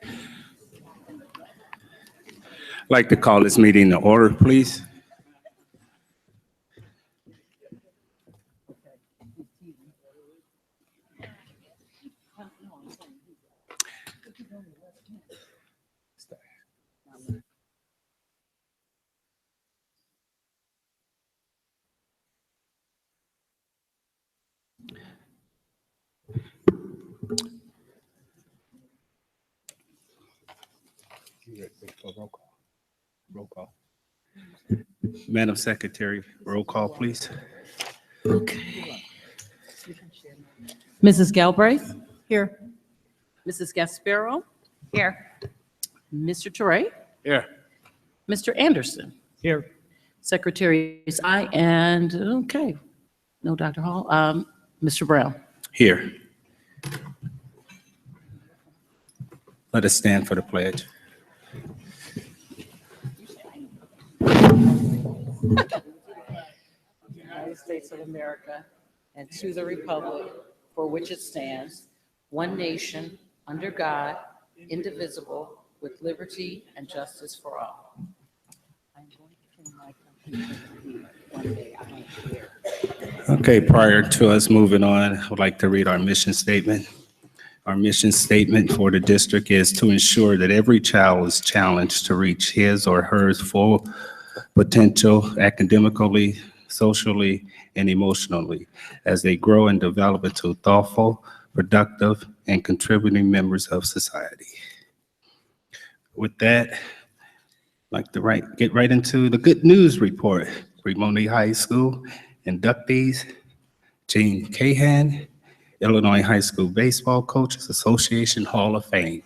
I'd like to call this meeting to order, please. Roll call. Madam Secretary, roll call, please. Okay. Mrs. Galbraith? Here. Mrs. Gasparo? Here. Mr. Toure? Here. Mr. Anderson? Here. Secretary is aye, and, okay. No, Dr. Hall. Mr. Brown? Here. Let us stand for the pledge. United States of America and to the republic for which it stands, one nation, under God, indivisible, with liberty and justice for all. I'm going to turn my computer one day. I might share. Okay, prior to us moving on, I would like to read our mission statement. Our mission statement for the district is to ensure that every child is challenged to reach his or her full potential academically, socially, and emotionally as they grow and develop into thoughtful, productive, and contributing members of society. With that, I'd like to get right into the good news report. Monee High School inductees, Gene Cahan, Illinois High School Baseball Coaches Association Hall of Fame.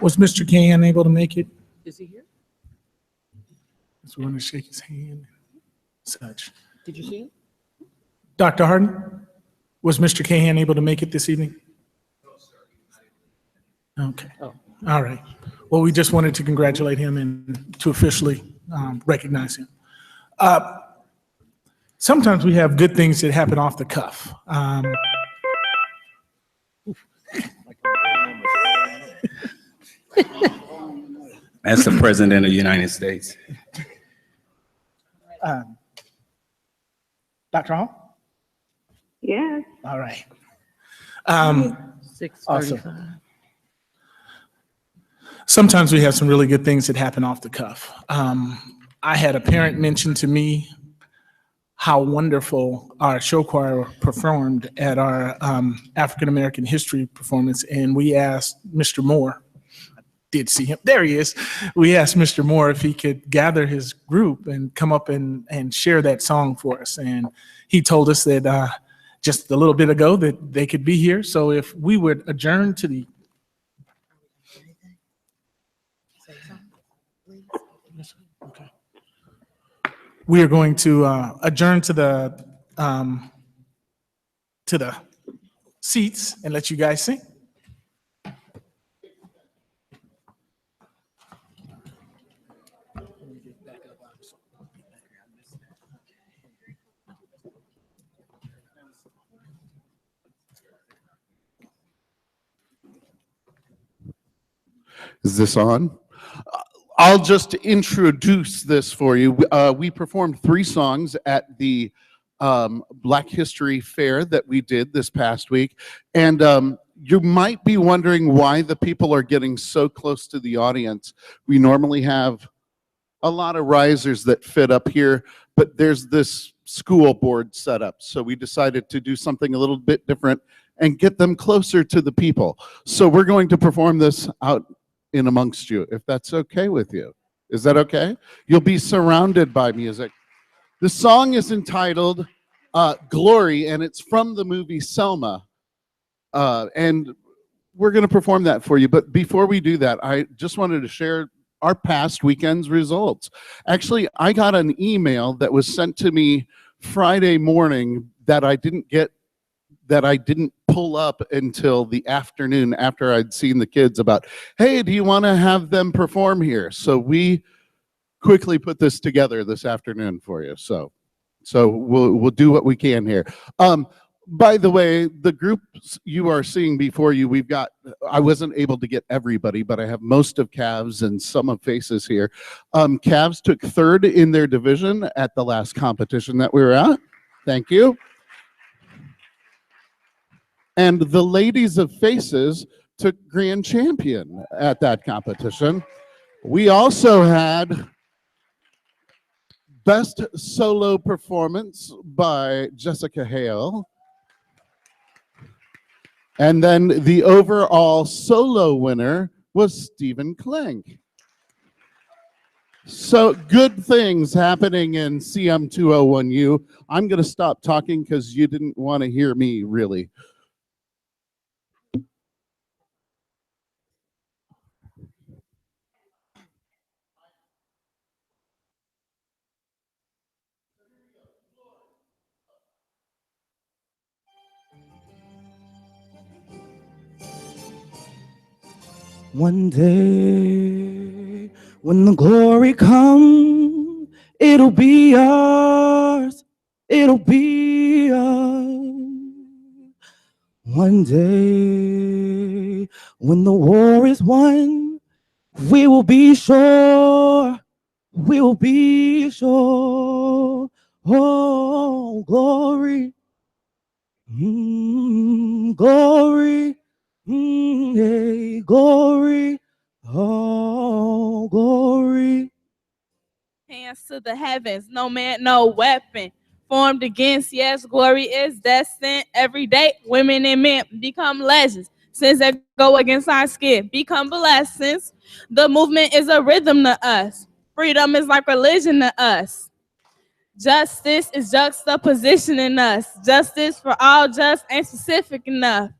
Was Mr. Cahan able to make it? Is he here? So we want to shake his hand and such. Did you see him? Dr. Harden, was Mr. Cahan able to make it this evening? No, sir. Okay. Oh. All right. Well, we just wanted to congratulate him and to officially recognize him. Sometimes we have good things that happen off the cuff. As the President of the United States. Dr. Hall? Yes. All right. 6:35. Awesome. Sometimes we have some really good things that happen off the cuff. I had a parent mention to me how wonderful our show choir performed at our African American history performance, and we asked Mr. Moore, I did see him, there he is. We asked Mr. Moore if he could gather his group and come up and share that song for us, and he told us that just a little bit ago that they could be here, so if we would adjourn to the Okay. We are going to adjourn to the seats and let you guys sing. Is this on? I'll just introduce this for you. We performed 3 songs at the Black History Fair that we did this past week. And you might be wondering why the people are getting so close to the audience. We normally have a lot of risers that fit up here, but there's this school board set up. So we decided to do something a little bit different and get them closer to the people. So we're going to perform this out in amongst you, if that's okay with you. Is that okay? You'll be surrounded by music. The song is entitled Glory, and it's from the movie Selma. And we're going to perform that for you. But before we do that, I just wanted to share our past weekend's results. Actually, I got an email that was sent to me Friday morning that I didn't pull up until the afternoon after I'd seen the kids about, hey, do you want to have them perform here? So we quickly put this together this afternoon for you. So So we'll do what we can here. By the way, the groups you are seeing before you, we've got, I wasn't able to get everybody, but I have most of Cavs and some of Faces here. Cavs took third in their division at the last competition that we were at. Thank you. And the ladies of Faces took grand champion at that competition. We also had best solo performance by Jessica Hale. And then the overall solo winner was Stephen Klenk. So good things happening in CM201U. I'm going to stop talking because you didn't want to hear me, really. One day, when the glory comes, it'll be ours. It'll be ours. One day, when the war is won, we will be sure. We will be sure. Oh, glory. Glory. Hey, glory, oh, glory. Hands to the heavens, no man, no weapon formed against. Yes, glory is destined. Every day, women and men become legends. Since they go against our skin, become blessings. The movement is a rhythm to us. Freedom is like religion to us. Justice is juxtapositioning us. Justice for all just ain't specific enough.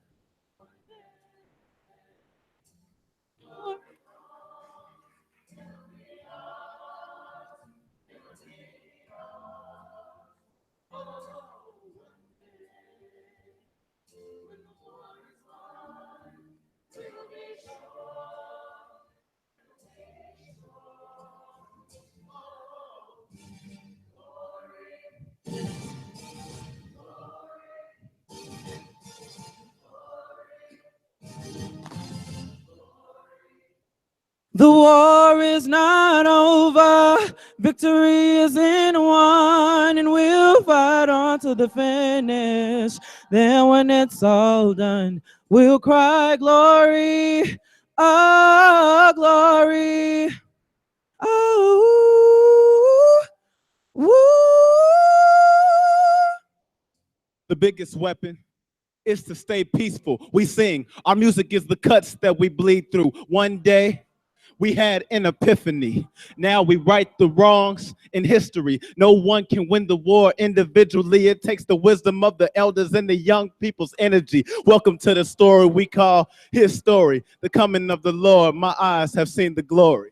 The war is not over, victory isn't won, and we'll fight on to the finish. Then when it's all done, we'll cry glory, oh, glory, oh, woo. The biggest weapon is to stay peaceful. We sing. Our music is the cuts that we bleed through. One day, we had an epiphany. Now we right the wrongs in history. No one can win the war individually. It takes the wisdom of the elders and the young people's energy. Welcome to the story we call his story. The coming of the Lord. My eyes have seen the glory.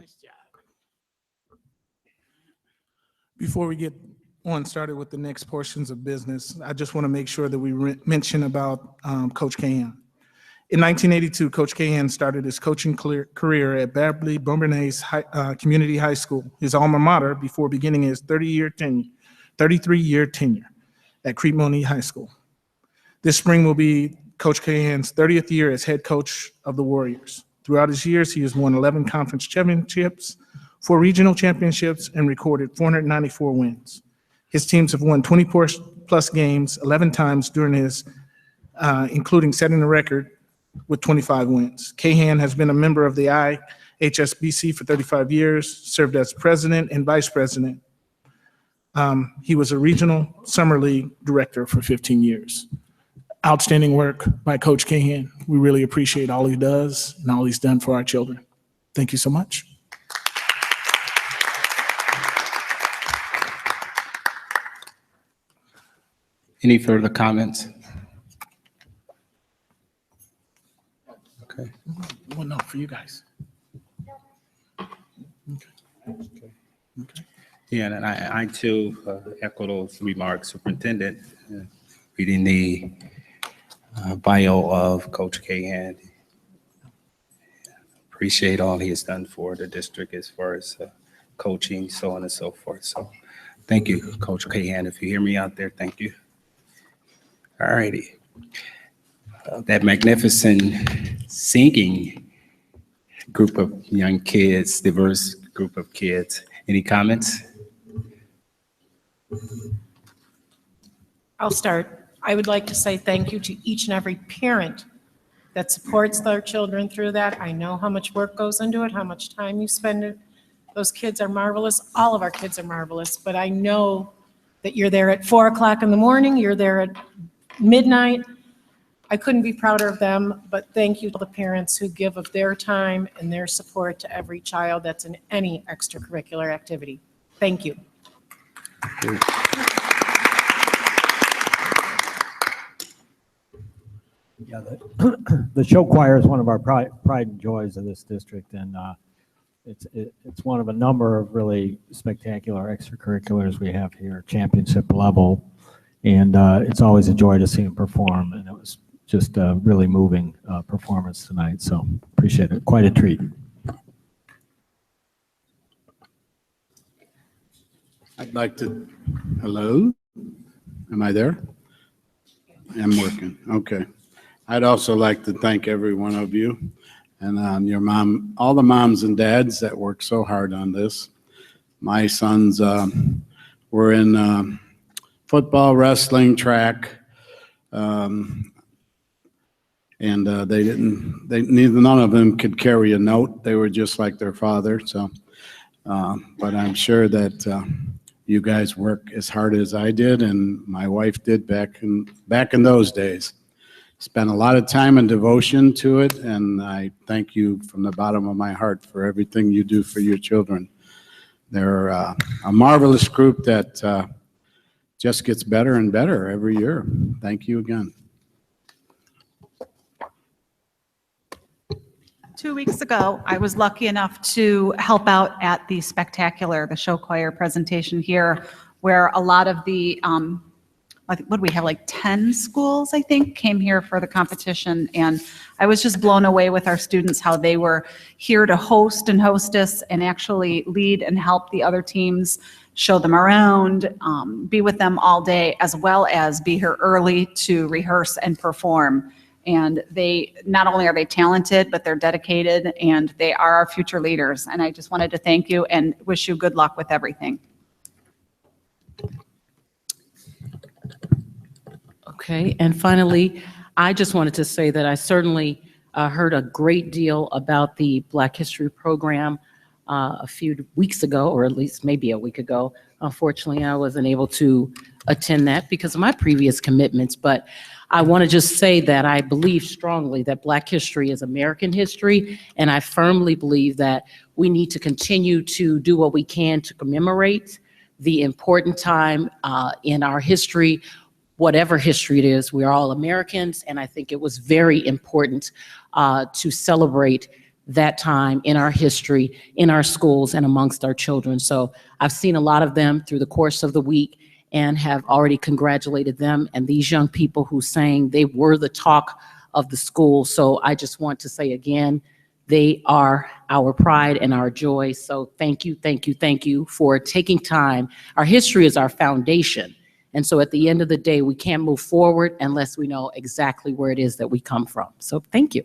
Nice job. Before we get on started with the next portions of business, I just want to make sure that we mention about Coach Cahan. In 1982, Coach Cahan started his coaching career at Babley Bourbonnais Community High School, his alma mater, before beginning his 33-year tenure at Crete Monee High School. This spring will be Coach Cahan's 30th year as head coach of the Warriors. Throughout his years, he has won 11 conference championships, 4 regional championships, and recorded 494 wins. His teams have won 24-plus games 11 times during his, including setting the record with 25 wins. Cahan has been a member of the IHSBC for 35 years, served as president and vice president. He was a regional summer league director for 15 years. Outstanding work by Coach Cahan. We really appreciate all he does and all he's done for our children. Thank you so much. Any further comments? Okay. Well, no, for you guys. Okay. Yeah, and I too echo those remarks, Superintendent. Reading the bio of Coach Cahan. Appreciate all he has done for the district as far as coaching, so on and so forth. So thank you, Coach Cahan. If you hear me out there, thank you. All righty. That magnificent singing group of young kids, diverse group of kids. Any comments? I'll start. I would like to say thank you to each and every parent that supports their children through that. I know how much work goes into it, how much time you spend it. Those kids are marvelous. All of our kids are marvelous, but I know that you're there at 4 o'clock in the morning, you're there at midnight. I couldn't be prouder of them, but thank you to the parents who give of their time and their support to every child that's in any extracurricular activity. Thank you. Yeah, the show choir is one of our pride and joys of this district, and it's one of a number of really spectacular extracurriculars we have here, championship level, and it's always a joy to see them perform, and it was just a really moving performance tonight, so appreciate it. Quite a treat. I'd like to, hello? Am I there? I'm working, okay. I'd also like to thank every one of you and your mom, all the moms and dads that worked so hard on this. My sons were in football, wrestling, track, and none of them could carry a note. They were just like their father. So, but I'm sure that you guys work as hard as I did and my wife did back in those days. Spent a lot of time and devotion to it, and I thank you from the bottom of my heart for everything you do for your children. They're a marvelous group that just gets better and better every year. Thank you again. 2 weeks ago, I was lucky enough to help out at the spectacular, the show choir presentation here, where a lot of the what do we have, like 10 schools, I think, came here for the competition. And I was just blown away with our students, how they were here to host and hostess and actually lead and help the other teams, show them around, be with them all day, as well as be here early to rehearse and perform. And they, not only are they talented, but they're dedicated and they are our future leaders. And I just wanted to thank you and wish you good luck with everything. Okay, and finally, I just wanted to say that I certainly heard a great deal about the Black History program a few weeks ago, or at least maybe a week ago. Unfortunately, I wasn't able to attend that because of my previous commitments, but I want to just say that I believe strongly that Black history is American history, and I firmly believe that we need to continue to do what we can to commemorate the important time in our history. Whatever history it is, we're all Americans, and I think it was very important to celebrate that time in our history, in our schools, and amongst our children. So I've seen a lot of them through the course of the week and have already congratulated them and these young people who sang. They were the talk of the school. So I just want to say again, they are our pride and our joy. So thank you, thank you, thank you for taking time. Our history is our foundation. And so at the end of the day, we can't move forward unless we know exactly where it is that we come from. So thank you.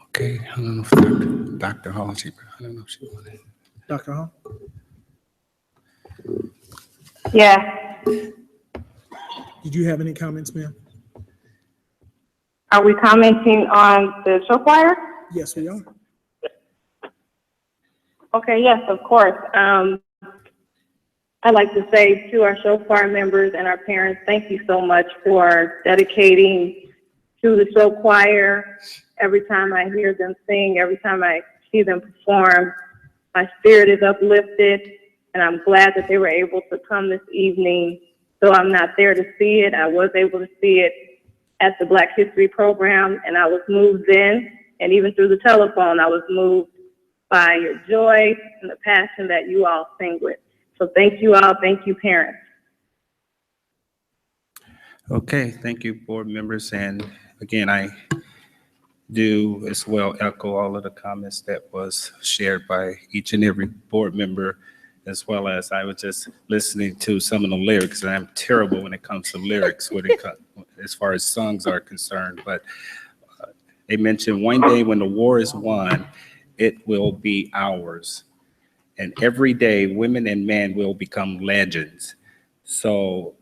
Okay, I don't know if Dr. Hall, I don't know if she wanted. Dr. Hall? Yeah. Did you have any comments, ma'am? Are we commenting on the show choir? Yes, we are. Okay, yes, of course. I'd like to say to our show choir members and our parents, thank you so much for dedicating to the show choir. Every time I hear them sing, every time I see them perform, my spirit is uplifted, and I'm glad that they were able to come this evening. Though I'm not there to see it, I was able to see it at the Black History program, and I was moved in, and even through the telephone, I was moved by your joy and the passion that you all sing with. So thank you all. Thank you, parents. Okay, thank you, board members. And again, I do as well echo all of the comments that was shared by each and every board member, as well as I was just listening to some of the lyrics, and I'm terrible when it comes to lyrics as far as songs are concerned. But they mentioned one day when the war is won, it will be ours. And every day, women and men will become legends. So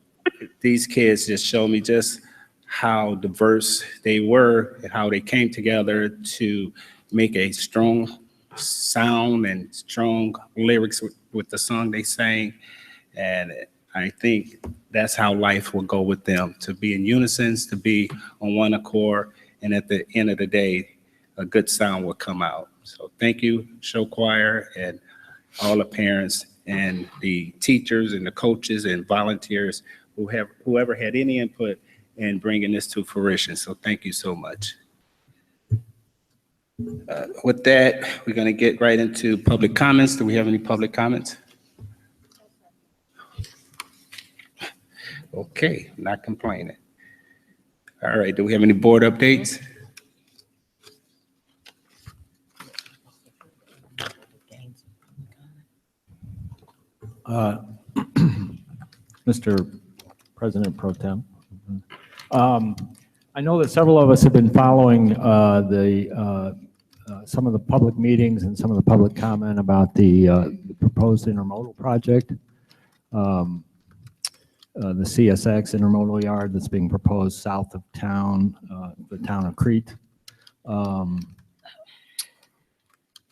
these kids just show me just how diverse they were and how they came together to make a strong sound and strong lyrics with the song they sang. And I think that's how life will go with them, to be in unison, to be on one accord. And at the end of the day, a good sound will come out. So thank you, show choir, and all the parents and the teachers and the coaches and volunteers whoever had any input in bringing this to fruition. So thank you so much. With that, we're going to get right into public comments. Do we have any public comments? Okay, not complaining. All right, do we have any board updates? Mr. President Pro Tem. I know that several of us have been following some of the public meetings and some of the public comment about the proposed intermodal project, the CSX intermodal yard that's being proposed south of town, the town of Crete.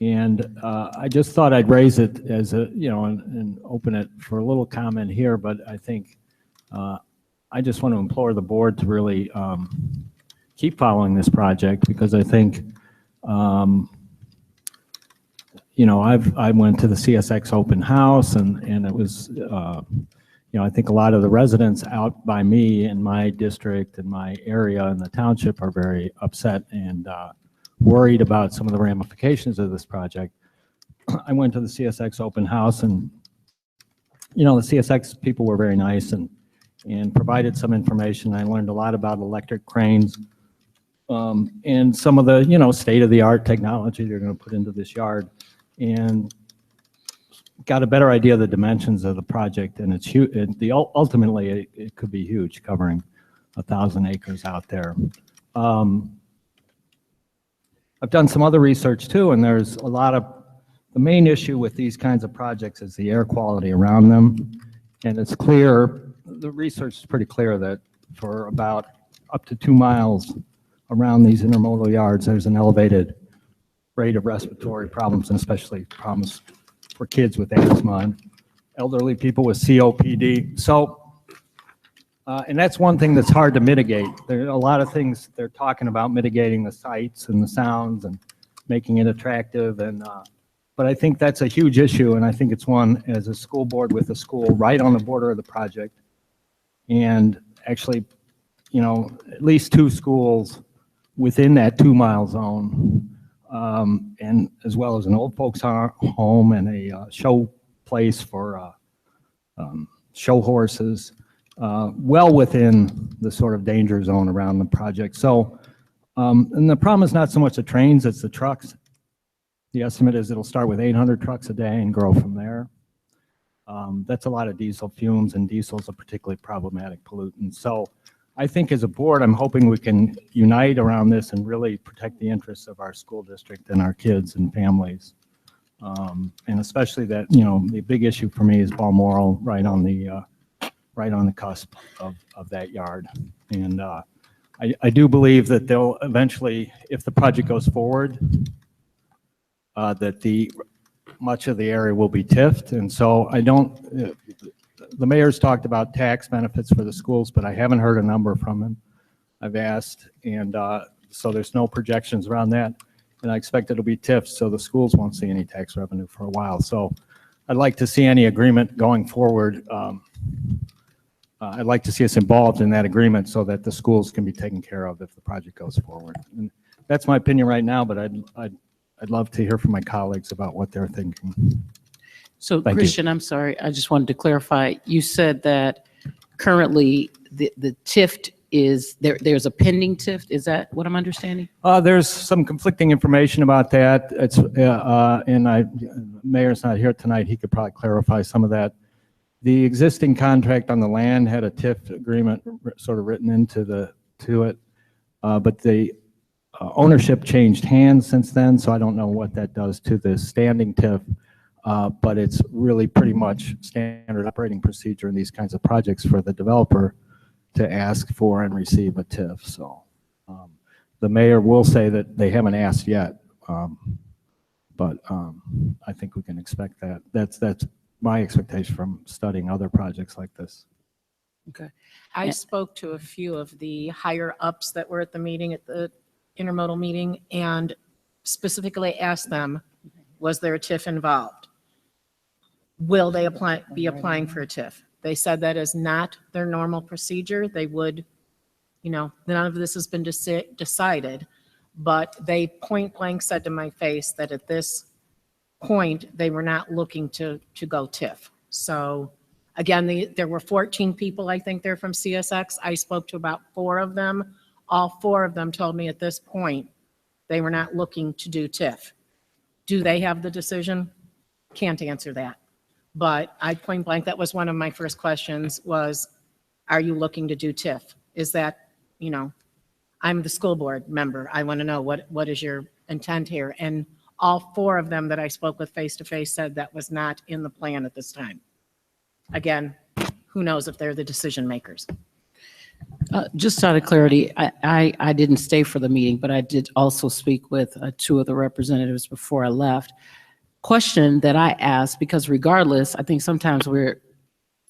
And I just thought I'd raise it as a, and open it for a little comment here, but I think I just want to implore the board to really keep following this project, because I think, I went to the CSX open house, and it was, I think a lot of the residents out by me in my district and my area in the township are very upset and worried about some of the ramifications of this project. I went to the CSX open house, and the CSX people were very nice and provided some information. I learned a lot about electric cranes and some of the state-of-the-art technology they're going to put into this yard, and got a better idea of the dimensions of the project. And it's huge. Ultimately, it could be huge, covering 1,000 acres out there. I've done some other research too, and there's a lot of, the main issue with these kinds of projects is the air quality around them. And it's clear, the research is pretty clear, that for about up to 2 miles around these intermodal yards, there's an elevated rate of respiratory problems, and especially problems for kids with asthma and elderly people with COPD. So, and that's one thing that's hard to mitigate. There are a lot of things they're talking about mitigating the sights and the sounds and making it attractive. And but I think that's a huge issue, and I think it's one, as a school board with a school right on the border of the project, and actually, at least 2 schools within that 2-mile zone, and as well as an old folks home and a show place for show horses, well within the sort of danger zone around the project. So, and the problem is not so much the trains, it's the trucks. The estimate is it'll start with 800 trucks a day and grow from there. That's a lot of diesel fumes, and diesel is a particularly problematic pollutant. So I think as a board, I'm hoping we can unite around this and really protect the interests of our school district and our kids and families. And especially that, the big issue for me is Balmoral right on the cusp of that yard. And I do believe that they'll eventually, if the project goes forward, that much of the area will be TIFed. And so the mayor's talked about tax benefits for the schools, but I haven't heard a number from him. I've asked, and so there's no projections around that. And I expect it'll be TIFed, so the schools won't see any tax revenue for a while. So I'd like to see any agreement going forward. I'd like to see us involved in that agreement so that the schools can be taken care of if the project goes forward. And that's my opinion right now, but I'd love to hear from my colleagues about what they're thinking. So Thank you. Christian, I'm sorry, I just wanted to clarify. You said that currently the TIFT is, there's a pending TIFT, is that what I'm understanding? There's some conflicting information about that. It's and Mayor's not here tonight. He could probably clarify some of that. The existing contract on the land had a TIF agreement sort of written into it, but the ownership changed hands since then, so I don't know what that does to the standing TIF, but it's really pretty much standard operating procedure in these kinds of projects for the developer to ask for and receive a TIF. So the mayor will say that they haven't asked yet, but I think we can expect that. That's my expectation from studying other projects like this. Okay. I spoke to a few of the higher ups that were at the meeting, at the intermodal meeting, and specifically asked them, was there a TIF involved? Will they be applying for a TIF? They said that is not their normal procedure. They would, none of this has been decided, but they point blank said to my face that at this point, they were not looking to go TIF. So again, there were 14 people, I think they're from CSX. I spoke to about 4 of them. All 4 of them told me at this point, they were not looking to do TIF. Do they have the decision? Can't answer that. But I point blank, that was one of my first questions was, are you looking to do TIF? Is that, I'm the school board member. I want to know what is your intent here? And all 4 of them that I spoke with face-to-face said that was not in the plan at this time. Again, who knows if they're the decision makers. Just out of clarity, I didn't stay for the meeting, but I did also speak with 2 of the representatives before I left. Question that I asked, because regardless, I think sometimes we're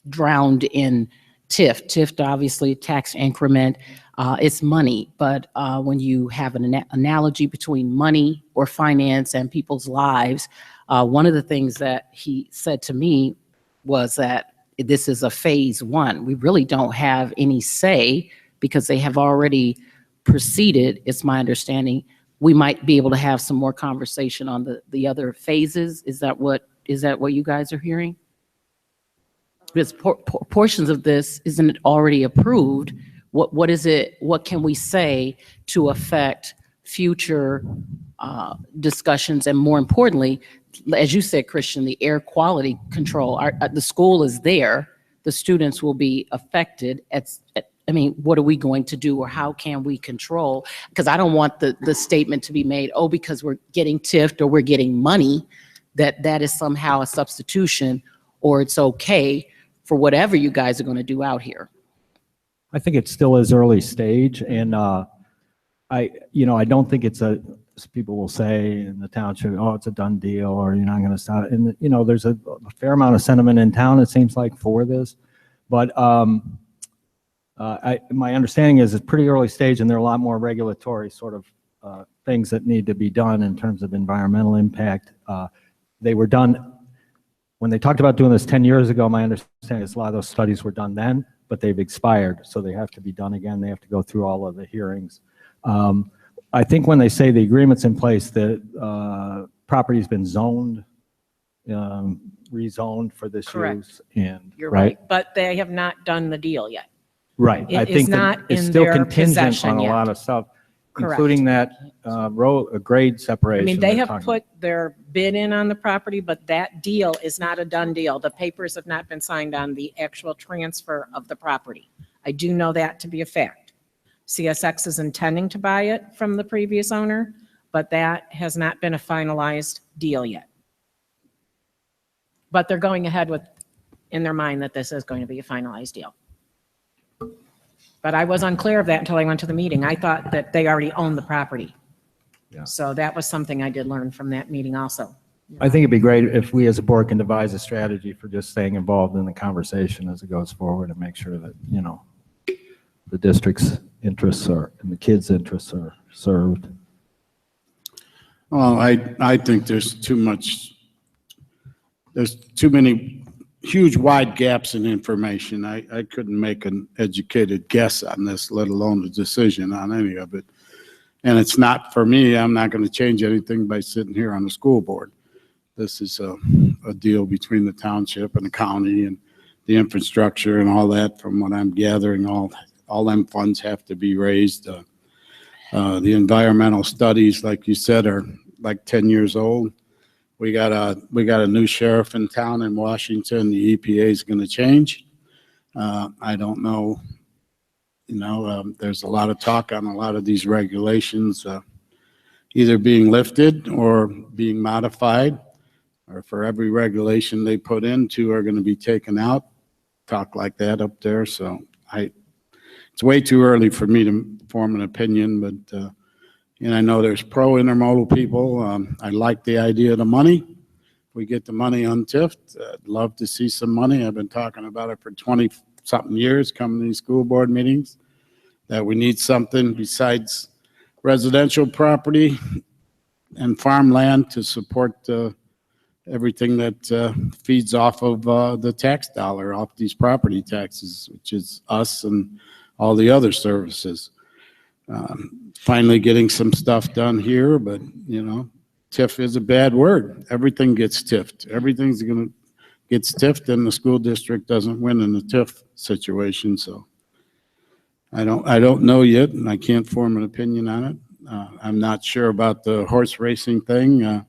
drowned in TIF. TIF, obviously, tax increment, it's money. But when you have an analogy between money or finance and people's lives, one of the things that he said to me was that this is a phase 1. We really don't have any say because they have already proceeded, it's my understanding. We might be able to have some more conversation on the other phases. Is that what you guys are hearing? Because portions of this, isn't it already approved? What is it? What can we say to affect future discussions? And more importantly, as you said, Christian, the air quality control. The school is there. The students will be affected. What are we going to do, or how can we control? Because I don't want the statement to be made, oh, because we're getting TIFed or we're getting money, that is somehow a substitution, or it's okay for whatever you guys are going to do out here. I think it still is early stage, and I don't think it's as people will say in the township, oh, it's a done deal, or you're not going to stop. And there's a fair amount of sentiment in town, it seems like, for this, but my understanding is it's pretty early stage, and there are a lot more regulatory sort of things that need to be done in terms of environmental impact. They were done when they talked about doing this 10 years ago. My understanding is a lot of those studies were done then, but they've expired, so they have to be done again. They have to go through all of the hearings. I think when they say the agreement's in place, the property's been zoned, rezoned for this Correct. use, and, You're right, but they have not done the deal yet. Right. It I is think that not it's in still their contingent possession on a yet. lot of stuff, Correct. including that grade I separation. mean, they they're have talking put their bid in on the property, but that deal is not a done deal. The papers have not been signed on the actual transfer of the property. I do know that to be a fact. CSX is intending to buy it from the previous owner, but that has not been a finalized deal yet. But they're going ahead with, in their mind, that this is going to be a finalized deal. But I was unclear of that until I went to the meeting. I thought that they already owned the property. Yeah. So that was something I did learn from that meeting also. I think it'd be great if we as a board can devise a strategy for just staying involved in the conversation as it goes forward and make sure that, you know, the district's interests are, and the kids' interests are served. Well, I think there's too many huge wide gaps in information. I couldn't make an educated guess on this, let alone a decision on any of it. And it's not for me. I'm not going to change anything by sitting here on the school board. This is a deal between the township and the county, and the infrastructure and all that. From what I'm gathering, all them funds have to be raised. The environmental studies, like you said, are like 10 years old. We got a new sheriff in town in Washington. The EPA is going to change. I don't know. You know, there's a lot of talk on a lot of these regulations either being lifted or being modified, or for every regulation they put in, 2 are going to be taken out. Talk like that up there. So it's way too early for me to form an opinion, but and I know there's pro-intermodal people. I like the idea of the money. If we get the money untiffed, I'd love to see some money. I've been talking about it for 20-something years, coming to these school board meetings, that we need something besides residential property and farmland to support everything that feeds off of the tax dollar, off these property taxes, which is us and all the other services. Finally getting some stuff done here, but you know, TIF is a bad word. Everything gets TIFed. Everything's gets TIFed, and the school district doesn't win in the TIF situation. So I don't know yet, and I can't form an opinion on it. I'm not sure about the horse racing thing. You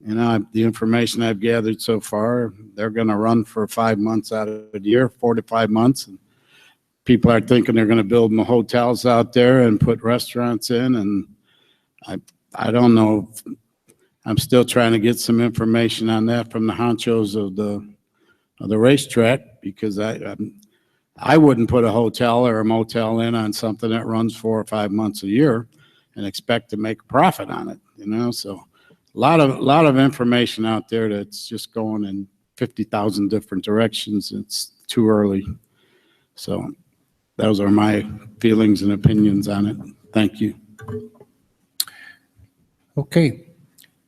know, the information I've gathered so far, they're going to run for 5 months out of the year, 4 to 5 months. And people are thinking they're going to build more hotels out there and put restaurants in, and I don't know. I'm still trying to get some information on that from the honchos of the racetrack, because I wouldn't put a hotel or a motel in on something that runs 4 or 5 months a year and expect to make a profit on it. You know, so a lot of information out there that's just going in 50,000 different directions. It's too early. So those are my feelings and opinions on it. Thank you. Okay.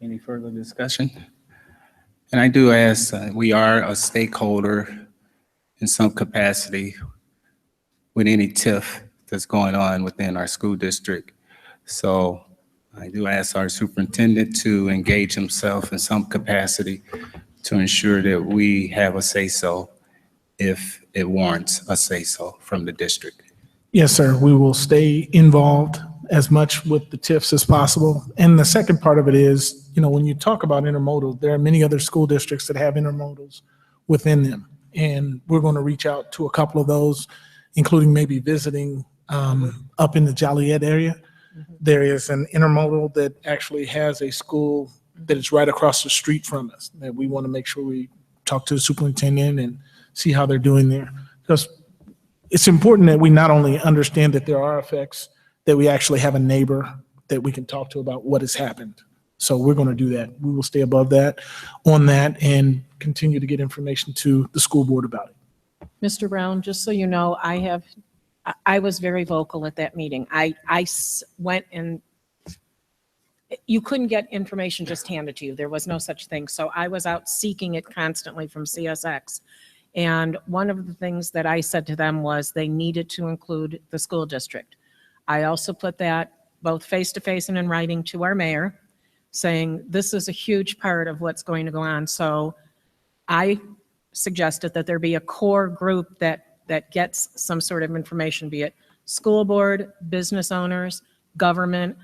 Any further discussion? And I do ask, we are a stakeholder in some capacity with any TIF that's going on within our school district. So I do ask our superintendent to engage himself in some capacity to ensure that we have a say-so if it warrants a say-so from the district. Yes, sir. We will stay involved as much with the TIFs as possible. And the second part of it is, you know, when you talk about intermodal, there are many other school districts that have intermodals within them. And we're going to reach out to a couple of those, including maybe visiting up in the Joliet area. There is an intermodal that actually has a school that is right across the street from us, that we want to make sure we talk to the superintendent and see how they're doing there. Because it's important that we not only understand that there are effects, that we actually have a neighbor that we can talk to about what has happened. So we're going to do that. We will stay above that, on that, and continue to get information to the school board about it. Mr. Brown, just so you know, I was very vocal at that meeting. I went and you couldn't get information just handed to you. There was no such thing. So I was out seeking it constantly from CSX. And one of the things that I said to them was they needed to include the school district. I also put that both face-to-face and in writing to our mayor, saying this is a huge part of what's going to go on. So I suggested that there be a core group that gets some sort of information, be it school board, business owners, government.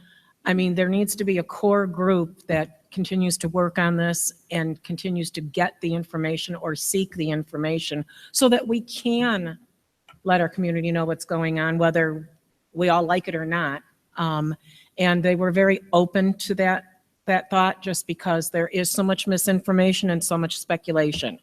I mean, there needs to be a core group that continues to work on this and continues to get the information or seek the information so that we can let our community know what's going on, whether we all like it or not. And they were very open to that thought, just because there is so much misinformation and so much speculation.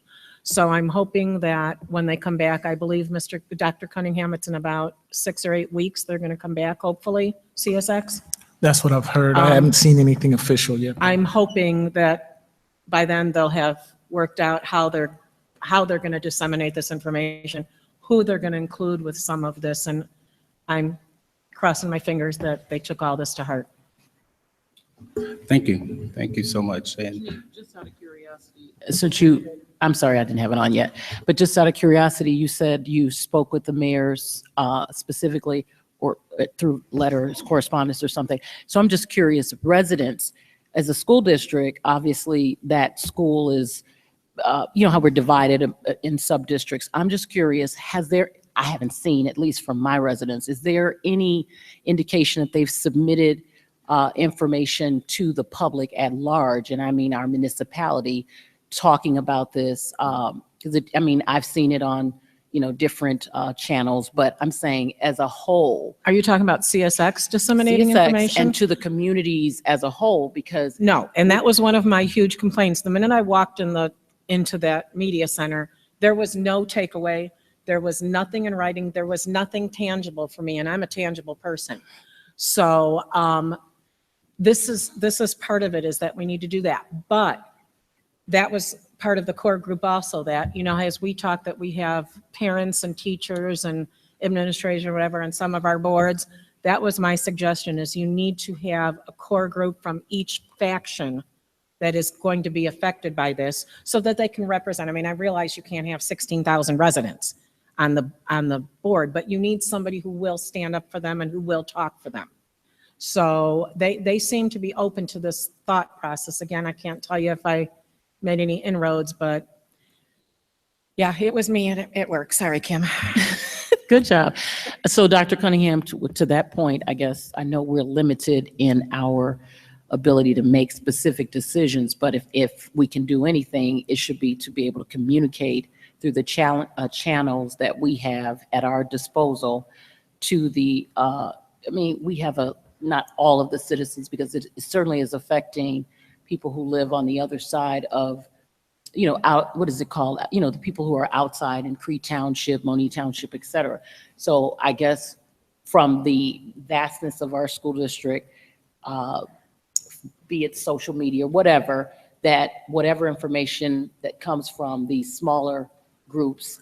So I'm hoping that when they come back, I believe Dr. Cunningham, it's in about 6 or 8 weeks, they're going to come back, hopefully, CSX. That's what I've heard. I haven't seen anything official yet. I'm hoping that by then they'll have worked out how they're going to disseminate this information, who they're going to include with some of this, and I'm crossing my fingers that they took all this to heart. Thank you. Thank you so much. And Just out of curiosity, I'm sorry I didn't have it on yet, but just out of curiosity, you said you spoke with the mayors specifically, or through letters, correspondence or something. So I'm just curious, residents, as a school district, obviously that school is, you know how we're divided in sub-districts. I'm just curious, I haven't seen, at least from my residents, is there any indication that they've submitted information to the public at large, and I mean our municipality, talking about this? Because I mean, I've seen it on, you know, different channels, but I'm saying as a whole. Are you talking about CSX disseminating CSX information? and to the communities as a whole, because. No, and that was one of my huge complaints. The minute I walked into that media center, there was no takeaway. There was nothing in writing. There was nothing tangible for me, and I'm a tangible person. So this is part of it, is that we need to do that. But that was part of the core group also, that, you know, as we talk, that we have parents and teachers and administration or whatever on some of our boards. That was my suggestion, is you need to have a core group from each faction that is going to be affected by this, so that they can represent. I mean, I realize you can't have 16,000 residents on the board, but you need somebody who will stand up for them and who will talk for them. So they seem to be open to this thought process. Again, I can't tell you if I made any inroads, but yeah, it was me and it worked. Sorry, Kim. Good job. So Dr. Cunningham, to that point, I guess I know we're limited in our ability to make specific decisions, but if we can do anything, it should be to be able to communicate through the channels that we have at our disposal to the, I mean, we have not all of the citizens, because it certainly is affecting people who live on the other side of, you know, what is it called? You know, the people who are outside in Crete Township, Monee Township, et cetera. So I guess from the vastness of our school district, be it social media, whatever, that whatever information that comes from these smaller groups,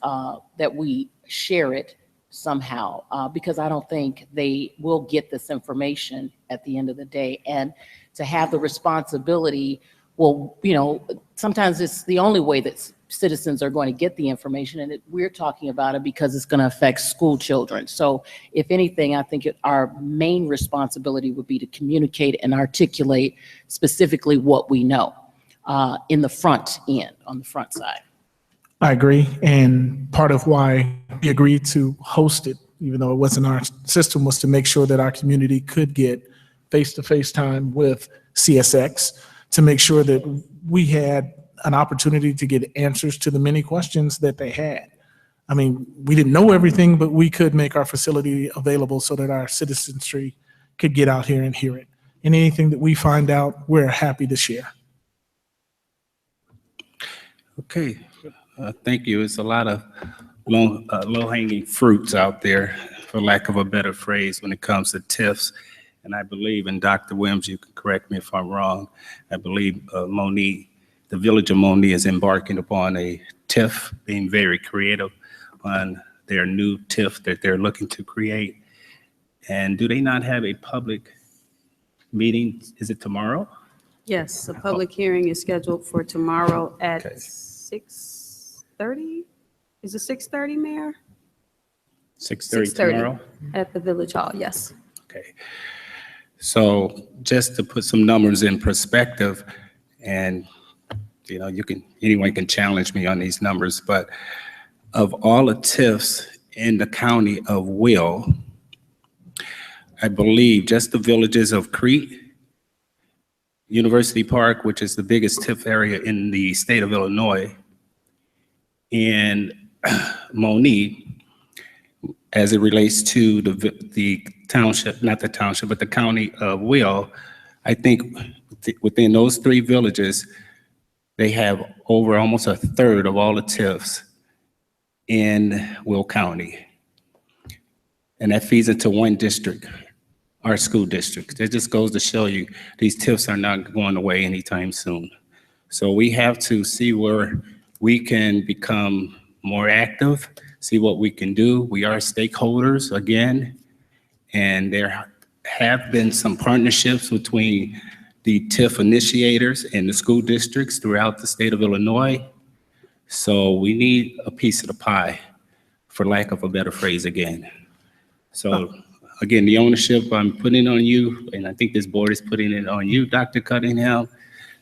that we share it somehow, because I don't think they will get this information at the end of the day. And to have the responsibility, well, you know, sometimes it's the only way that citizens are going to get the information, and we're talking about it because it's going to affect school children. So if anything, I think our main responsibility would be to communicate and articulate specifically what we know in the front end, on the front side. I agree, and part of why we agreed to host it, even though it wasn't our system, was to make sure that our community could get face-to-face time with CSX, to make sure that we had an opportunity to get answers to the many questions that they had. I mean, we didn't know everything, but we could make our facility available so that our citizenry could get out here and hear it. And anything that we find out, we're happy to share. okay, thank you. It's a lot of low-hanging fruits out there, for lack of a better phrase, when it comes to TIFs. And I believe, and Dr. Williams, you can correct me if I'm wrong, I believe Monee, the village of Monee, is embarking upon a TIF, being very creative on their new TIF that they're looking to create. And do they not have a public meeting? Is it tomorrow? Yes, the public hearing is scheduled for tomorrow at Okay. 6:30. Is it 6:30, Mayor? 6:30 6:30 tomorrow? at the Village Hall, yes. Okay. So just to put some numbers in perspective, and anyone can challenge me on these numbers, but of all the TIFs in the county of Will, I believe just the villages of Crete, University Park, which is the biggest TIF area in the state of Illinois, and Monee, as it relates to the township, not the township, but the county of Will, I think within those three villages, they have over almost a third of all the TIFs in Will County. And that feeds into one district, our school district. It just goes to show you these TIFs are not going away anytime soon. So we have to see where we can become more active, see what we can do. We are stakeholders again, and there have been some partnerships between the TIF initiators and the school districts throughout the state of Illinois. So we need a piece of the pie, for lack of a better phrase again. So again, the ownership I'm putting on you, and I think this board is putting it on you, Dr. Cunningham,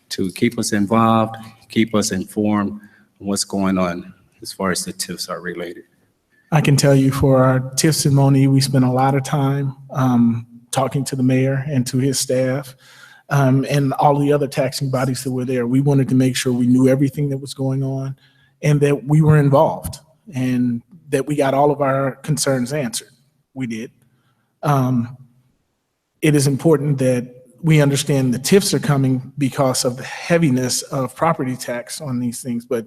to keep us involved, keep us informed on what's going on as far as the TIFs are related. I can tell you for our TIFs in Monee, we spent a lot of time talking to the mayor and to his staff and all the other taxing bodies that were there. We wanted to make sure we knew everything that was going on and that we were involved and that we got all of our concerns answered. We did. It is important that we understand the TIFs are coming because of the heaviness of property tax on these things, but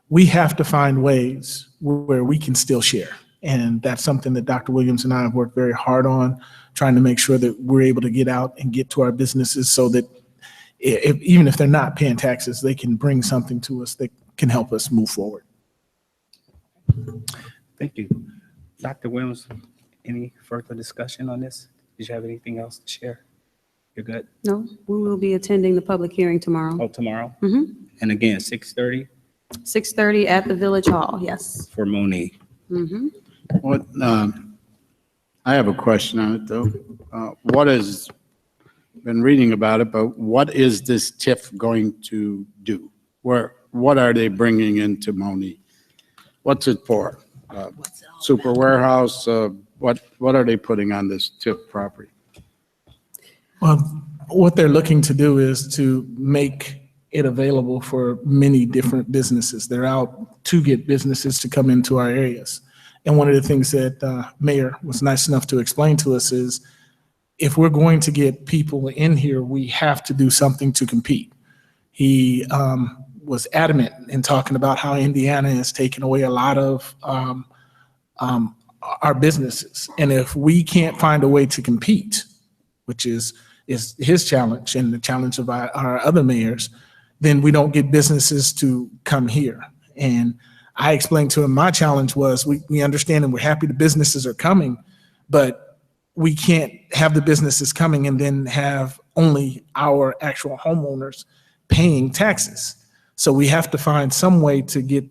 we have to find ways where we can still share. And that's something that Dr. Williams and I have worked very hard on, trying to make sure that we're able to get out and get to our businesses so that even if they're not paying taxes, they can bring something to us that can help us move forward. Thank you. Dr. Williams, any further discussion on this? Did you have anything else to share? You're good? No, we will be attending the public hearing tomorrow. Oh, tomorrow? Mm-hmm. And again, 6:30 6:30 at the Village Hall, yes. for Monee. Mm-hmm. What, I have a question on it, though. What is, been reading about it, but what is this TIF going to do? What are they bringing into Monee? What's it for? Super warehouse? What are they putting on this TIF property? Well, what they're looking to do is to make it available for many different businesses. They're out to get businesses to come into our areas. And one of the things that Mayor was nice enough to explain to us is if we're going to get people in here, we have to do something to compete. He was adamant in talking about how Indiana has taken away a lot of our businesses. And if we can't find a way to compete, which is his challenge and the challenge of our other mayors, then we don't get businesses to come here. And I explained to him, my challenge was we understand and we're happy the businesses are coming, but we can't have the businesses coming and then have only our actual homeowners paying taxes. So we have to find some way to get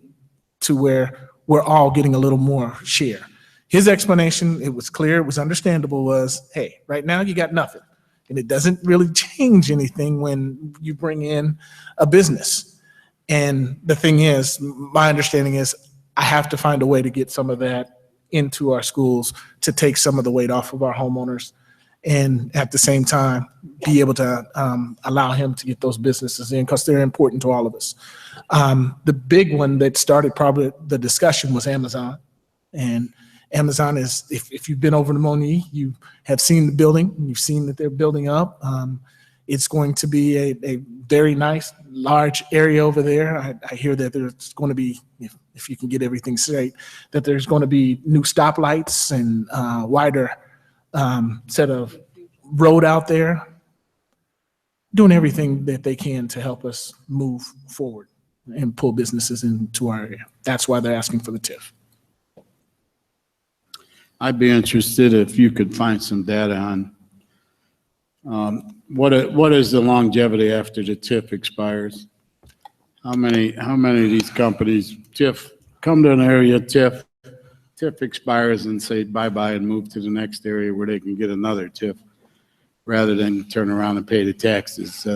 to where we're all getting a little more share. His explanation, it was clear, it was understandable, was, hey, right now you got nothing. And it doesn't really change anything when you bring in a business. And the thing is, my understanding is I have to find a way to get some of that into our schools to take some of the weight off of our homeowners and at the same time be able to allow him to get those businesses in because they're important to all of us. The big one that started probably the discussion was Amazon. And Amazon is, if you've been over to Monee, you have seen the building, you've seen that they're building up. It's going to be a very nice, large area over there. I hear that there's going to be, if you can get everything straight, that there's going to be new stoplights and wider set of road out there, doing everything that they can to help us move forward and pull businesses into our area. That's why they're asking for the TIF. I'd be interested if you could find some data on what is the longevity after the TIF expires? how many of these companies, TIF, come to an area, TIF expires and say bye-bye and move to the next area where they can get another TIF rather than turn around and pay the taxes.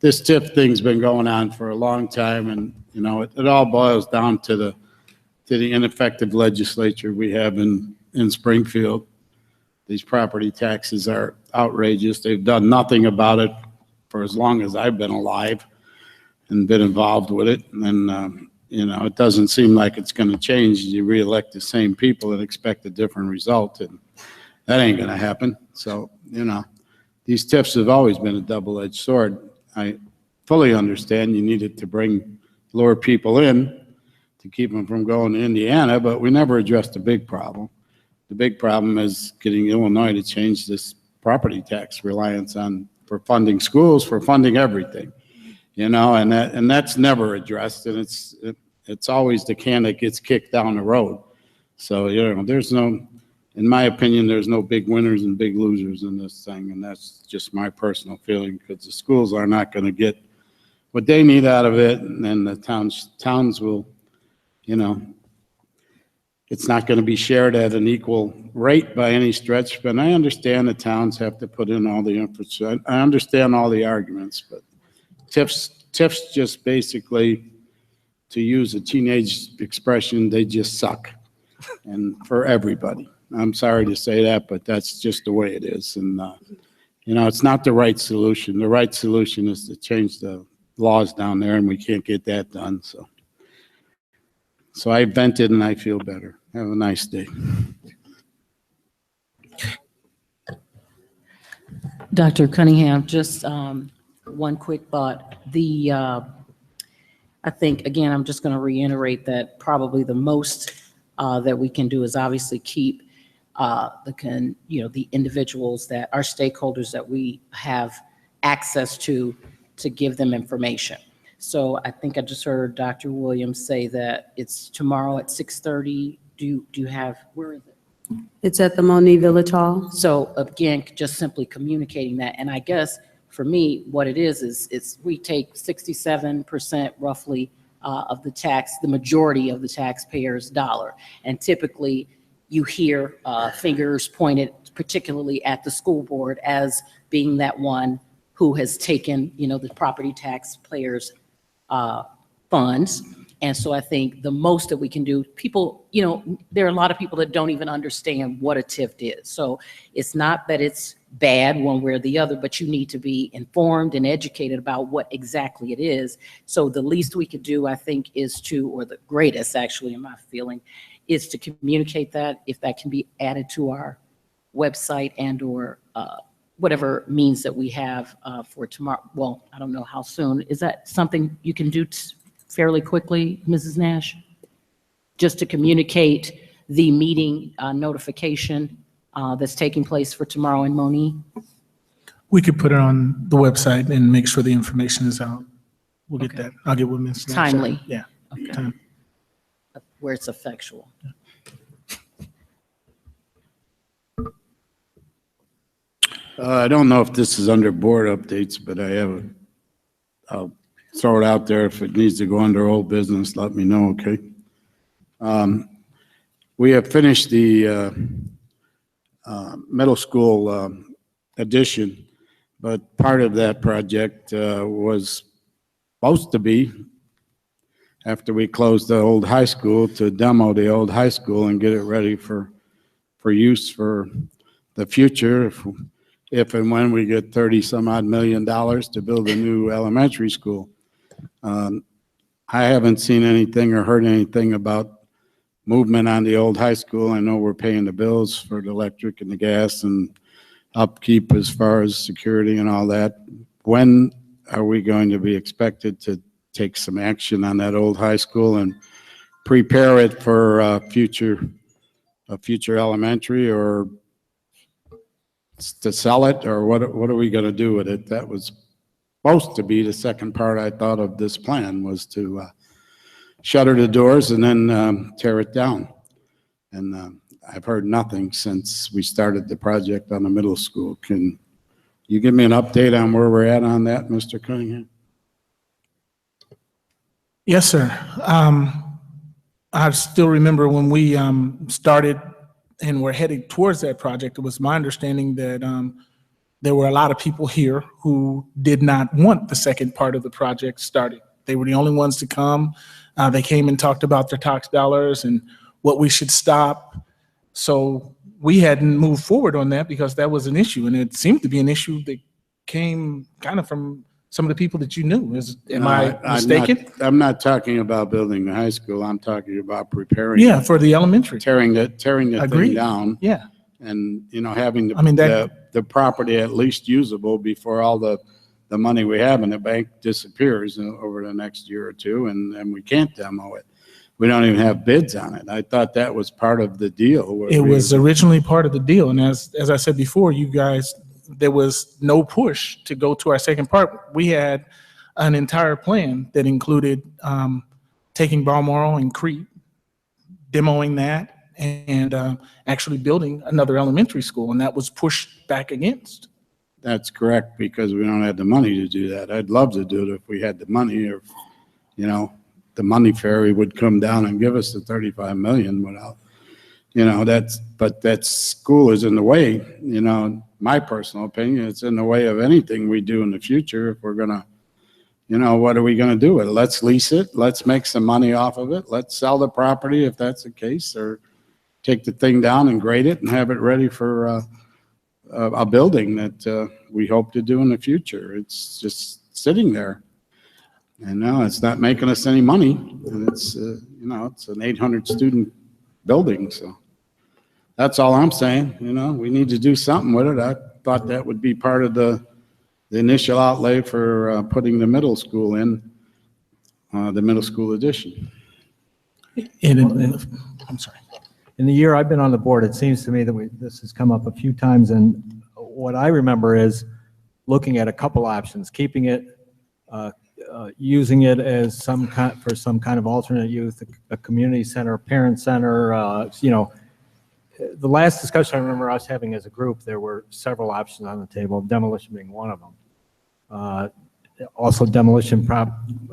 This TIF thing's been going on for a long time, and, you know, it all boils down to the ineffective legislature we have in Springfield. These property taxes are outrageous. They've done nothing about it for as long as I've been alive and been involved with it. And, you know, it doesn't seem like it's going to change. You reelect the same people and expect a different result, and that ain't going to happen. So, you know, these TIFs have always been a double-edged sword. I fully understand you needed to lure people in to keep them from going to Indiana, but we never addressed the big problem. The big problem is getting Illinois to change this property tax reliance for funding schools, for funding everything, you know, and that's never addressed, and it's always the can that gets kicked down the road. So, you know, in my opinion, there's no big winners and big losers in this thing, and that's just my personal feeling, because the schools are not going to get what they need out of it, and then the towns will, you know, it's not going to be shared at an equal rate by any stretch. But I understand the towns have to put in all the infrastructure. I understand all the arguments, but TIFs just basically, to use a teenage expression, they just suck, and for everybody. I'm sorry to say that, but that's just the way it is. And, you know, it's not the right solution. The right solution is to change the laws down there, and we can't get that done. So I vented and I feel better. Have a nice day. Dr. Cunningham, just one quick thought. I think, again, I'm just going to reiterate that probably the most that we can do is obviously keep the individuals that are stakeholders that we have access to give them information. So I think I just heard Dr. Williams say that it's tomorrow at 6:30. Do you have, where is it? It's at the Monee Village Hall. So again, just simply communicating that. And I guess for me, what it is we take 67% roughly of the majority of the taxpayers' dollar. And typically you hear fingers pointed particularly at the school board as being that one who has taken, the property taxpayers' funds. And so I think the most that we can do, people, there are a lot of people that don't even understand what a TIF is. So it's not that it's bad one way or the other, but you need to be informed and educated about what exactly it is. So the least we could do, I think, is or the greatest actually in my feeling, is to communicate that, if that can be added to our website and or whatever means that we have for tomorrow. Well, I don't know how soon. Is that something you can do fairly quickly, Mrs. Nash? Just to communicate the meeting notification that's taking place for tomorrow in Monee? We could put it on the website and make sure the information is out. We'll get that. I'll get with Ms. Nash. Timely. Yeah. Okay. Time. Where it's effectual. I don't know if this is under board updates, but I'll throw it out there. If it needs to go under old business, let me know, okay? We have finished the middle school addition, but part of that project was supposed to be, after we closed the old high school, to demo the old high school and get it ready for use for the future. If and when we get 30-some odd million dollars to build a new elementary school. I haven't seen anything or heard anything about movement on the old high school. I know we're paying the bills for the electric and the gas and upkeep as far as security and all that. When are we going to be expected to take some action on that old high school and prepare it for a future elementary, or to sell it, or what are we going to do with it? That was supposed to be the second part I thought of this plan, was to shutter the doors and then tear it down. And I've heard nothing since we started the project on the middle school. Can you give me an update on where we're at on that, Mr. Cunningham? Yes, sir. I still remember when we started and were heading towards that project, it was my understanding that there were a lot of people here who did not want the second part of the project started. They were the only ones to come. They came and talked about their tax dollars and what we should stop. So we hadn't moved forward on that because that was an issue, and it seemed to be an issue that came kind of from some of the people that you knew. Am I mistaken? I'm not talking about building the high school. I'm talking about preparing. Yeah, for the elementary. Tearing the Agreed. thing down. Yeah. And, you know, having that- the property at least usable before all the money we have in the bank disappears over the next year or two, and we can't demo it. We don't even have bids on it. I thought that was part of the deal. It was originally part of the deal, and as I said before, you guys, there was no push to go to our second part. We had an entire plan that included taking Balmoral and Crete, demoing that, and actually building another elementary school, and that was pushed back against. That's correct, because we don't have the money to do that. I'd love to do it if we had the money, or, you know, the money fairy would come down and give us the 35 million without, you know, but that school is in the way, you know, my personal opinion, it's in the way of anything we do in the future. If we're gonna, you know, what are we gonna do with it? Let's lease it, let's make some money off of it, let's sell the property if that's the case, or take the thing down and grade it and have it ready for a building that we hope to do in the future. It's just sitting there. And now it's not making us any money. And it's, you know, it's an 800 student building. So that's all I'm saying. You know, we need to do something with it. I thought that would be part of the initial outlay for putting the middle school in, the middle school addition. I'm sorry. In the year I've been on the board, it seems to me that this has come up a few times, and what I remember is looking at a couple options, keeping it, using it as for some kind of alternate use, a community center, parent center. You know, the last discussion I remember us having as a group, there were several options on the table, demolition being one of them. Also demolition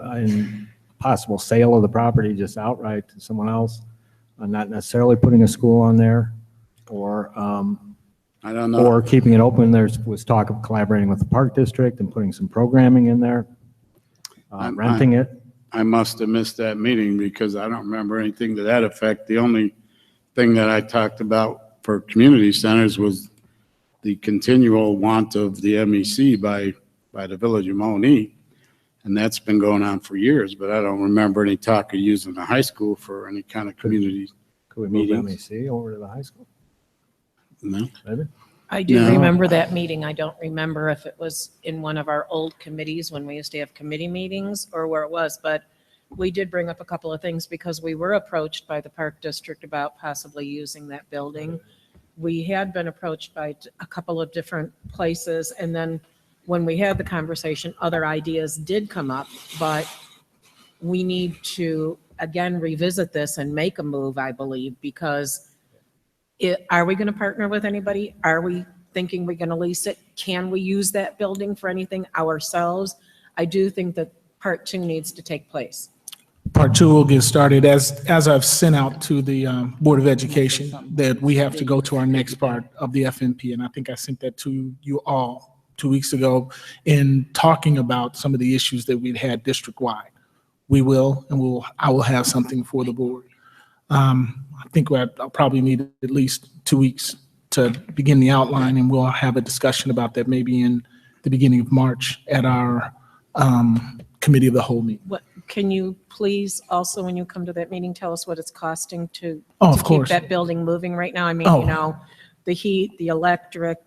and possible sale of the property just outright to someone else. Not necessarily putting a school on there, or I don't know, or keeping it open. There was talk of collaborating with the park district and putting some programming in there, renting it. I must have missed that meeting because I don't remember anything to that effect. The only thing that I talked about for community centers was the continual want of the MEC by the village of Monee. And that's been going on for years, but I don't remember any talk of using the high school for any kind of community Could we move meetings. MEC over to the high school? No. Maybe? I do No. remember that meeting. I don't remember if it was in one of our old committees when we used to have committee meetings or where it was, but we did bring up a couple of things because we were approached by the park district about possibly using that building. We had been approached by a couple of different places, and then when we had the conversation, other ideas did come up, but we need to, again, revisit this and make a move, I believe, because are we going to partner with anybody? Are we thinking we're going to lease it? Can we use that building for anything ourselves? I do think that part two needs to take place. Part two will get started as I've sent out to the Board of Education that we have to go to our next part of the FNP. And I think I sent that to you all 2 weeks ago in talking about some of the issues that we'd had district-wide. We will, and I will have something for the board. I think I'll probably need at least 2 weeks to begin the outline, and we'll have a discussion about that maybe in the beginning of March at our committee of the whole meeting. What, can you please also, when you come to that meeting, tell us what it's costing to Of keep course. that building moving right now? I mean, Oh. you know, the heat, the electric,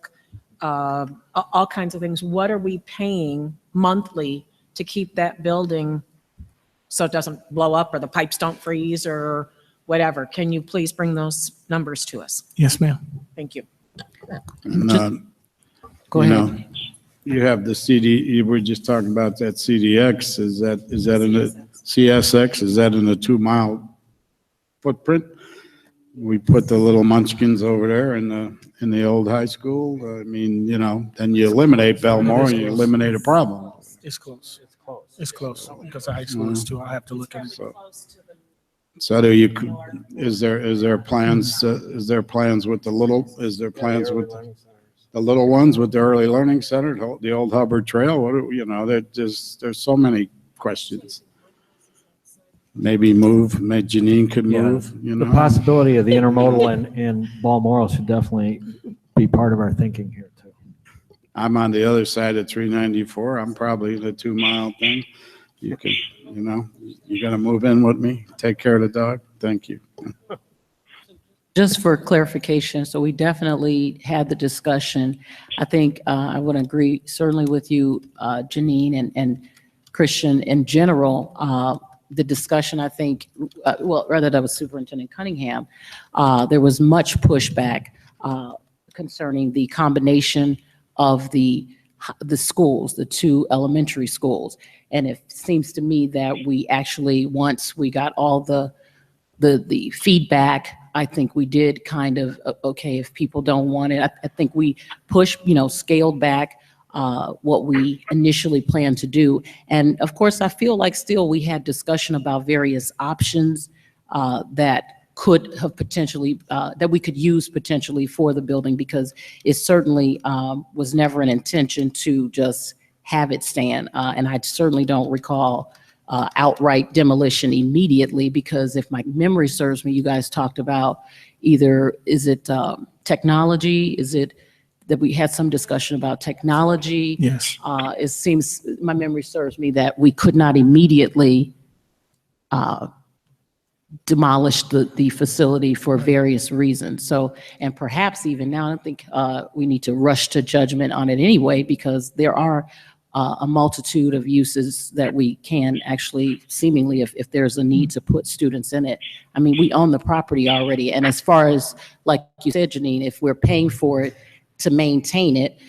all kinds of things. What are we paying monthly to keep that building so it doesn't blow up or the pipes don't freeze or whatever? Can you please bring those numbers to us? Yes, ma'am. Thank you. And, Go you ahead. know, you have the CD, we're just talking about that CDX. Is that in the CSX? Is that in the 2 mile footprint? We put the little munchkins over there in the old high school. I mean, you know, then you eliminate Belmore and you eliminate a problem. It's close. It's close. It's close because the high school is too. I'll have to look at it. So do you, is there plans with the little ones with the early learning center, the old Hubbard Trail? There's so many questions. Maybe Janine could move, The possibility of the intermodal in Balmoral should definitely be part of our thinking here too. I'm on the other side of 394. I'm probably the 2 mile thing. You can, you gotta move in with me, take care of the dog. Thank you. Just for clarification, so we definitely had the discussion. I think I would agree certainly with you, Janine and Christian in general. The discussion, I think, well, rather that was Superintendent Cunningham, there was much pushback concerning the combination of the schools, the 2 elementary schools. And it seems to me that we actually, once we got all the feedback, I think we did kind of, okay, if people don't want it, I think we pushed, scaled back what we initially planned to do. And of course, I feel like still we had discussion about various options that could have potentially, that we could use potentially for the building, because it certainly was never an intention to just have it stand. And I certainly don't recall outright demolition immediately, because if my memory serves me, you guys talked about either, is it technology? Is it that we had some discussion about technology? Yes. It seems, my memory serves me, that we could not immediately demolish the facility for various reasons. So, and perhaps even now, I think we need to rush to judgment on it anyway, because there are a multitude of uses that we can actually seemingly, if there's a need to put students in it. I mean, we own the property already. And as far as, like you said, Janine, if we're paying for it to maintain it,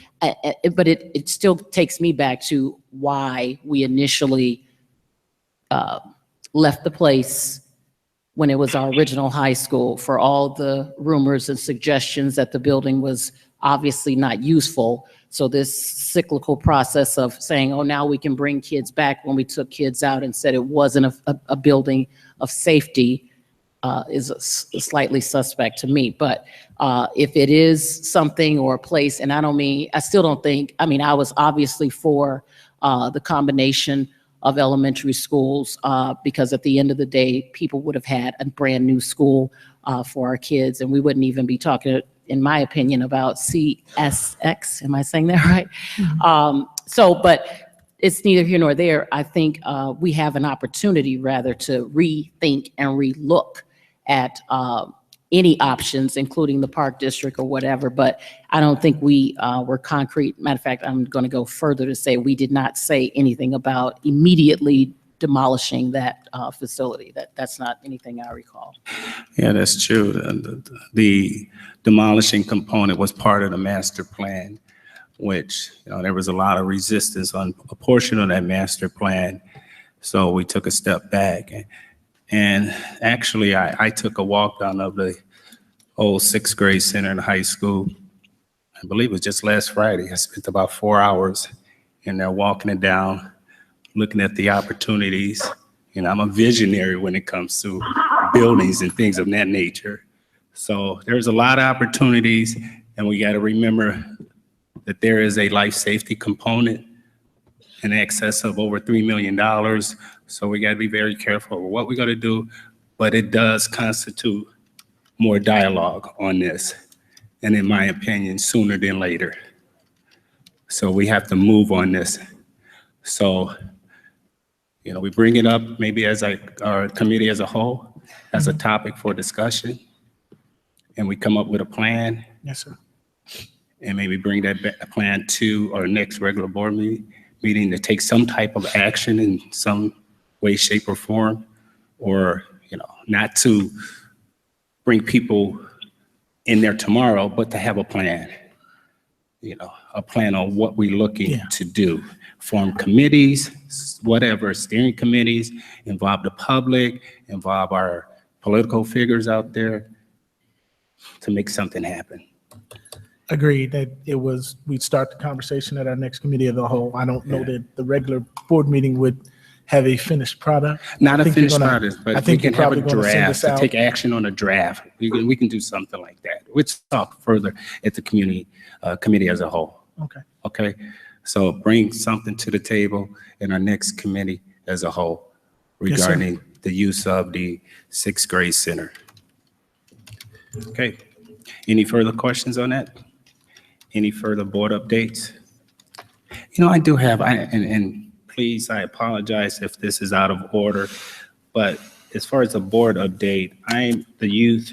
but it still takes me back to why we initially left the place when it was our original high school, for all the rumors and suggestions that the building was obviously not useful. So this cyclical process of saying, oh, now we can bring kids back, when we took kids out and said it wasn't a building of safety, is slightly suspect to me. But if it is something or a place, and I still don't think, I mean, I was obviously for the combination of elementary schools, because at the end of the day, people would have had a brand new school for our kids, and we wouldn't even be talking, in my opinion, about CSX. Am I saying that right? Mm-hmm. But it's neither here nor there. I think we have an opportunity rather to rethink and relook at any options, including the Park District or whatever, but I don't think we were concrete. Matter of fact, I'm going to go further to say we did not say anything about immediately demolishing that facility. That's not anything I recall. Yeah, that's true. The demolishing component was part of the master plan, which, there was a lot of resistance on a portion of that master plan. So we took a step back. And actually, I took a walk down of the old 6th grade center in high school. I believe it was just last Friday. I spent about 4 hours in there walking it down, looking at the opportunities. I'm a visionary when it comes to buildings and things of that nature. So there's a lot of opportunities, and we got to remember that there is a life safety component in excess of over $3 million. So we got to be very careful with what we're going to do, but it does constitute more dialogue on this, and in my opinion, sooner than later. So we have to move on this. So, we bring it up maybe as our committee as a whole, as a topic for discussion, and we come up with a plan. Yes, sir. And maybe bring that plan to our next regular board meeting to take some type of action in some way, shape, or form, or, not to bring people in there tomorrow, but to have a plan, a plan on what we're looking to do. Form committees, whatever, steering committees, involve the public, involve our political figures out there to make something happen. Agreed that we'd start the conversation at our next committee of the whole. I don't know that the regular board meeting would have a finished product. Not I a think you're finished gonna- product, I but we think can you're have a probably gonna send draft this to out. take action on a draft. We can do something like that. We'll talk further at the committee as a whole. Okay. Okay, so bring something to the table in our next committee as a whole Yes, sir. regarding the use of the sixth grade center. Okay, any further questions on that? Any further board updates? You know, I do have, and please, I apologize if this is out of order, but as far as a board update, I'm the youth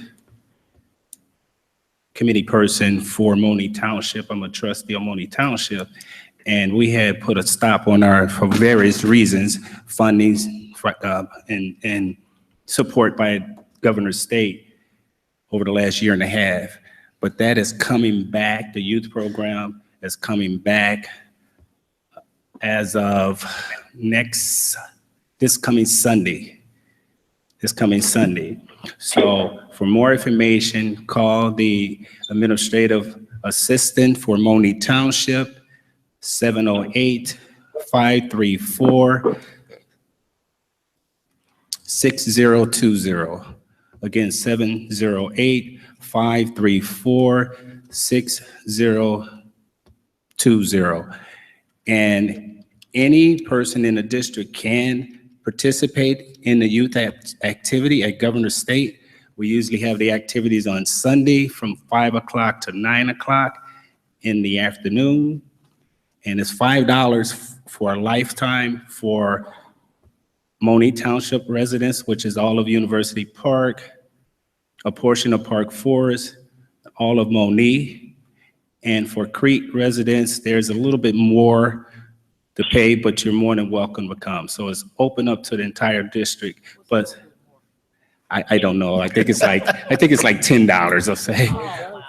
committee person for Monee Township. I'm a trustee of Monee Township. And we had put a stop on for various reasons, fundings and support by Governor State over the last year and a half. But that is coming back. The youth program is coming back as of this coming Sunday. So for more information, call the administrative assistant for Monee Township, 708-534-6020. Again, 708-534-6020. And any person in the district can participate in the youth activity at Governor State. We usually have the activities on Sunday from 5 o'clock to 9 o'clock in the afternoon. And it's $5 for a lifetime for Monee Township residents, which is all of University Park, a portion of Park Forest, all of Monee. And for Crete residents, there's a little bit more to pay, but you're more than welcome to come. So it's open up to the entire district, but I don't know. I think it's like $10, I'll say.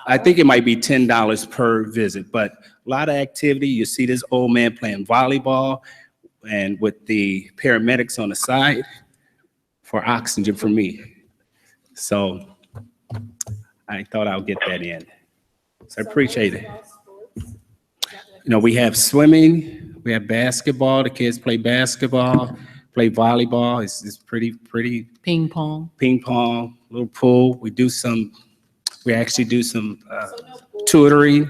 I think it might be $10 per visit, but a lot of activity. You see this old man playing volleyball and with the paramedics on the side for oxygen for me. So I thought I'll get that in. So I appreciate it. You know, we have swimming, we have basketball. The kids play basketball, play volleyball. It's pretty. Ping pong. Ping pong, little pool. We actually do some tutoring.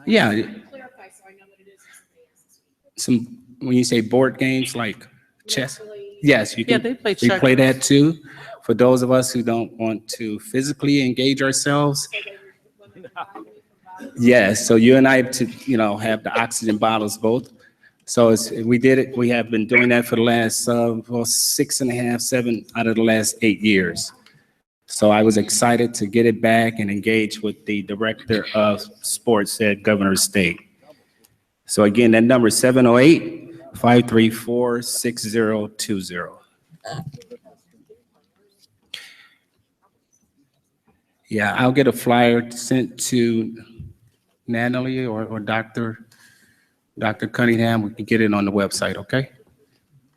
Yeah. When you say board games like chess, yes, you can. Yeah, they play We play checkers. that too. For those of us who don't want to physically engage ourselves. Yes, so you and I have to, have the oxygen bottles both. So we did it. We have been doing that for the last 6.5, 7 out of the last 8 years. So I was excited to get it back and engage with the director of sports at Governor State. So again, that number is 708-534-6020. Yeah, I'll get a flyer sent to Natalie or Dr. Cunningham. We can get it on the website, okay?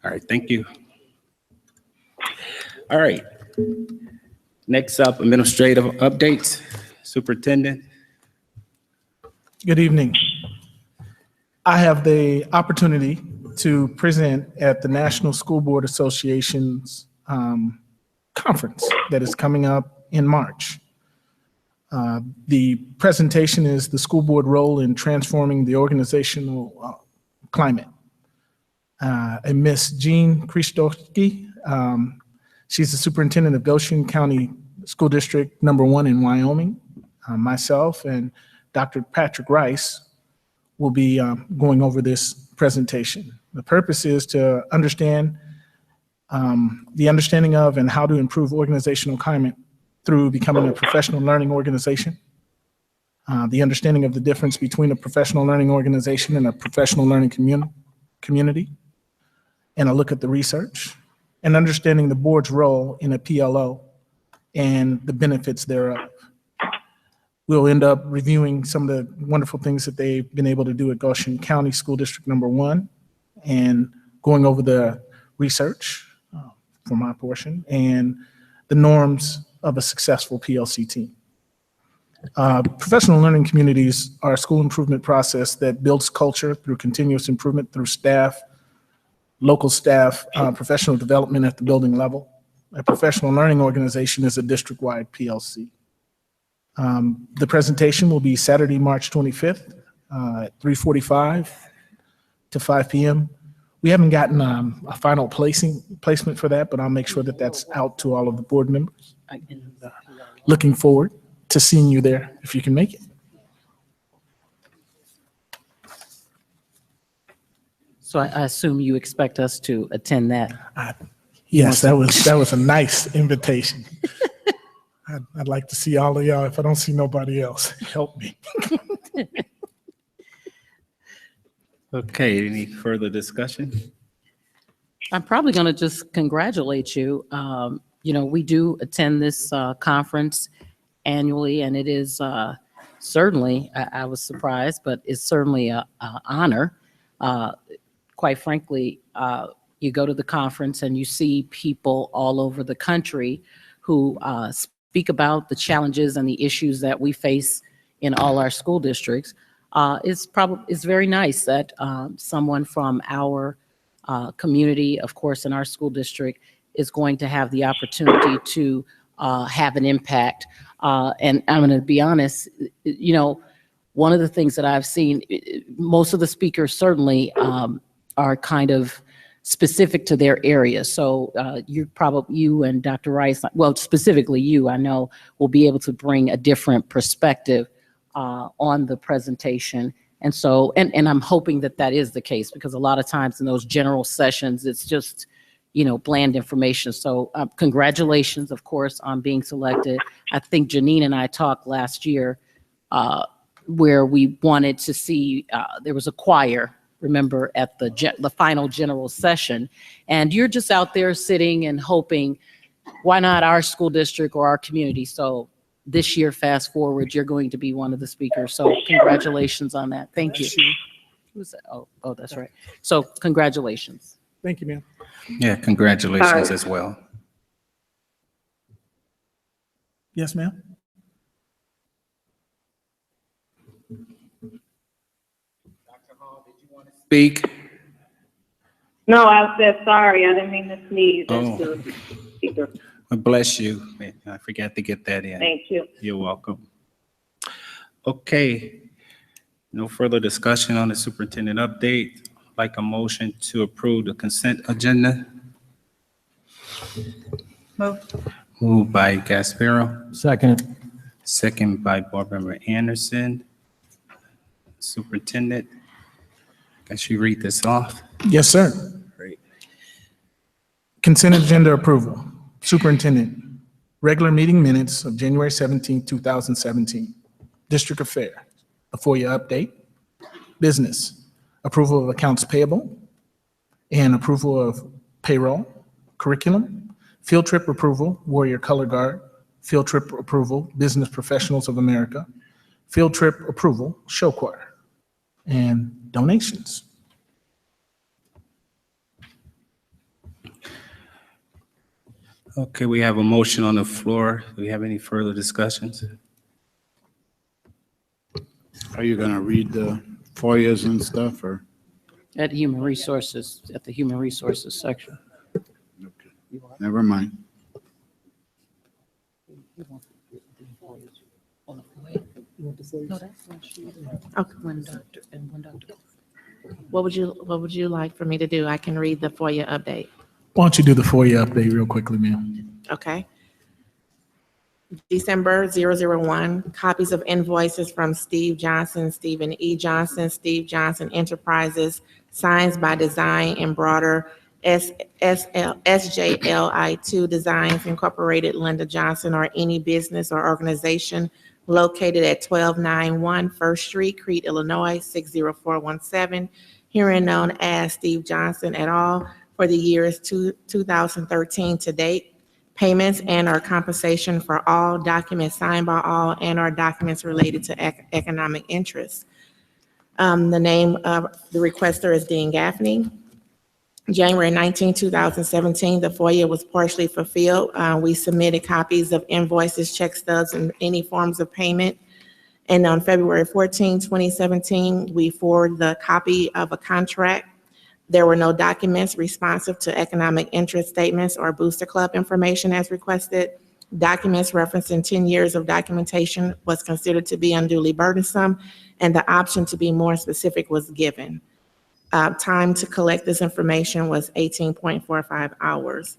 All right, thank you. All right. Next up, administrative updates. Superintendent. Good evening. I have the opportunity to present at the National School Board Association's conference that is coming up in March. The presentation is the school board role in transforming the organizational climate. And Miss Jean Krzyzewski, she's the superintendent of Goshen County School District #1 in Wyoming. Myself and Dr. Patrick Rice will be going over this presentation. The purpose is to understand the understanding of and how to improve organizational climate through becoming a professional learning organization, the understanding of the difference between a professional learning organization and a professional learning community, and a look at the research, and understanding the board's role in a PLO and the benefits thereof. We'll end up reviewing some of the wonderful things that they've been able to do at Goshen County School District #1 and going over the research for my portion and the norms of a successful PLC team. Professional learning communities are a school improvement process that builds culture through continuous improvement through staff, local staff, professional development at the building level. A professional learning organization is a district-wide PLC. The presentation will be Saturday, March 25th at 3:45 to 5 p.m. We haven't gotten a final placement for that, but I'll make sure that that's out to all of the board members. Looking forward to seeing you there if you can make it. So I assume you expect us to attend that. Yes, that was a nice invitation. I'd like to see all of y'all. If I don't see nobody else, help me. Okay, any further discussion? I'm probably going to just congratulate you. You know, we do attend this conference annually, and it is certainly, I was surprised, but it's certainly an honor. Quite frankly, you go to the conference and you see people all over the country who speak about the challenges and the issues that we face in all our school districts. It's very nice that someone from our community, of course, in our school district, is going to have the opportunity to have an impact. And I'm going to be honest, you know, one of the things that I've seen, most of the speakers certainly are kind of specific to their area. So you and Dr. Rice, well, specifically you, I know, will be able to bring a different perspective on the presentation. And so, and I'm hoping that that is the case, because a lot of times in those general sessions, it's just, you know, bland information. So congratulations, of course, on being selected. I think Janine and I talked last year where we wanted to see, there was a choir, remember, at the final general session, and you're just out there sitting and hoping, why not our school district or our community? So this year, fast forward, you're going to be one of the speakers. So congratulations on that. Thank you. Who's that? Oh, that's right. So congratulations. Thank you, ma'am. Yeah, congratulations as well. Yes, ma'am. Speak. No, I said sorry. I didn't mean to sneeze. Oh. Well, bless you. I forgot to get that in. Thank you. You're welcome. Okay. No further discussion on the superintendent update. Like a motion to approve the consent agenda. Moved by Gasparo. Second. Second by Board Member Anderson. Superintendent, can she read this off? Yes, sir. Great. Consent agenda approval. Superintendent, regular meeting minutes of January 17, 2017. District Affairs, a FOIA update. Business, approval of accounts payable and approval of payroll. Curriculum, field trip approval, Warrior Color Guard. Field trip approval, Business Professionals of America. Field trip approval, show choir. And donations. Okay, we have a motion on the floor. Do we have any further discussions? Are you gonna read the FOIAs and stuff, or? At Human Resources, at the Human Resources section. Okay. Never mind. What would you like for me to do? I can read the FOIA update. Why don't you do the FOIA update real quickly, ma'am? Okay. December 001, copies of invoices from Steve Johnson, Stephen E. Johnson, Steve Johnson Enterprises, Signs by Design and Broader, SJLI2 Designs Incorporated, Linda Johnson, or any business or organization located at 1291 First Street, Crete, Illinois, 60417, herein known as Steve Johnson et al. For the years 2013 to date. Payments and or compensation for all documents signed by all and or documents related to economic interests. The name of the requester is Dean Gaffney. January 19, 2017, the FOIA was partially fulfilled. We submitted copies of invoices, check stubs, and any forms of payment And on February 14, 2017, we forwarded the copy of a contract. There were no documents responsive to economic interest statements or Booster Club information as requested. Documents referencing 10 years of documentation was considered to be unduly burdensome, and the option to be more specific was given. Time to collect this information was 18.45 hours.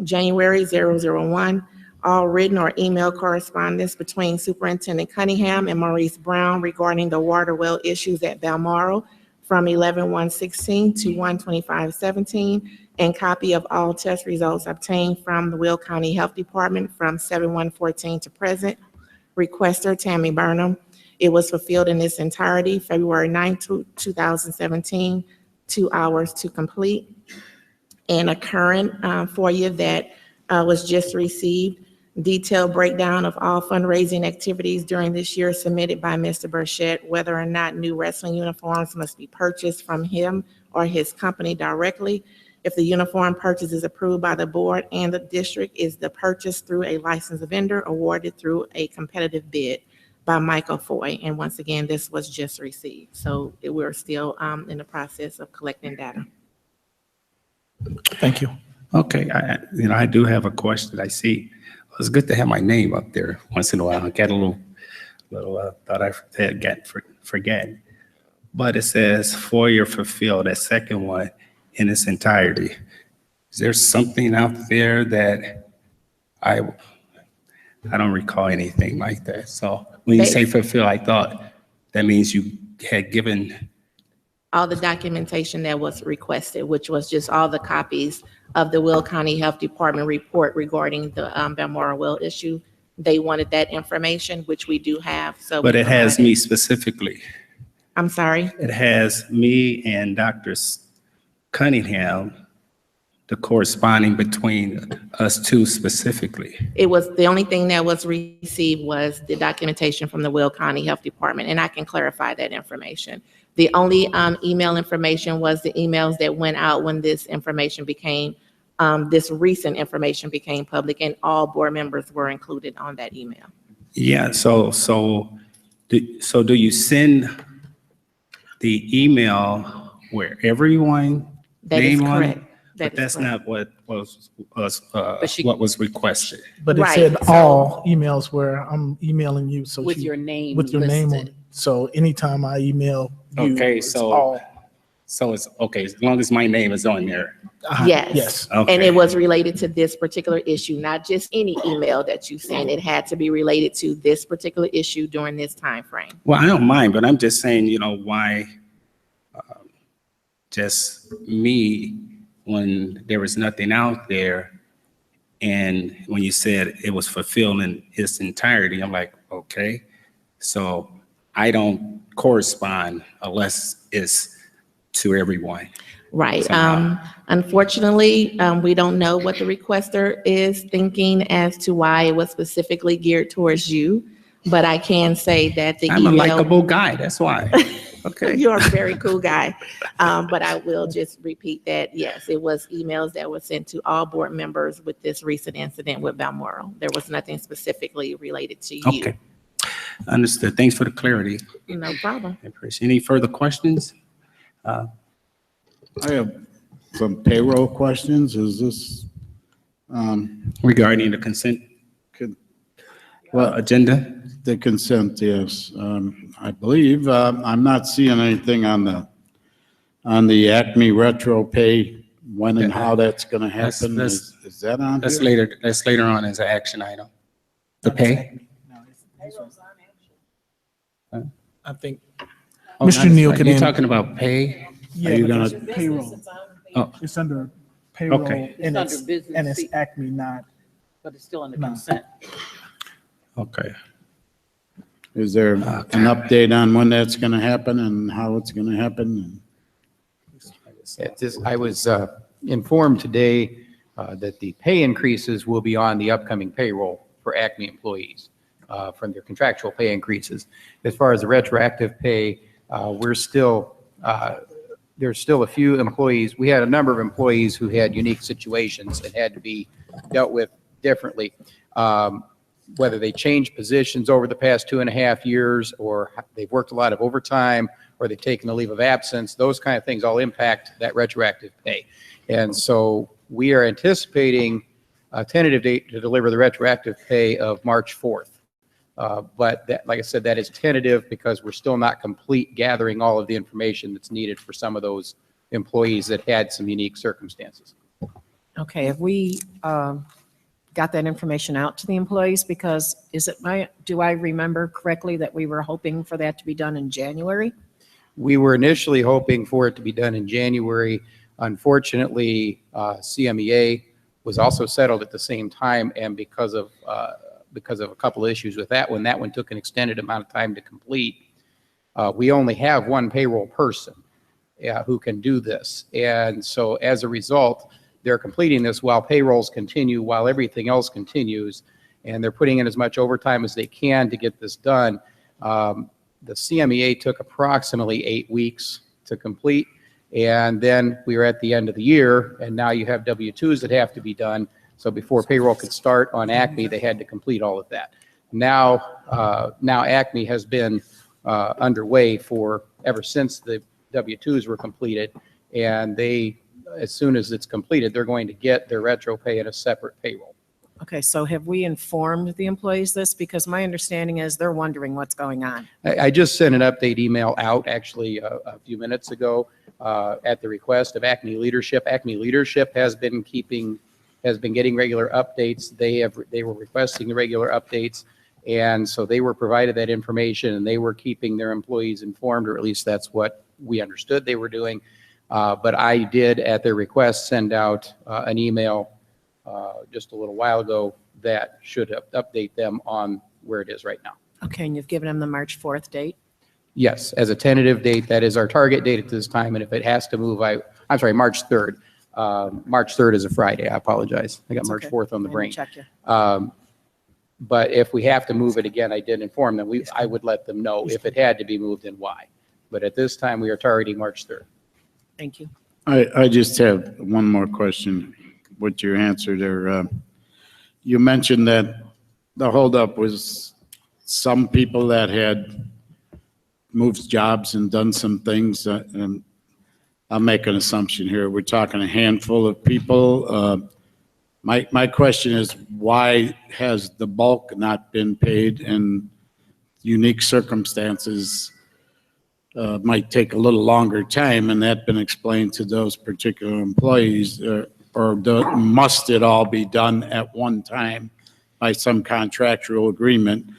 January 001, all written or email correspondence between Superintendent Cunningham and Maurice Brown regarding the water well issues at Balmoral from 11/1/16 to 1/25/17, and copy of all test results obtained from the Will County Health Department from 7/1/14 to present. Requester Tammy Burnham. It was fulfilled in its entirety, February 9, 2017, 2 hours to complete. And a current FOIA that was just received. Detailed breakdown of all fundraising activities during this year submitted by Mr. Burchett, whether or not new wrestling uniforms must be purchased from him or his company directly. If the uniform purchase is approved by the board and the district, is the purchase through a licensed vendor awarded through a competitive bid by Michael Foy. And once again, this was just received. So we're still in the process of collecting data. Thank you. Okay, I do have a question. I see. It's good to have my name up there once in a while. I get a little thought I forget. But it says FOIA fulfilled, that second one in its entirety. Is there something out there that I don't recall anything like that. So when you say fulfill, I thought that means you had given all the documentation that was requested, which was just all the copies of the Will County Health Department report regarding the Balmoral well issue. They wanted that information, which we do have. So, but it has me specifically. I'm sorry? It has me and Dr. Cunningham, the corresponding between us two specifically. It was the only thing that was received was the documentation from the Will County Health Department, and I can clarify that information. The only email information was the emails that went out when this information became, this recent information became public, and all board members were included on that email. Yeah, so do you send the email where everyone That is name on it? correct. But that's not what was requested. But it Right, said so- all emails where I'm emailing you, so With your name with your name on listed. it. So anytime I email you, Okay, it's so all. it's okay, as long as my name is on there. Yes. Yes. And Okay. it was related to this particular issue, not just any email that you send. It had to be related to this particular issue during this time frame. Well, I don't mind, but I'm just saying, why just me when there was nothing out there, and when you said it was fulfilled in its entirety, I'm like, okay, so I don't correspond unless it's to everyone. Right. Somehow. Unfortunately, we don't know what the requester is thinking as to why it was specifically geared towards you, but I can say that the I'm a email. likable guy, that's why. Okay. You're a very cool guy. But I will just repeat that, yes, it was emails that were sent to all board members with this recent incident with Balmoral. There was nothing specifically related to you. Okay. Understood. Thanks for the clarity. No problem. I appreciate. Any further questions? I have some payroll questions. Is this, Regarding the consent agenda? the consent, yes. I believe, I'm not seeing anything on the Acme retro pay, when and how that's gonna happen. That's- Is that on That's here? later on as an action item. The pay? I think Oh, Mr. not- Neal can. You're talking about pay? Yeah, you but gonna- it's payroll. Oh. It's under payroll. Okay. And It's it's, under business and it's fee. Acme, not. But it's still under No. consent. Okay. Is there an update on when that's gonna happen and how it's gonna happen? I was informed today that the pay increases will be on the upcoming payroll for Acme employees from their contractual pay increases. As far as the retroactive pay, there's still a few employees. We had a number of employees who had unique situations that had to be dealt with differently. whether they changed positions over the past 2.5 years, or they've worked a lot of overtime, or they've taken a leave of absence, those kind of things all impact that retroactive pay. And so we are anticipating a tentative date to deliver the retroactive pay of March 4th. But that, like I said, that is tentative because we're still not complete gathering all of the information that's needed for some of those employees that had some unique circumstances. Okay, have we got that information out to the employees? Because do I remember correctly that we were hoping for that to be done in January? We were initially hoping for it to be done in January. Unfortunately, CMEA was also settled at the same time, and because of a couple of issues with that one took an extended amount of time to complete. We only have one payroll person who can do this, and so as a result, they're completing this while payrolls continue, while everything else continues, and they're putting in as much overtime as they can to get this done. The CMEA took approximately 8 weeks to complete, and then we were at the end of the year, and now you have W-2s that have to be done. So before payroll could start on ACME, they had to complete all of that. Now ACME has been underway for ever since the W-2s were completed, and as soon as it's completed, they're going to get their retro pay in a separate payroll. Okay, so have we informed the employees this? Because my understanding is they're wondering what's going on. I just sent an update email out actually a few minutes ago at the request of ACME leadership. ACME leadership has been getting regular updates. They were requesting the regular updates, and so they were provided that information, and they were keeping their employees informed, or at least that's what we understood they were doing. But I did, at their request, send out an email just a little while ago that should update them on where it is right now. Okay, and you've given them the March 4th date? Yes, as a tentative date, that is our target date at this time, and if it has to move, I'm sorry, March 3rd. March 3rd is a Friday. I apologize. I got March 4th on the brain. Check you. But if we have to move it again, I did inform them. I would let them know if it had to be moved and why. But at this time, we are targeting March 3rd. Thank you. I just have one more question with your answer there. You mentioned that the holdup was some people that had moved jobs and done some things, and I'll make an assumption here. We're talking a handful of people. My question is, why has the bulk not been paid, and unique circumstances might take a little longer time, and that been explained to those particular employees, or must it all be done at one time by some contractual agreement?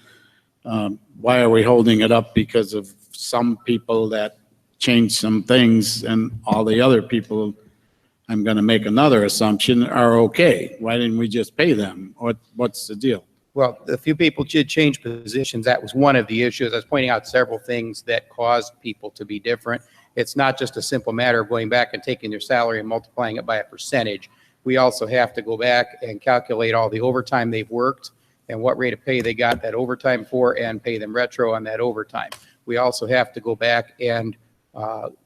Why are we holding it up because of some people that changed some things, and all the other people, I'm going to make another assumption, are okay? Why didn't we just pay them? What's the deal? Well, a few people did change positions. That was one of the issues. I was pointing out several things that caused people to be different. It's not just a simple matter of going back and taking their salary and multiplying it by a percentage. We also have to go back and calculate all the overtime they've worked and what rate of pay they got that overtime for, and pay them retro on that overtime. We also have to go back and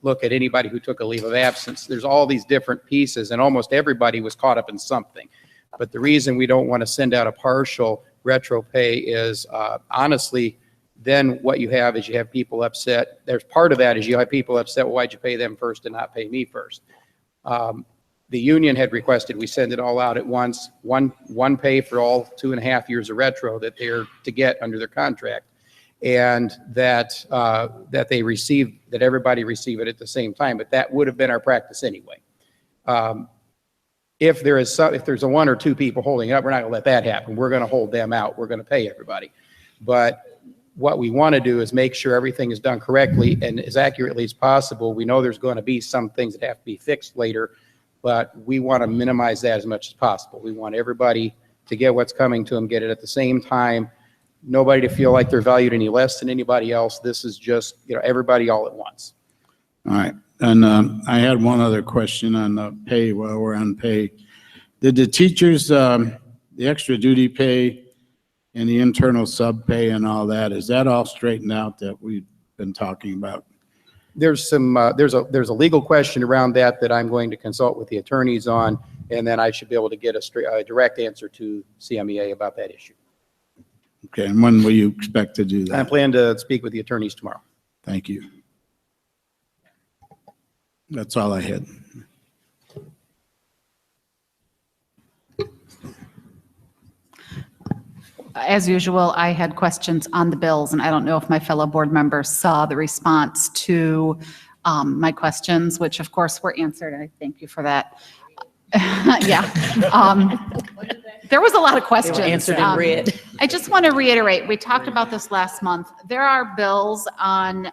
look at anybody who took a leave of absence. There's all these different pieces, and almost everybody was caught up in something. But the reason we don't want to send out a partial retro pay is honestly, then what you have is you have people upset. There's part of that is you have people upset, well, why'd you pay them first and not pay me first? The union had requested we send it all out at once, one pay for all 2.5 years of retro that they're to get under their contract, and that they receive, that everybody receive it at the same time. But that would have been our practice anyway. If there's a 1 or 2 people holding up, we're not going to let that happen. We're going to hold them out. We're going to pay everybody. But what we want to do is make sure everything is done correctly and as accurately as possible. We know there's going to be some things that have to be fixed later, but we want to minimize that as much as possible. We want everybody to get what's coming to them, get it at the same time. Nobody to feel like they're valued any less than anybody else. This is just, everybody all at once. All right. And I had one other question on the pay while we're on pay. Did the teachers, the extra duty pay and the internal sub pay and all that, is that all straightened out that we've been talking about? There's some there's a legal question around that I'm going to consult with the attorneys on, and then I should be able to get a direct answer to CMEA about that issue. Okay, and when will you expect to do I that? plan to speak with the attorneys tomorrow. Thank you. That's all I had. As usual, I had questions on the bills, and I don't know if my fellow board members saw the response to my questions, which of course were answered, and I thank you for that. Yeah. There was a lot of questions. answered in red. I just want to reiterate, we talked about this last month. There are bills on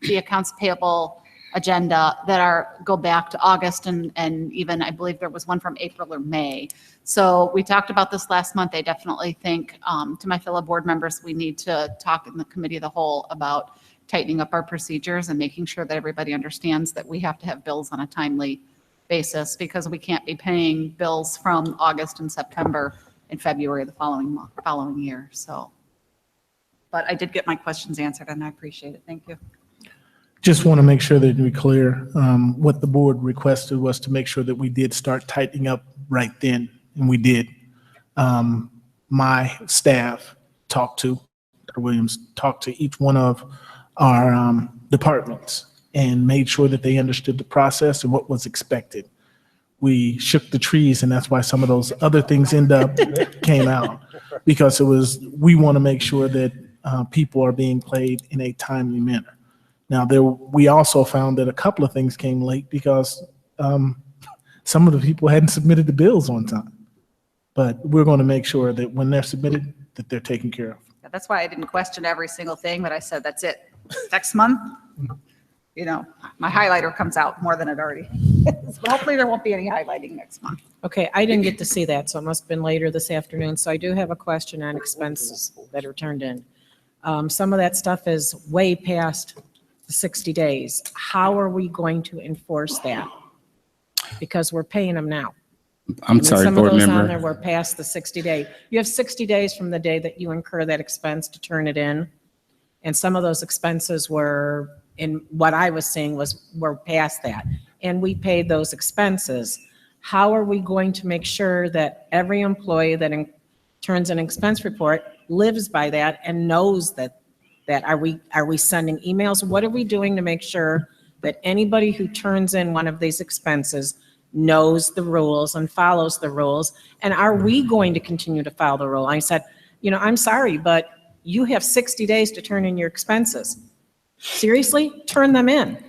the accounts payable agenda that go back to August and even, I believe there was one from April or May. So we talked about this last month. I definitely think, to my fellow board members, we need to talk in the committee of the whole about tightening up our procedures and making sure that everybody understands that we have to have bills on a timely basis, because we can't be paying bills from August and September in February the following year. So, but I did get my questions answered, and I appreciate it. Thank you. Just want to make sure that we're clear. What the board requested was to make sure that we did start tightening up right then, and we did. My staff talked to, Dr. Williams talked to each one of our departments and made sure that they understood the process and what was expected. We shook the trees, and that's why some of those other things came out, because we want to make sure that people are being paid in a timely manner. Now, we also found that a couple of things came late because some of the people hadn't submitted the bills on time. But we're going to make sure that when they're submitted, that they're taken care of. That's why I didn't question every single thing, but I said, that's it. Next month, my highlighter comes out more than it already is. But hopefully there won't be any highlighting next month. Okay, I didn't get to see that, so it must have been later this afternoon. So I do have a question on expenses that are turned in. Some of that stuff is way past the 60 days. How are we going to enforce that? Because we're paying them now. I'm sorry, some of board those on there member. were past the 60 day. You have 60 days from the day that you incur that expense to turn it in. And some of those expenses were, in what I was seeing were past that. And we paid those expenses. How are we going to make sure that every employee that turns an expense report lives by that and knows that are we sending emails? What are we doing to make sure that anybody who turns in one of these expenses knows the rules and follows the rules? And are we going to continue to follow the rule? I said, I'm sorry, but you have 60 days to turn in your expenses. Seriously, turn them in.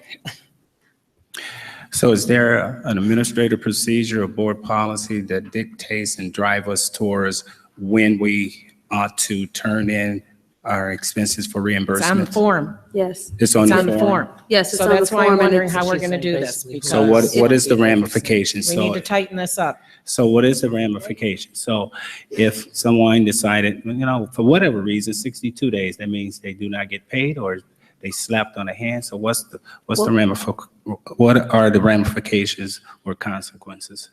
So is there an administrative procedure or board policy that dictates and drive us towards when we ought to turn in our expenses for reimbursement? It's on the form. Yes. It's on the form. Yes, it's So on the that's why I'm form, and wondering it's- how we're going to do this. So what because is the ramification? We need So to tighten this up. So what is the ramification? So if someone decided, for whatever reason, 62 days, that means they do not get paid or they slapped on the hand. So what are the ramifications or consequences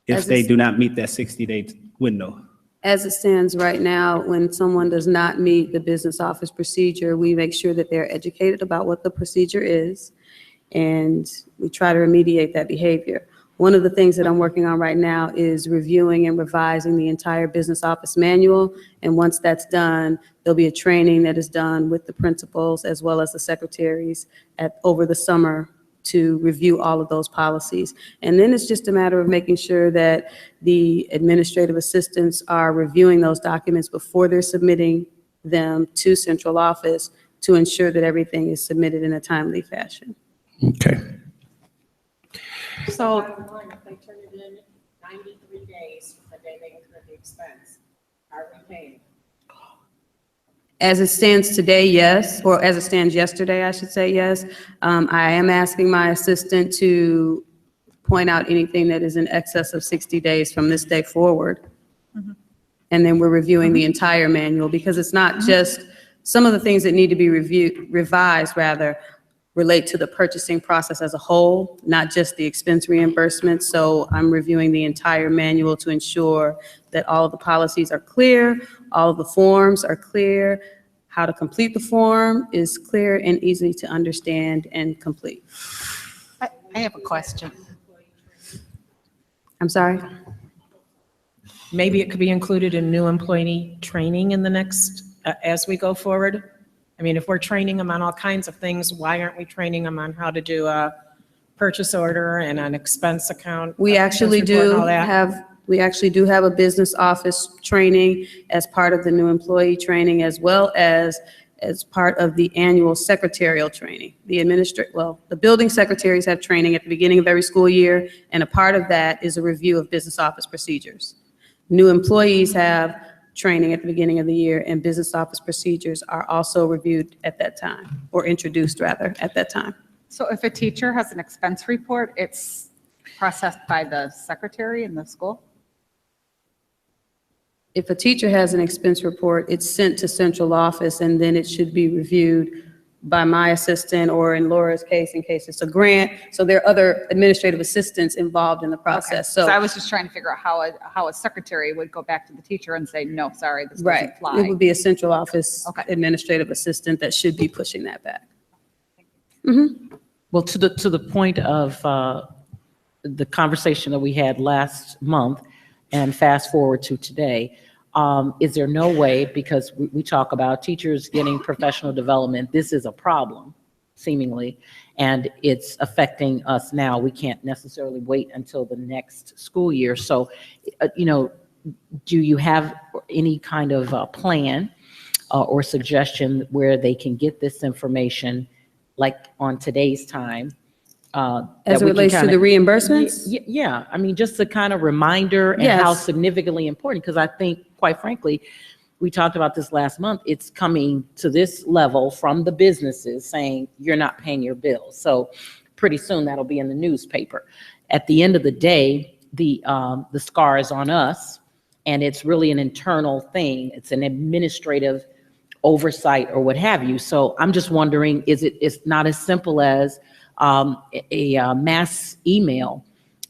if As they it's- do not meet that 60-day window? As it stands right now, when someone does not meet the business office procedure, we make sure that they're educated about what the procedure is, and we try to remediate that behavior. One of the things that I'm working on right now is reviewing and revising the entire business office manual, and once that's done, there'll be a training that is done with the principals as well as the secretaries over the summer to review all of those policies. And then it's just a matter of making sure that the administrative assistants are reviewing those documents before they're submitting them to central office to ensure that everything is submitted in a timely fashion. Okay. So If they turn it in 93 days from the day they incur the expense, are we paying? As it stands today, yes, or as it stands yesterday, I should say, yes. I am asking my assistant to point out anything that is in excess of 60 days from this day forward. And then we're reviewing the entire manual, because it's not just, some of the things that need to be revised relate to the purchasing process as a whole, not just the expense reimbursement. So I'm reviewing the entire manual to ensure that all of the policies are clear, all of the forms are clear, how to complete the form is clear and easy to understand and complete. I have a question. I'm sorry? Maybe it could be included in new employee training in the next, as we go forward. I mean, if we're training them on all kinds of things, why aren't we training them on how to do a purchase order and an expense account? We actually expense report and do all that? we actually do have a business office training as part of the new employee training, as well as part of the annual secretarial training. The building secretaries have training at the beginning of every school year, and a part of that is a review of business office procedures. New employees have training at the beginning of the year, and business office procedures are also reviewed at that time, or introduced rather, at that time. So if a teacher has an expense report, it's processed by the secretary in the school? If a teacher has an expense report, it's sent to central office, and then it should be reviewed by my assistant, or in Laura's case, in case it's a grant. So there are other administrative assistants involved in the process. So I was just trying to figure out how a secretary would go back to the teacher and say, no, sorry, this Right. doesn't fly. It would be a central office administrative assistant that should be pushing that back. Mm-hmm. Well, to the point of the conversation that we had last month and fast forward to today, is there no way, because we talk about teachers getting professional development, this is a problem, seemingly, and it's affecting us now. We can't necessarily wait until the next school year. So, do you have any kind of plan or suggestion where they can get this information, like on today's time? As it relates to the reimbursements? Yeah, I mean, just a kind of reminder and how significantly important, because I think, quite frankly, we talked about this last month, it's coming to this level from the businesses saying you're not paying your bills. So pretty soon that'll be in the newspaper. At the end of the day, the scar is on us, and it's really an internal thing. It's an administrative oversight or what have you. So I'm just wondering, it's not as simple as a mass email,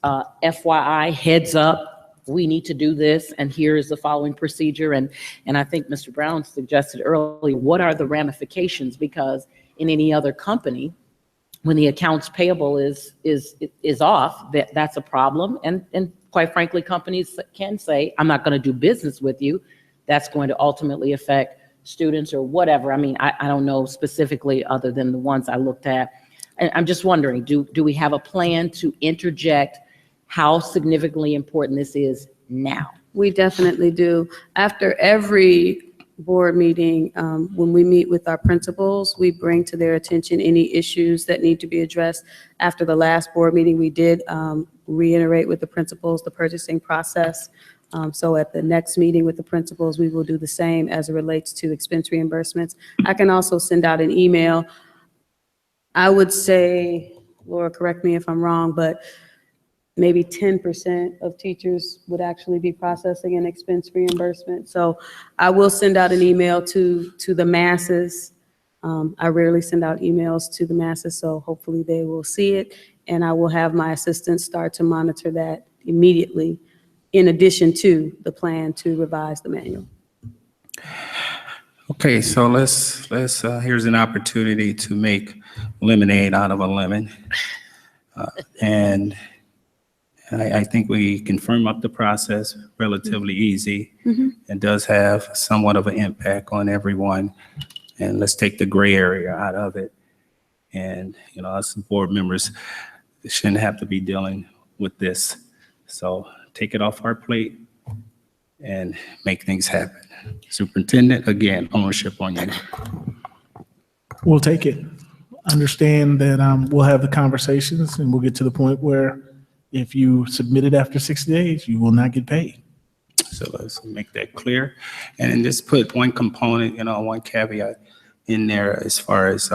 FYI, heads up, we need to do this, and here is the following procedure. And I think Mr. Brown suggested earlier, what are the ramifications? Because in any other company, when the accounts payable is off, that's a problem. And quite frankly, companies can say, I'm not going to do business with you. That's going to ultimately affect students or whatever. I mean, I don't know specifically other than the ones I looked at. And I'm just wondering, do we have a plan to interject how significantly important this is now? We definitely do. After every board meeting, when we meet with our principals, we bring to their attention any issues that need to be addressed. After the last board meeting, we did reiterate with the principals the purchasing process. So at the next meeting with the principals, we will do the same as it relates to expense reimbursements. I can also send out an email. I would say, Laura, correct me if I'm wrong, but maybe 10% of teachers would actually be processing an expense reimbursement. So I will send out an email to the masses. I rarely send out emails to the masses, so hopefully they will see it. And I will have my assistants start to monitor that immediately, in addition to the plan to revise the manual. Okay, so let's here's an opportunity to make lemonade out of a lemon. And I think we can firm up the process relatively easy. Mm-hmm. It does have somewhat of an impact on everyone. And let's take the gray area out of it. And, us board members shouldn't have to be dealing with this. So take it off our plate and make things happen. Superintendent, again, ownership on you. We'll take it. Understand that we'll have the conversations, and we'll get to the point where if you submit it after 60 days, you will not get paid. So let's make that clear. And then just put one component, one caveat in there as far as,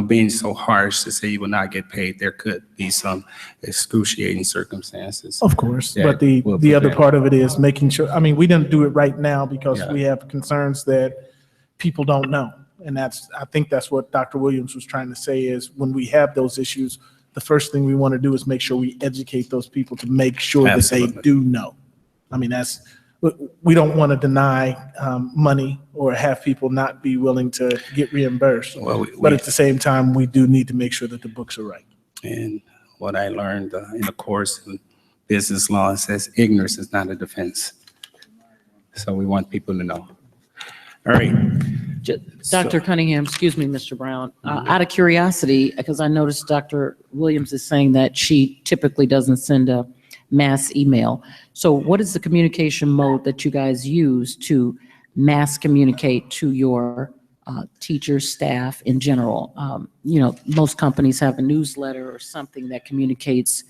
being so harsh to say you will not get paid. There could be some excruciating circumstances. Of course, but the other part of it is making sure, we didn't do it right now because we have concerns that people don't know. And I think that's what Dr. Williams was trying to say is when we have those issues, the first thing we want to do is make sure we educate those people to make sure that they do know. We don't want to deny money or have people not be willing to get reimbursed. But at the same time, we do need to make sure that the books are right. And what I learned in the course, and business law, it says ignorance is not a defense. So we want people to know. All right. Dr. Cunningham, excuse me, Mr. Brown, out of curiosity, because I noticed Dr. Williams is saying that she typically doesn't send a mass email. So what is the communication mode that you guys use to mass communicate to your teachers, staff in general? Most companies have a newsletter or something that communicates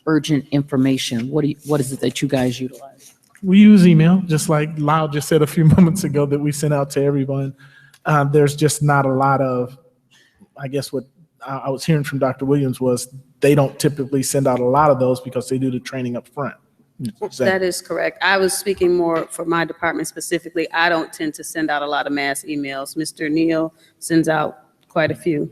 urgent information. What is it that you guys utilize? We use email, just like Lyle just said a few moments ago that we sent out to everyone. There's just not a lot of, I guess what I was hearing from Dr. Williams was they don't typically send out a lot of those because they do the training up front. That is correct. I was speaking more for my department specifically. I don't tend to send out a lot of mass emails. Mr. Neal sends out quite a few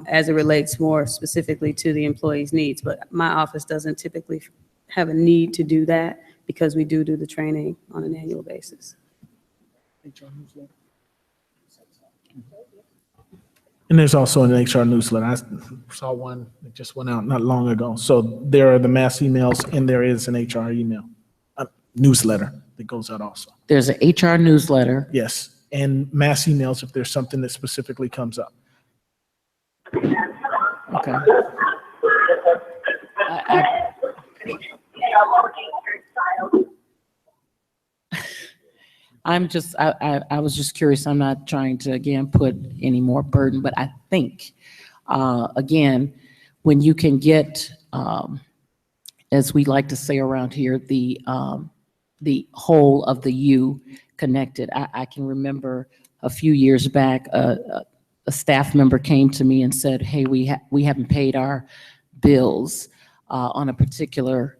as it relates more specifically to the employee's needs, but my office doesn't typically have a need to do that because we do the training on an annual basis. And there's also an HR newsletter. I saw one that just went out not long ago. So there are the mass emails and there is an HR email, newsletter that goes out also. There's an HR newsletter. Yes, and mass emails if there's something that specifically comes up. Okay. I was just curious. I'm not trying to, again, put any more burden, but I think, again, when you can get, as we like to say around here, the whole of the U connected. I can remember a few years back, a staff member came to me and said, hey, we haven't paid our bills on a particular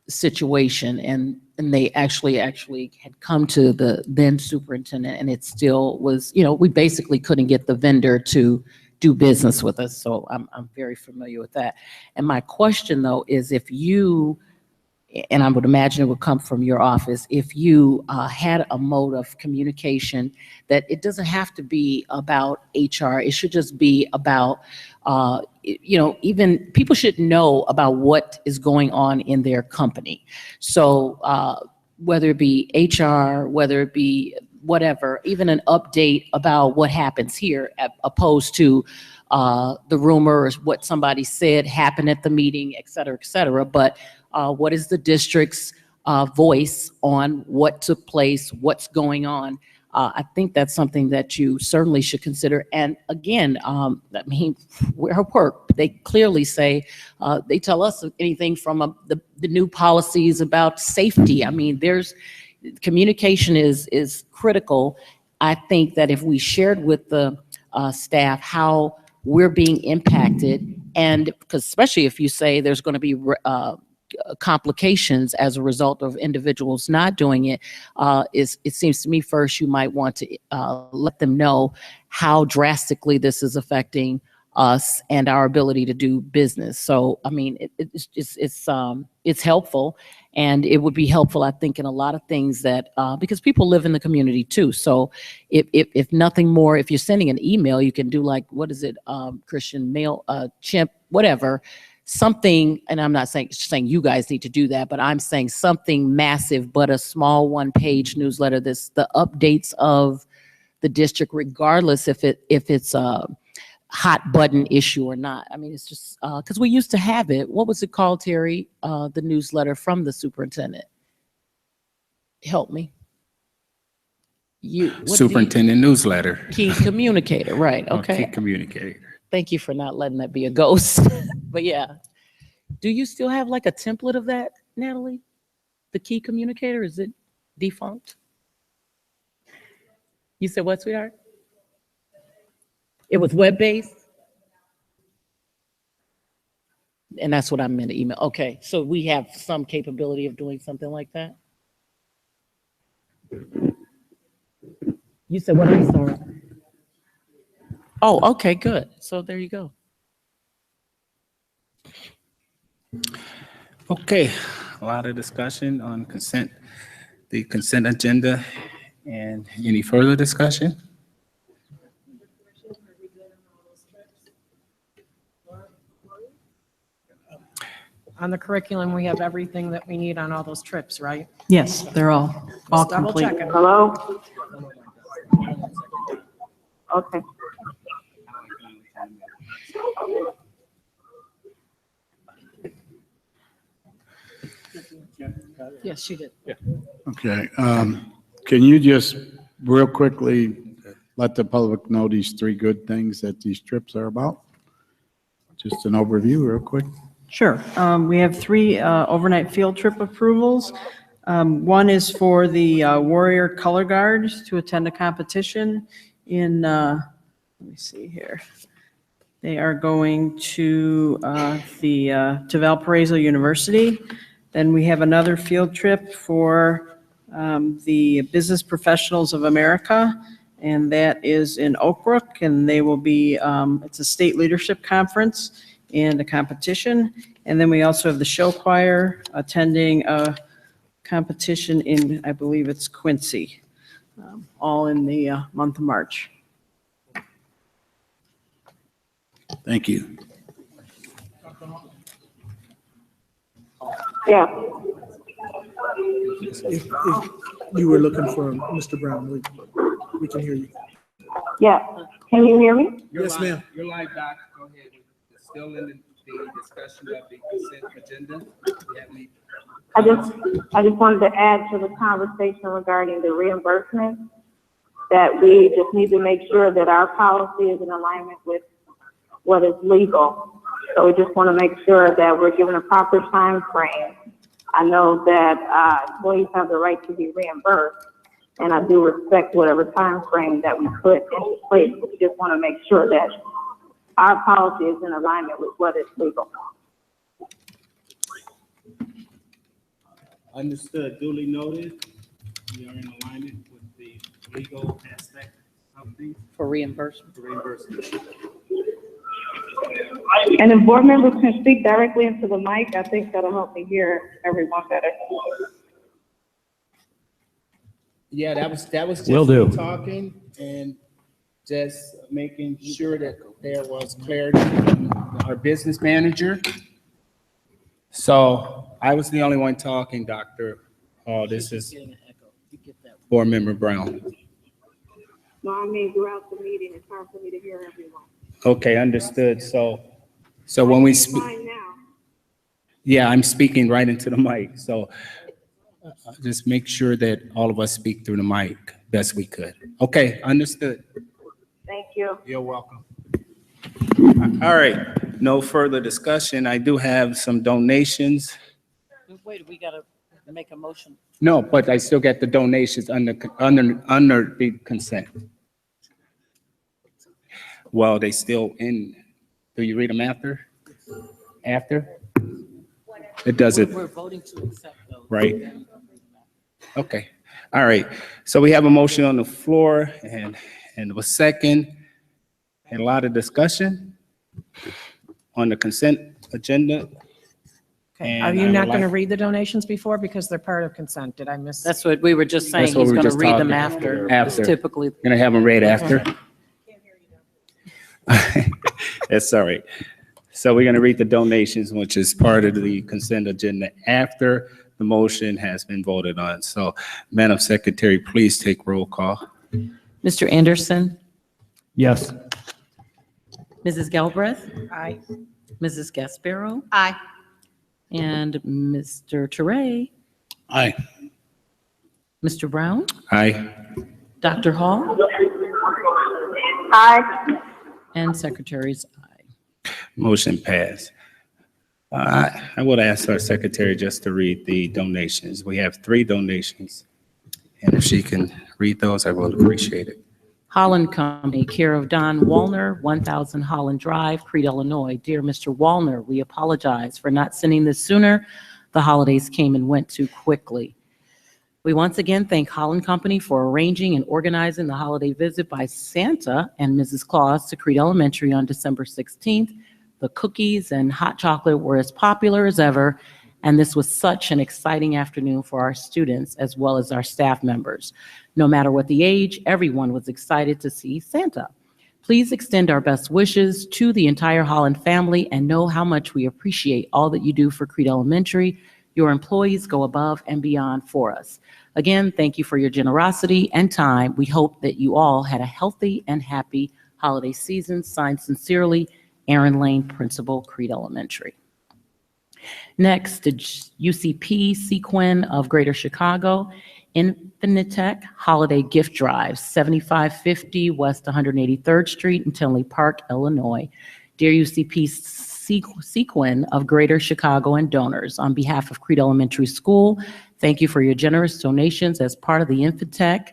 situation, and they actually had come to the then superintendent, and it still was, we basically couldn't get the vendor to do business with us. So I'm very familiar with that. And my question though is, if you, and I would imagine it would come from your office, if you had a mode of communication that it doesn't have to be about HR, it should just be about, even people should know about what is going on in their company. So whether it be HR, whether it be whatever, even an update about what happens here, opposed to the rumors, what somebody said happened at the meeting, et cetera, but what is the district's voice on what took place, what's going on? I think that's something that you certainly should consider. And again, our work, they clearly say, they tell us anything from the new policies about safety. Communication is critical. I think that if we shared with the staff how we're being impacted, and because especially if you say there's going to be complications as a result of individuals not doing it, it seems to me first you might want to let them know how drastically this is affecting us and our ability to do business. So it's helpful, and it would be helpful, I think, in a lot of things that because people live in the community too. So if nothing more, if you're sending an email, you can do like, what is it, Christian, mail, chimp, whatever, something, and I'm not saying you guys need to do that, but I'm saying something massive, but a small one-page newsletter, the updates of the district, regardless if it's a hot button issue or not. It's just because we used to have it. What was it called, Terry? The newsletter from the superintendent. Help me. Superintendent newsletter. Key communicator, right? Okay. Key communicator. Thank you for not letting that be a ghost. But yeah, do you still have like a template of that, Natalie? The key communicator, is it defunct? You said what, sweetheart? It was web-based? And that's what I meant to email. Okay, so we have some capability of doing something like that? You said what? I'm sorry. Oh, okay, good. So there you go. Okay, a lot of discussion on the consent agenda. And any further discussion? On the curriculum, we have everything that we need on all those trips, right? Yes, they're all Just double complete. checking. Hello? Okay. Yes, she did. Okay, can you just real quickly let the public know these three good things that these trips are about? Just an overview real quick. Sure. We have three overnight field trip approvals. One is for the Warrior Color Guard to attend a competition in, let me see here. They are going to Valparaiso University. Then we have another field trip for the Business Professionals of America, and that is in Oak Brook, and they will be, it's a state leadership conference and a competition. And then we also have the show choir attending a competition in, I believe it's Quincy, all in the month of March. Thank you. Yeah. If you were looking for Mr. Brown, we can hear you. Yeah. Can you hear me? Yes, ma'am. You're live, Doc. Go ahead. We're still in the discussion of the consent agenda. I just wanted to add to the conversation regarding the reimbursement, that we just need to make sure that our policy is in alignment with what is legal. So we just want to make sure that we're given a proper time frame. I know that employees have the right to be reimbursed, and I do respect whatever time frame that we put into place. But we just want to make sure that our policy is in alignment with what is legal. Understood, duly noted. We are in alignment with the legal aspect of things. For reimbursement. For reimbursement. And if board members can speak directly into the mic, I think that'll help me hear everyone better. Yeah, that was just Will do. me talking and just making sure that there was clarity from our business manager. So I was the only one talking, Dr. Hall. This is Board Member Brown. No, I mean throughout the meeting, it's hard for me to hear everyone. Okay, understood. So when we speak, Fine now. yeah, I'm speaking right into the mic. So just make sure that all of us speak through the mic best we could. Okay, understood. Thank you. You're welcome. All right, no further discussion. I do have some donations. Wait, we gotta make a motion. No, but I still get the donations under the consent. Well, they still in, do you read them after? After? It doesn't, We're voting to accept those. right? Okay, all right. So we have a motion on the floor and it was second. And a lot of discussion on the consent agenda. Okay. And Are you I not would going to like- read the donations before because they're part of consent? Did I miss? That's what we were just saying. That's what He's we were gonna just read them talking. after. After. Typically. Gonna have them read after. That's all right. So we're gonna read the donations, which is part of the consent agenda after the motion has been voted on. So Madam Secretary, please take roll call. Mr. Anderson, Yes. Mrs. Galbraith, Aye. Mrs. Gasparo, Aye. and Mr. Teray, Aye. Mr. Brown, Aye. Dr. Hall, Aye. and Secretary's aye. Motion passed. I would ask our secretary just to read the donations. We have 3 donations. And if she can read those, I would appreciate it. Holland Company, care of Don Wallner, 1000 Holland Drive, Crete, Illinois. Dear Mr. Wallner, we apologize for not sending this sooner. The holidays came and went too quickly. We once again thank Holland Company for arranging and organizing the holiday visit by Santa and Mrs. Claus to Crete Elementary on December 16th. The cookies and hot chocolate were as popular as ever, and this was such an exciting afternoon for our students as well as our staff members. No matter what the age, everyone was excited to see Santa. Please extend our best wishes to the entire Holland family and know how much we appreciate all that you do for Crete Elementary. Your employees go above and beyond for us. Again, thank you for your generosity and time. We hope that you all had a healthy and happy holiday season. Signed sincerely, Aaron Lane, Principal, Crete Elementary. Next, the UCP Sequin of Greater Chicago, Infinitec Holiday Gift Drive, 7550 West 183rd Street in Tinley Park, Illinois. Dear UCP Sequin of Greater Chicago and donors, on behalf of Crete Elementary School, thank you for your generous donations as part of the Infinitec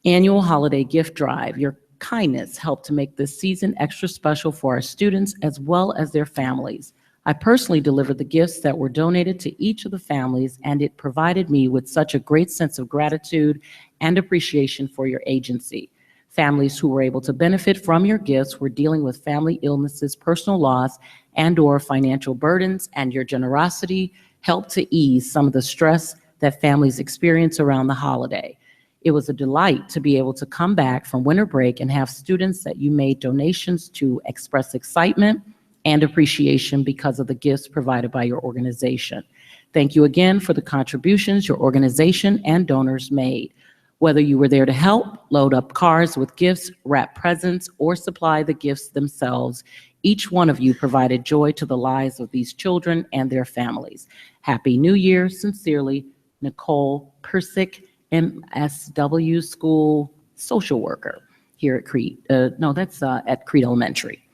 Annual Holiday Gift Drive. Your kindness helped to make this season extra special for our students as well as their families. I personally delivered the gifts that were donated to each of the families, and it provided me with such a great sense of gratitude and appreciation for your agency. Families who were able to benefit from your gifts were dealing with family illnesses, personal loss, and/or financial burdens, and your generosity helped to ease some of the stress that families experience around the holiday. It was a delight to be able to come back from winter break and have students that you made donations to express excitement and appreciation because of the gifts provided by your organization. Thank you again for the contributions your organization and donors made. Whether you were there to help, load up cars with gifts, wrap presents, or supply the gifts themselves, each one of you provided joy to the lives of these children and their families. Happy New Year. Sincerely, Nicole Persick, MSW School Social Worker here at Crete. At Crete Elementary.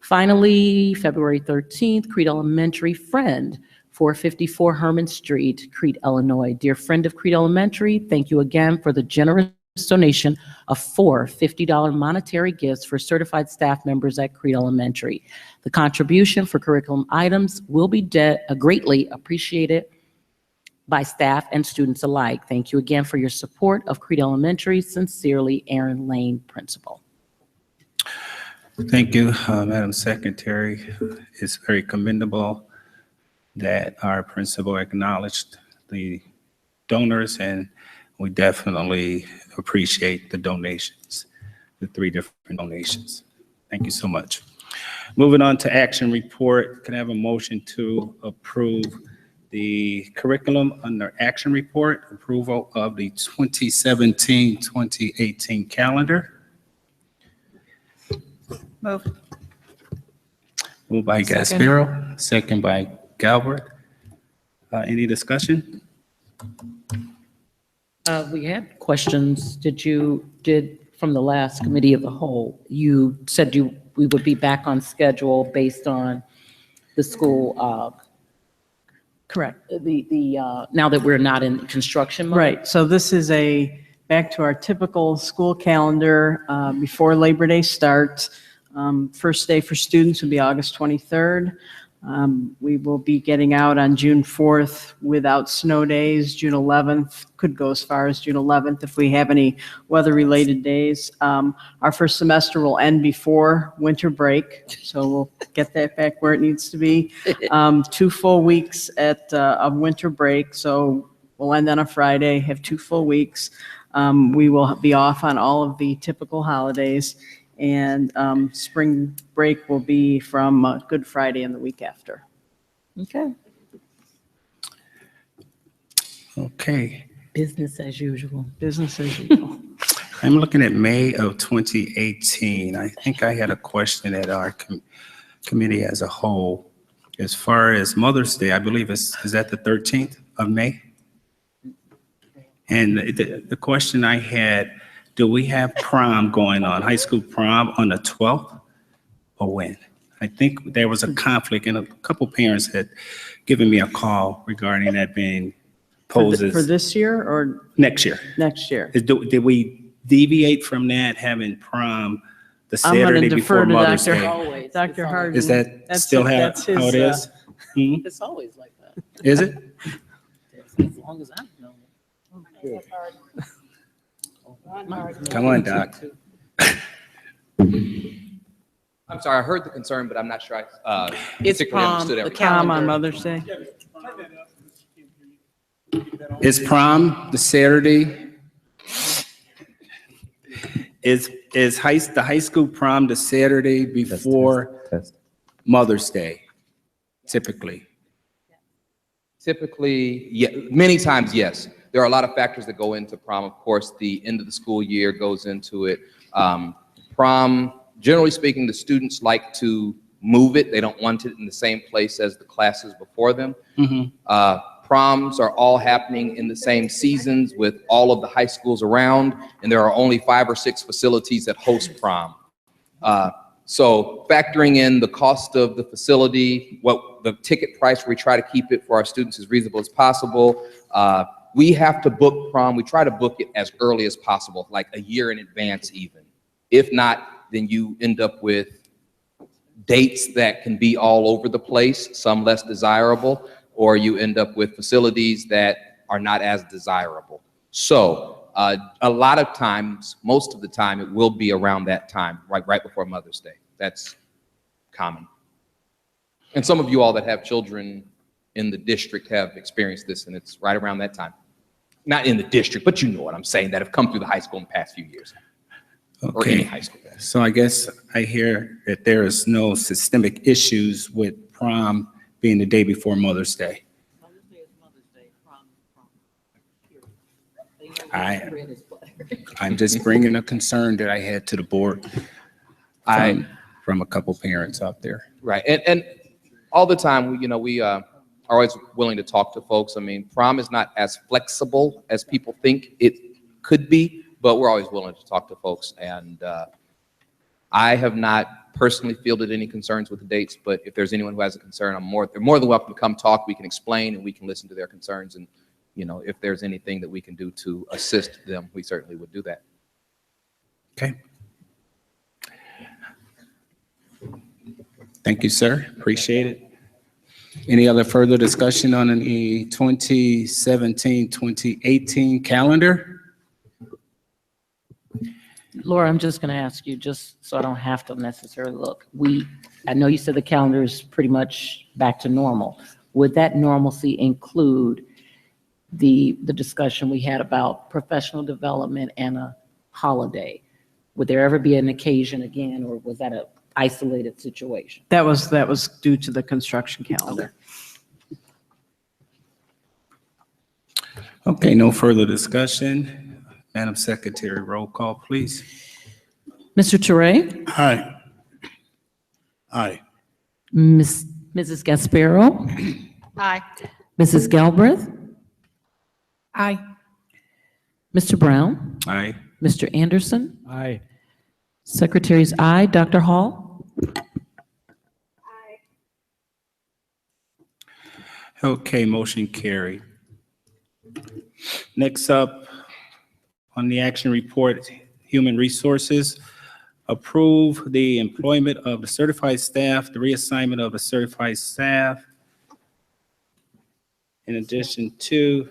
Finally, February 13th, Crete Elementary Friend, 454 Herman Street, Crete, Illinois. Dear friend of Crete Elementary, thank you again for the generous donation of 4 $50 monetary gifts for certified staff members at Crete Elementary. The contribution for curriculum items will be greatly appreciated by staff and students alike. Thank you again for your support of Crete Elementary. Sincerely, Aaron Lane, Principal. Thank you, Madam Secretary. It's very commendable that our principal acknowledged the donors, and we definitely appreciate the donations, the 3 different donations. Thank you so much. Moving on to action report, can I have a motion to approve the curriculum under action report, approval of the 2017-2018 calendar? Move. Moved by Gasparo, second by Galbert. Any discussion? We had questions. Did from the last committee of the whole, you said we would be back on schedule based on the school. Correct. Now that we're not in construction mode? Right, so this is back to our typical school calendar before Labor Day starts. First day for students will be August 23rd. We will be getting out on June 4th without snow days. June 11th could go as far as June 11th if we have any weather-related days. Our first semester will end before winter break, so we'll get that back where it needs to be. 2 full weeks of winter break, so we'll end on a Friday, have 2 full weeks. We will be off on all of the typical holidays. And spring break will be from Good Friday and the week after. Okay. Okay. Business as usual. Business as usual. I'm looking at May of 2018. I think I had a question at our committee as a whole. As far as Mother's Day, I believe is that the 13th of May? And the question I had, do we have prom going on, high school prom on the 12th or when? I think there was a conflict and a couple parents had given me a call regarding that being posed For this year or? Next year. Next year. Did we deviate from that, having prom the I'm going Saturday to before defer to Mother's Dr. Day? Always. Dr. Harden. Is that still how it is? It's always like that. Is it? As long as I know. Come on, Doc. I'm sorry, I heard the concern, but I'm not sure I It's particularly prom, understood the everything. prom on Mother's Day. Is prom the Saturday? Is the high school prom the Saturday before Mother's Day, typically? Typically, yeah, many times, yes. There are a lot of factors that go into prom. Of course, the end of the school year goes into it. Prom, generally speaking, the students like to move it. They don't want it in the same place as the classes before them. Proms are all happening in the same seasons with all of the high schools around, and there are only 5 or 6 facilities that host prom. So factoring in the cost of the facility, what the ticket price, we try to keep it for our students as reasonable as possible. We have to book prom. We try to book it as early as possible, like a year in advance even. If not, then you end up with dates that can be all over the place, some less desirable, or you end up with facilities that are not as desirable. So a lot of times, most of the time, it will be around that time, right before Mother's Day. That's common. And some of you all that have children in the district have experienced this, and it's right around that time. Not in the district, but you know what I'm saying, that have come through the high school in the past few years. Or any high school. So I guess I hear that there is no systemic issues with prom being the day before Mother's Day. I'm just bringing a concern that I had to the board from a couple parents out there. Right, and all the time, we are always willing to talk to folks. I mean, prom is not as flexible as people think it could be, but we're always willing to talk to folks. And I have not personally fielded any concerns with the dates, but if there's anyone who has a concern, they're more than welcome to come talk. We can explain and we can listen to their concerns. And, if there's anything that we can do to assist them, we certainly would do that. Okay. Thank you, sir. Appreciate it. Any other further discussion on the 2017-2018 calendar? Laura, I'm just going to ask you, just so I don't have to necessarily look. I know you said the calendar is pretty much back to normal. Would that normalcy include the discussion we had about professional development and a holiday? Would there ever be an occasion again, or was that an isolated situation? That was due to the construction calendar. Okay, no further discussion. Madam Secretary, roll call, please. Mr. Toure? Aye. Aye. Mrs. Gasparo? Aye. Mrs. Galbraith? Aye. Mr. Brown? Aye. Mr. Anderson? Aye. Secretary's aye. Dr. Hall? Okay, motion carried. Next up on the action report, Human Resources. Approve the employment of the certified staff, the reassignment of the certified staff. In addition to,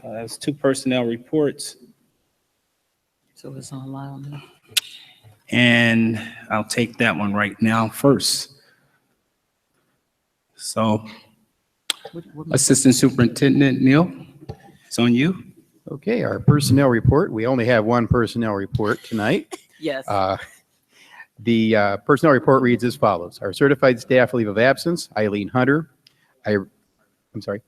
that's 2 personnel reports. So it's online now. And I'll take that one right now first. So, Assistant Superintendent Neal, it's on you. Okay, our personnel report. We only have one personnel report tonight. Yes. The personnel report reads as follows. Our certified staff leave of absence, Eileen Hunter. I'm sorry.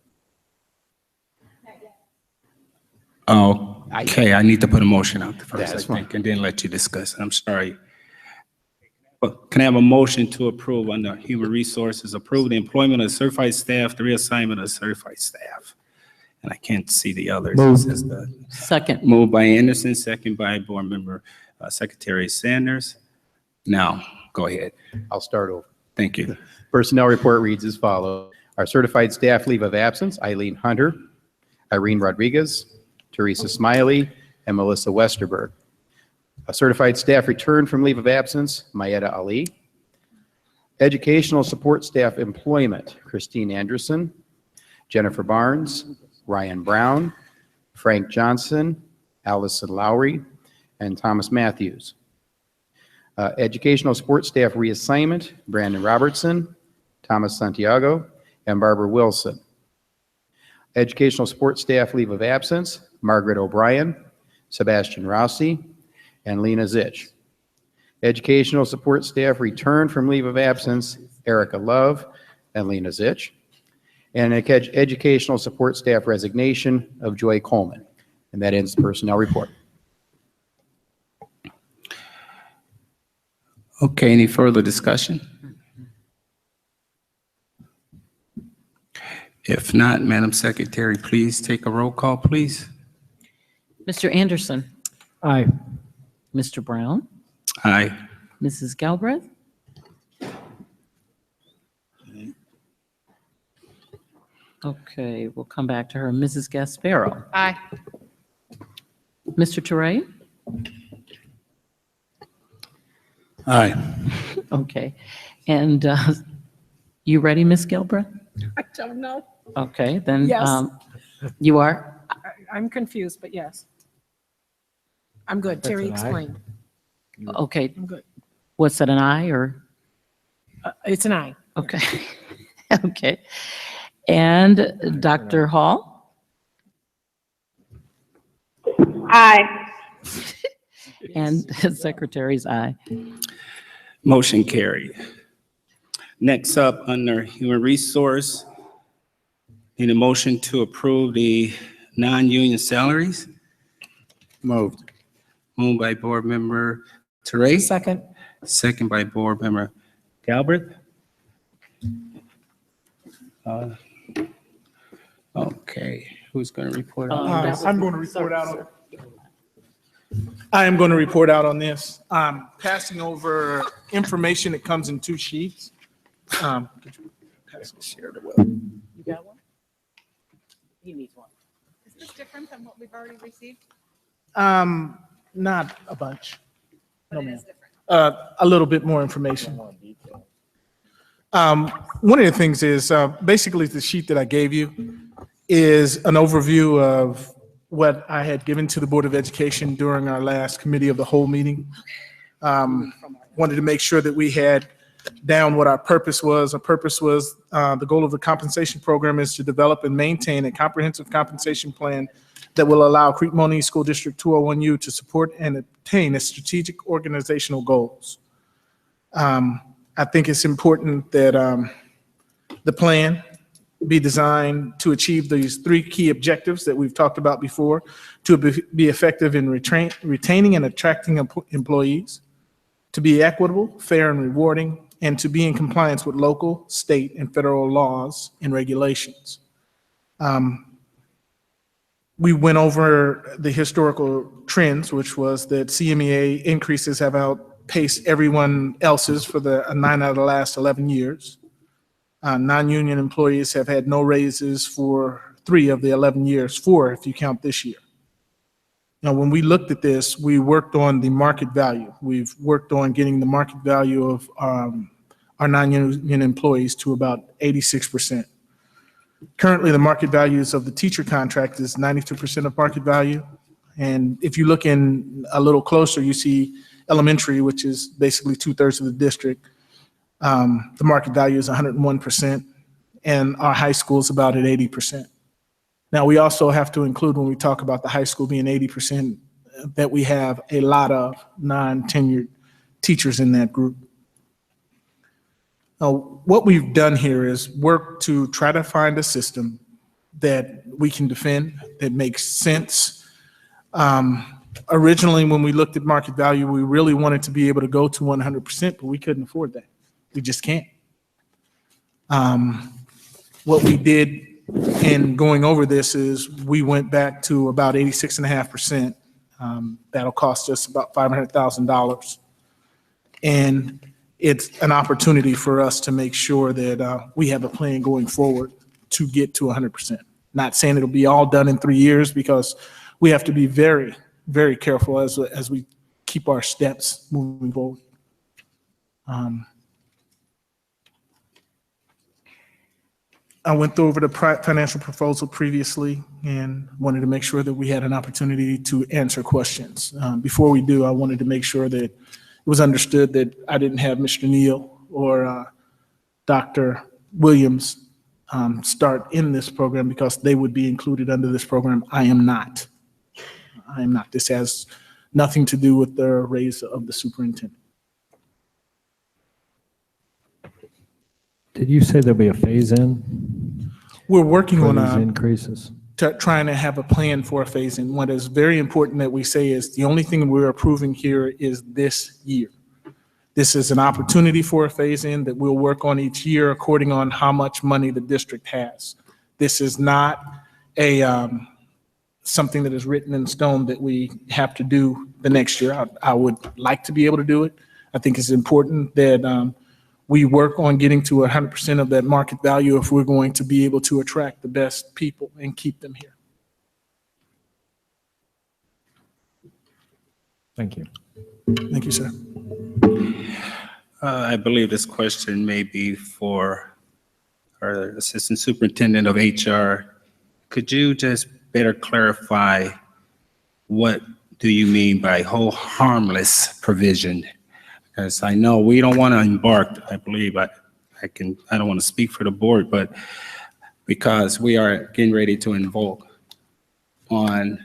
Oh, okay, I need to put a motion out first, That's I think, and then let you discuss. I'm sorry. But can I have a motion to approve under Human Resources, approve the employment of certified staff, the reassignment of certified staff? And I can't see the others. It says the- Second. Moved by Anderson, second by Board Member Secretary Sanders. Now, go ahead. I'll start over. Thank you. Personnel report reads as follows. Our certified staff leave of absence, Eileen Hunter, Irene Rodriguez, Teresa Smiley, and Melissa Westerberg. A certified staff return from leave of absence, Mayetta Ali. Educational support staff employment, Christine Anderson, Jennifer Barnes, Ryan Brown, Frank Johnson, Allison Lowry, and Thomas Matthews. Educational support staff reassignment, Brandon Robertson, Thomas Santiago, and Barbara Wilson. Educational support staff leave of absence, Margaret O'Brien, Sebastian Rossi, and Lena Zich. Educational support staff returned from leave of absence, Erica Love and Lena Zich. And educational support staff resignation of Joy Coleman. And that ends the personnel report. Okay, any further discussion? If not, Madam Secretary, please take a roll call, please. Mr. Anderson, Aye. Mr. Brown, Aye. Mrs. Galbraith, okay, we'll come back to her. Mrs. Gasparo, Aye. Mr. Teray, Aye. okay, and you ready, Ms. Galbraith? I don't know. Okay, then Yes. you are. I'm confused, but yes. I'm good. That's Terry an aye. explained. Okay, I'm good. what's that, an aye or? It's an aye. Okay, okay. And Dr. Hall? Aye. And Secretary's aye. Motion carried. Next up, under Human Resource, need a motion to approve the non-union salaries. Moved. Moved by Board Member Teray. Second. Second by Board Member Galbraith. Okay, who's going to report on this? I'm going to report out on. I am going to report out on this. Passing over information that comes in 2 sheets. Could you pass the share to Will? You got one? He needs one. Is this different than what we've already received? Not a bunch. No, But it ma'am. is different. A little bit more information. One of the things is, basically the sheet that I gave you is an overview of what I had given to the Board of Education during our last committee of the whole meeting. Wanted to make sure that we had down what our purpose was. Our purpose was, the goal of the compensation program is to develop and maintain a comprehensive compensation plan that will allow Crete Monee School District 201U to support and attain its strategic organizational goals. I think it's important that the plan be designed to achieve these 3 key objectives that we've talked about before, to be effective in retaining and attracting employees, to be equitable, fair, and rewarding, and to be in compliance with local, state, and federal laws and regulations. We went over the historical trends, which was that CMEA increases have outpaced everyone else's for 9 out of the last 11 years. Non-union employees have had no raises for 3 of the 11 years, 4 if you count this year. Now, when we looked at this, we worked on the market value. We've worked on getting the market value of our non-union employees to about 86%. Currently, the market values of the teacher contract is 92% of market value. And if you look in a little closer, you see elementary, which is basically 2/3 of the district. The market value is 101%, and our high school is about at 80%. Now, we also have to include, when we talk about the high school being 80%, that we have a lot of non-tenured teachers in that group. Now, what we've done here is work to try to find a system that we can defend, that makes sense. Originally, when we looked at market value, we really wanted to be able to go to 100%, but we couldn't afford that. We just can't. What we did in going over this is we went back to about 86.5%. That'll cost us about $500,000. And it's an opportunity for us to make sure that we have a plan going forward to get to 100%. Not saying it'll be all done in 3 years, because we have to be very, very careful as we keep our steps moving forward. I went over the financial proposal previously and wanted to make sure that we had an opportunity to answer questions. Before we do, I wanted to make sure that it was understood that I didn't have Mr. Neal or Dr. Williams start in this program, because they would be included under this program. I am not. I am not. This has nothing to do with the raise of the superintendent. Did you say there'll be a phase-in? We're working for on these a, increases? trying to have a plan for a phase-in. What is very important that we say is the only thing we're approving here is this year. This is an opportunity for a phase-in that we'll work on each year according on how much money the district has. This is not a something that is written in stone that we have to do the next year. I would like to be able to do it. I think it's important that we work on getting to 100% of that market value if we're going to be able to attract the best people and keep them here. Thank you. Thank you, sir. I believe this question may be for our Assistant Superintendent of HR. Could you just better clarify what do you mean by whole harmless provision? Because I know we don't want to embark, I believe, I don't want to speak for the board, but because we are getting ready to invoke on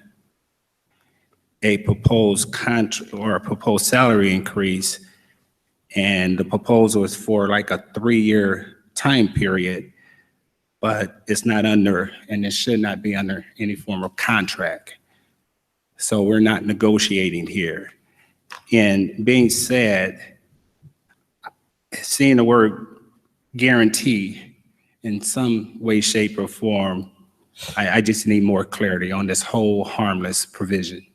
a proposed contract or a proposed salary increase, and the proposal is for like a 3-year time period, but it's not under, and it should not be under any form of contract. So we're not negotiating here. And being said, seeing the word guarantee in some way, shape, or form, I just need more clarity on this whole harmless provision.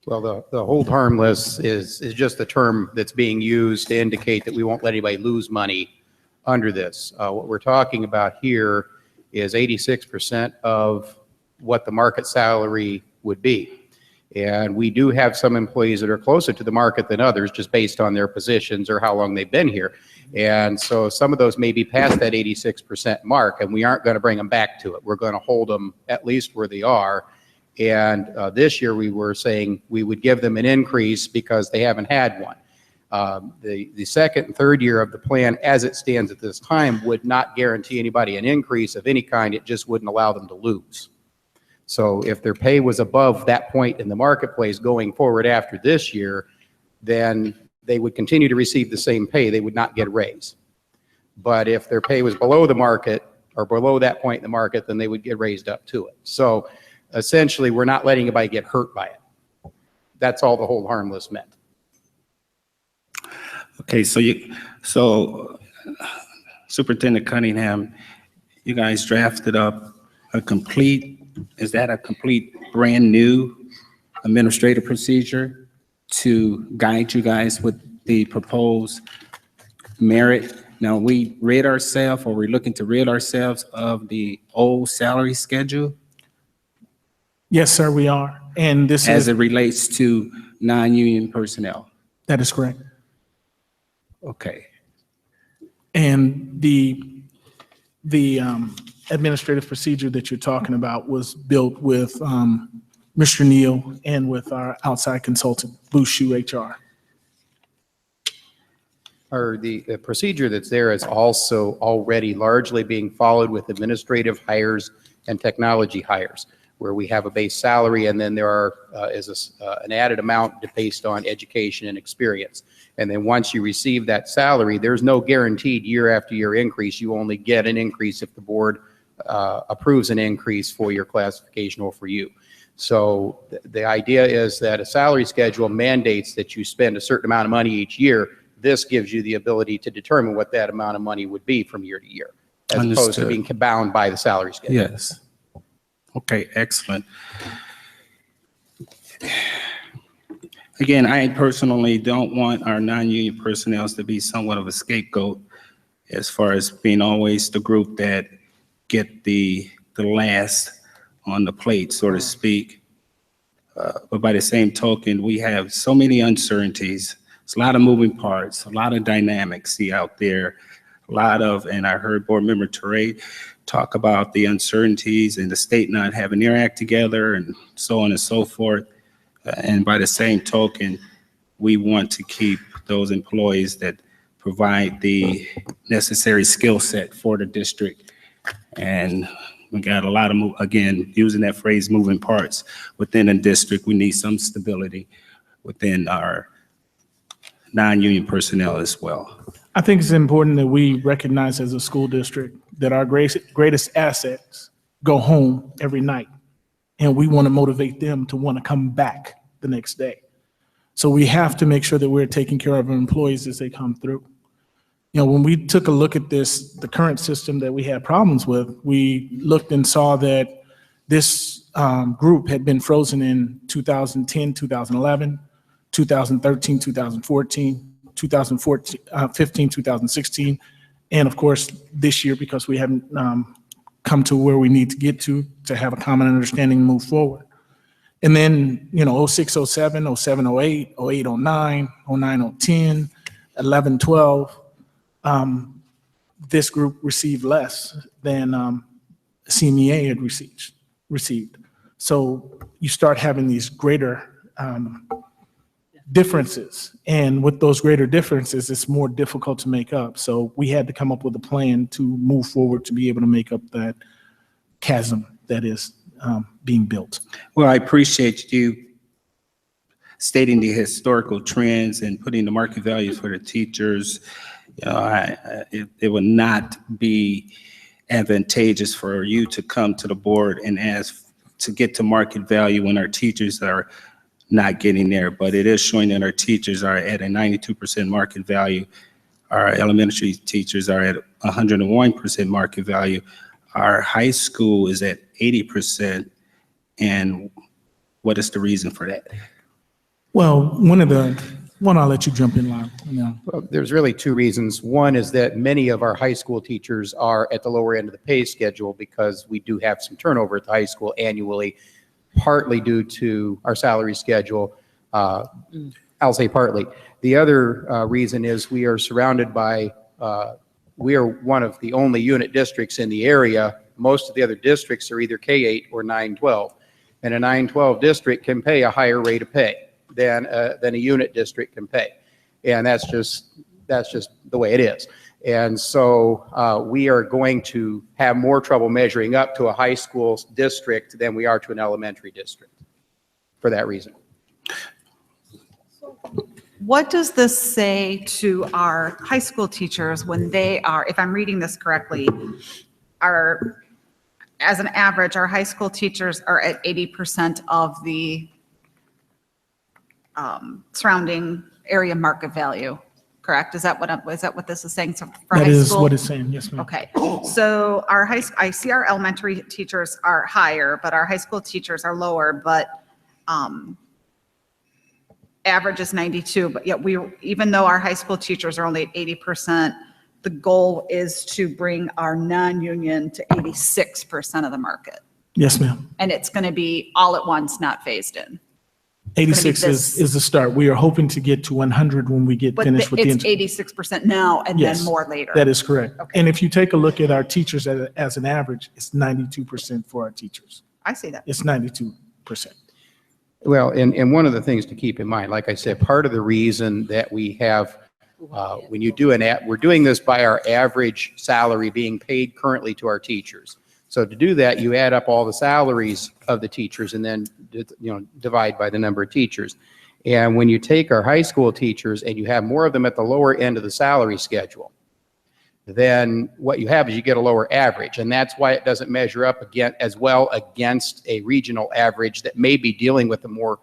Well, the hold harmless is just the term that's being used to indicate that we won't let anybody lose money under this. What we're talking about here is 86% of what the market salary would be. And we do have some employees that are closer to the market than others just based on their positions or how long they've been here. And so some of those may be past that 86% mark, and we aren't going to bring them back to it. We're going to hold them at least where they are. And this year we were saying we would give them an increase because they haven't had one. The second and third year of the plan as it stands at this time would not guarantee anybody an increase of any kind. It just wouldn't allow them to lose. So if their pay was above that point in the marketplace going forward after this year, then they would continue to receive the same pay. They would not get a raise. But if their pay was below the market or below that point in the market, then they would get raised up to it. So essentially, we're not letting anybody get hurt by it. That's all the hold harmless meant. Okay, so Superintendent Cunningham, you guys drafted up a complete, is that a complete brand new administrative procedure to guide you guys with the proposed merit? Now, we rid ourselves, or we're looking to rid ourselves of the old salary schedule? Yes, sir, we are. And this as is, it relates to non-union personnel? that is correct. Okay. And the administrative procedure that you're talking about was built with Mr. Neal and with our outside consultant, Blue Shoe HR. Or the procedure that's there is also already largely being followed with administrative hires and technology hires, where we have a base salary and then there is an added amount based on education and experience. And then once you receive that salary, there's no guaranteed year after year increase. You only get an increase if the board approves an increase for your classification or for you. So the idea is that a salary schedule mandates that you spend a certain amount of money each year. This gives you the ability to determine what that amount of money would be from year to year, as opposed to being bound by the salary schedule. Yes. Okay, excellent. Again, I personally don't want our non-union personnel to be somewhat of a scapegoat as far as being always the group that get the last on the plate, so to speak. But by the same token, we have so many uncertainties. It's a lot of moving parts, a lot of dynamics out there, a lot of, and I heard Board Member Teray talk about the uncertainties and the state not having their act together and so on and so forth. And by the same token, we want to keep those employees that provide the necessary skill set for the district. And We got a lot of, again, using that phrase, moving parts within a district. We need some stability within our non-union personnel as well. I think it's important that we recognize as a school district that our greatest assets go home every night. And we want to motivate them to want to come back the next day. So we have to make sure that we're taking care of our employees as they come through. You know, when we took a look at this, the current system that we had problems with, we looked and saw that this group had been frozen in 2010, 2011, 2013, 2014, 2015, 2016, and of course this year, because we haven't come to where we need to get to have a common understanding and move forward. And then, you know, 06, 07, 07, 08, 08, 09, 09, 010, 11, 12, this group received less than CMEA had received. So you start having these greater differences. And with those greater differences, it's more difficult to make up. So we had to come up with a plan to move forward to be able to make up that chasm that is being built. Well, I appreciate you stating the historical trends and putting the market values for the teachers. You know, it would not be advantageous for you to come to the board and ask to get to market value when our teachers are not getting there, but it is showing that our teachers are at a 92% market value. Our elementary teachers are at 101% market value. Our high school is at 80%. And what is the reason for that? Well, I'll let you jump in line. Yeah. Well, there's really two reasons. One is that many of our high school teachers are at the lower end of the pay schedule because we do have some turnover at the high school annually, partly due to our salary schedule. I'll say partly. The other reason is we are surrounded by, we are one of the only unit districts in the area. Most of the other districts are either K-8 or 9-12. And a 9-12 district can pay a higher rate of pay than a unit district can pay. And that's just the way it is. And so we are going to have more trouble measuring up to a high school district than we are to an elementary district for that reason. What does this say to our high school teachers when they are, if I'm reading this correctly, as an average, our high school teachers are at 80% of the surrounding area market value, correct? Is that what this is saying? So for high school? That is what it's saying, yes, ma'am. Okay, so I see our elementary teachers are higher, but our high school teachers are lower, but average is 92, but yet even though our high school teachers are only at 80%, the goal is to bring our non-union to 86% of the market. Yes, ma'am. And it's going to be all at once, not phased in. 86 is the start. We are hoping to get to 100 when we get finished with the. But it's 86% now and then more later. That is correct. Okay. And if you take a look at our teachers as an average, it's 92% for our teachers. I see that. It's 92%. Well, and one of the things to keep in mind, like I said, part of the reason that we have, when you do we're doing this by our average salary being paid currently to our teachers. So to do that, you add up all the salaries of the teachers and then, divide by the number of teachers. And when you take our high school teachers and you have more of them at the lower end of the salary schedule, then what you have is you get a lower average. And that's why it doesn't measure up again as well against a regional average that may be dealing with a more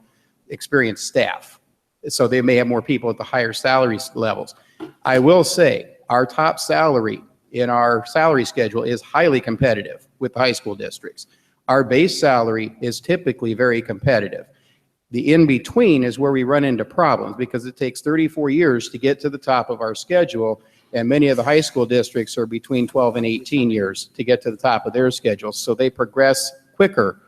experienced staff. So they may have more people at the higher salary levels. I will say our top salary in our salary schedule is highly competitive with the high school districts. Our base salary is typically very competitive. The in-between is where we run into problems because it takes 34 years to get to the top of our schedule, and many of the high school districts are between 12 and 18 years to get to the top of their schedules. So they progress quicker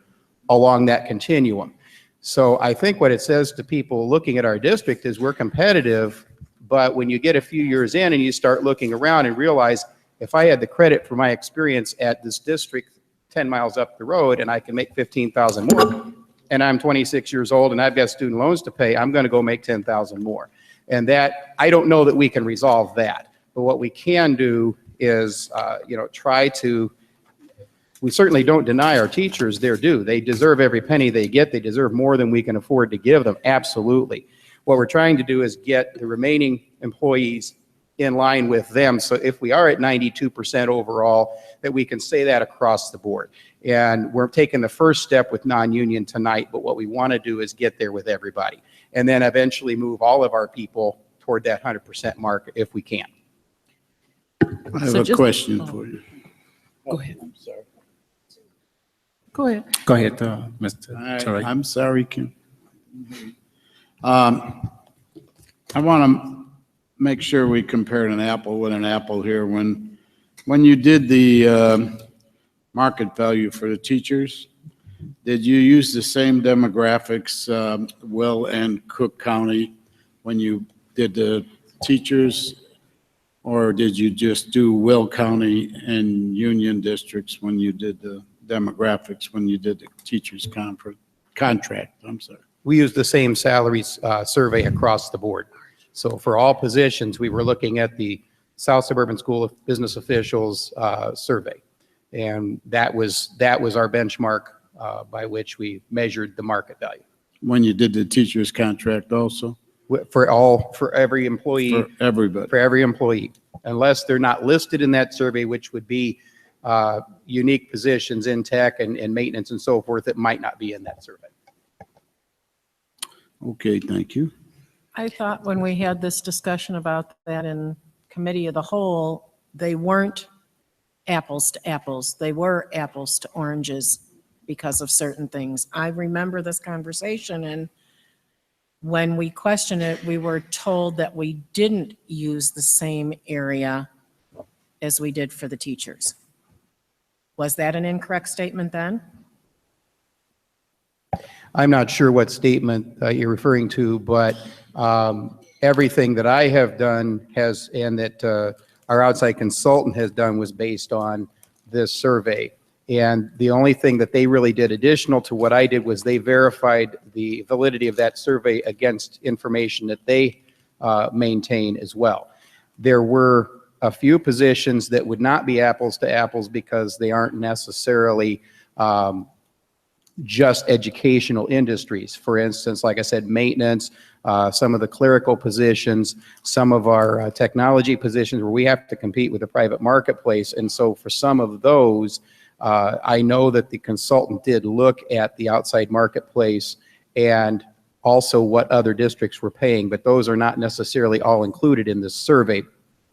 along that continuum. So I think what it says to people looking at our district is we're competitive, but when you get a few years in and you start looking around and realize if I had the credit for my experience at this district 10 miles up the road and I can make $15,000 more, and I'm 26 years old and I've got student loans to pay, I'm going to go make $10,000 more. And that, I don't know that we can resolve that. But what we can do is, try to We certainly don't deny our teachers their due. They deserve every penny they get. They deserve more than we can afford to give them, absolutely. What we're trying to do is get the remaining employees in line with them. So if we are at 92% overall, that we can say that across the board. And we're taking the first step with non-union tonight, but what we want to do is get there with everybody. And then eventually move all of our people toward that 100% mark if we can. I have a question for you. Go ahead. I'm sorry. Go ahead. Go ahead, Mr. Torrey. I'm sorry, Kim. I want to make sure we compared an apple with an apple here. When you did the market value for the teachers, did you use the same demographics, Will and Cook County, when you did the teachers? Or did you just do Will County and Union districts when you did the demographics, when you did the teachers contract? I'm sorry. We used the same salaries survey across the board. So for all positions, we were looking at the South Suburban School of Business Officials survey. And that was our benchmark by which we measured the market value. When you did the teachers contract also? For every employee. For everybody. For every employee, unless they're not listed in that survey, which would be unique positions in tech and maintenance and so forth that might not be in that survey. Okay, thank you. I thought when we had this discussion about that in committee of the whole, they weren't apples to apples. They were apples to oranges because of certain things. I remember this conversation, and when we questioned it, we were told that we didn't use the same area as we did for the teachers. Was that an incorrect statement then? I'm not sure what statement you're referring to, but everything that I have done has, and that our outside consultant has done, was based on this survey. And the only thing that they really did additional to what I did was they verified the validity of that survey against information that they maintain as well. There were a few positions that would not be apples to apples because they aren't necessarily just educational industries. For instance, like I said, maintenance, some of the clerical positions, some of our technology positions where we have to compete with the private marketplace. And so for some of those, I know that the consultant did look at the outside marketplace and also what other districts were paying, but those are not necessarily all included in this survey,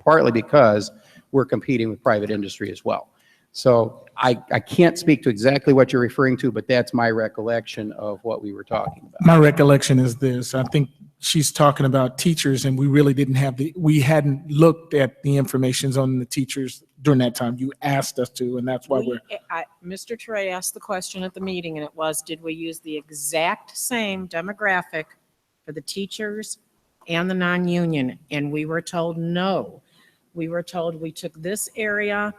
partly because we're competing with private industry as well. So I can't speak to exactly what you're referring to, but that's my recollection of what we were talking about. My recollection is this. I think she's talking about teachers, and we really didn't have we hadn't looked at the information on the teachers during that time. You asked us to, and that's why Mr. Trey asked the question at the meeting, and it was, did we use the exact same demographic for the teachers and the non-union? And we were told no. We were told we took this area,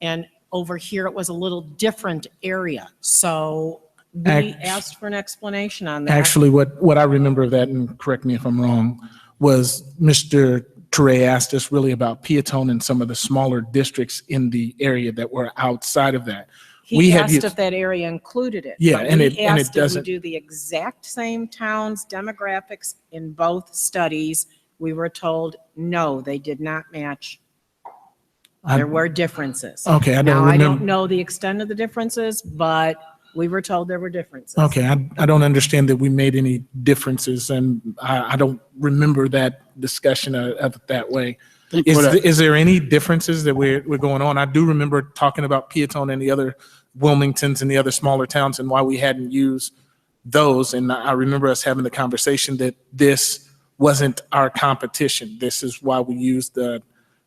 and over here it was a little different area. So we asked for an explanation on that. Actually, what I remember of that, and correct me if I'm wrong, was Mr. Ture asked us really about Peatone and some of the smaller districts in the area that were outside of that. He asked if that area included it. Yeah, and it Did doesn't. we do the exact same towns demographics in both studies? We were told, no, they did not match. There were differences. Okay, I don't Now, remember. I don't know the extent of the differences, but we were told there were differences. Okay, I don't understand that we made any differences, and I don't remember that discussion of it that way. Is there any differences that we're going on? I do remember talking about Peatone and the other Wilmingtons and the other smaller towns and why we hadn't used those. And I remember us having the conversation that this wasn't our competition. This is why we used Or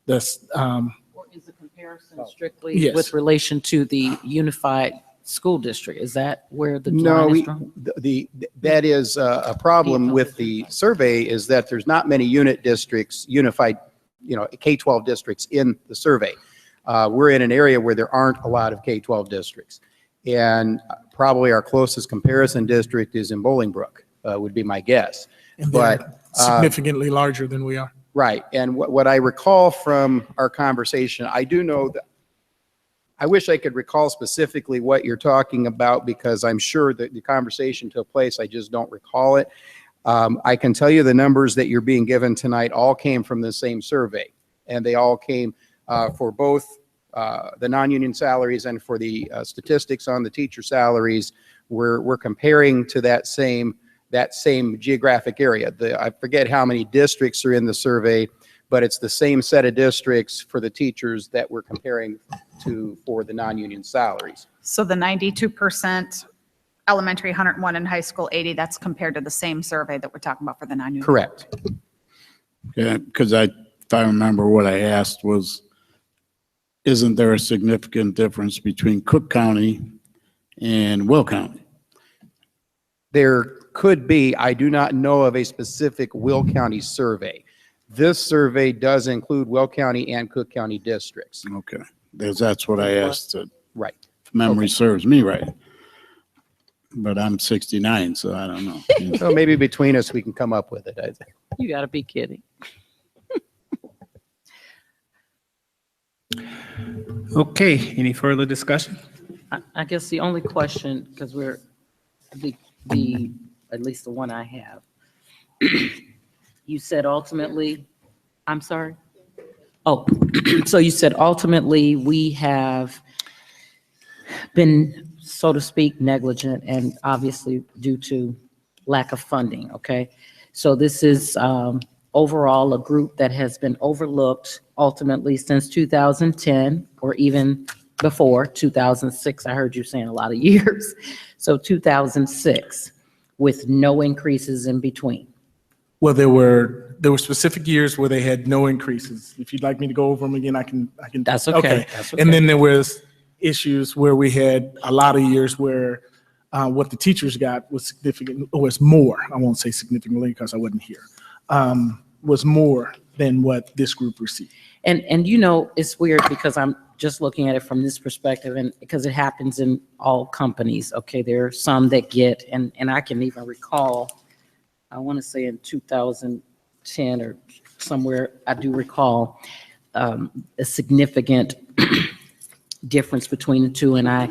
is the comparison strictly with relation to the unified school district? Is that where the line is drawn? That is a problem with the survey, is that there's not many unit districts, unified, K-12 districts in the survey. We're in an area where there aren't a lot of K-12 districts. And probably our closest comparison district is in Bolingbrook, would be my guess. And but significantly larger than we are. Right. And what I recall from our conversation, I do know that I wish I could recall specifically what you're talking about because I'm sure that the conversation took place. I just don't recall it. I can tell you the numbers that you're being given tonight all came from the same survey, and they all came for both the non-union salaries and for the statistics on the teacher salaries. We're comparing to that same geographic area. I forget how many districts are in the survey, but it's the same set of districts for the teachers that we're comparing to for the non-union salaries. So the 92% elementary, 101 in high school, 80, that's compared to the same survey that we're talking about for the non-union. Correct. Yeah, because if I remember what I asked was, isn't there a significant difference between Cook County and Will County? There could be. I do not know of a specific Will County survey. This survey does include Will County and Cook County districts. Okay, that's what I asked. Right. If memory serves me right. But I'm 69, so I don't know. So maybe between us we can come up with it. I think. You gotta be kidding. Okay, any further discussion? I guess the only question, because we're, at least the one I have, you said ultimately, I'm sorry? Oh, so you said ultimately we have been, so to speak, negligent and obviously due to lack of funding, okay? So this is overall a group that has been overlooked ultimately since 2010 or even before 2006. I heard you saying a lot of years. So 2006 with no increases in between. Well, there were specific years where they had no increases. If you'd like me to go over them again, I can. That's okay. That's okay. And then there was issues where we had a lot of years where what the teachers got was significant, or was more. I won't say significantly because I wasn't here. Was more than what this group received. And you know, it's weird because I'm just looking at it from this perspective, and because it happens in all companies. Okay, there are some that get, and I can even recall, I want to say in 2010 or somewhere, I do recall a significant difference between the two, and I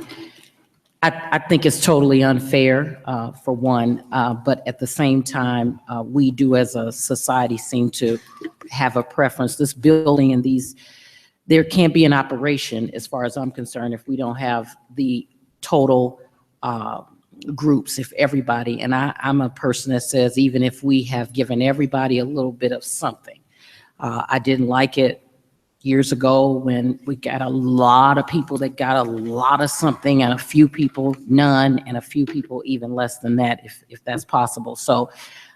think it's totally unfair, for one, but at the same time, we do as a society seem to have a preference. This building and there can't be an operation, as far as I'm concerned, if we don't have the total groups, if everybody, and I'm a person that says, even if we have given everybody a little bit of something. I didn't like it years ago when we got a lot of people that got a lot of something and a few people none, and a few people even less than that, if that's possible. So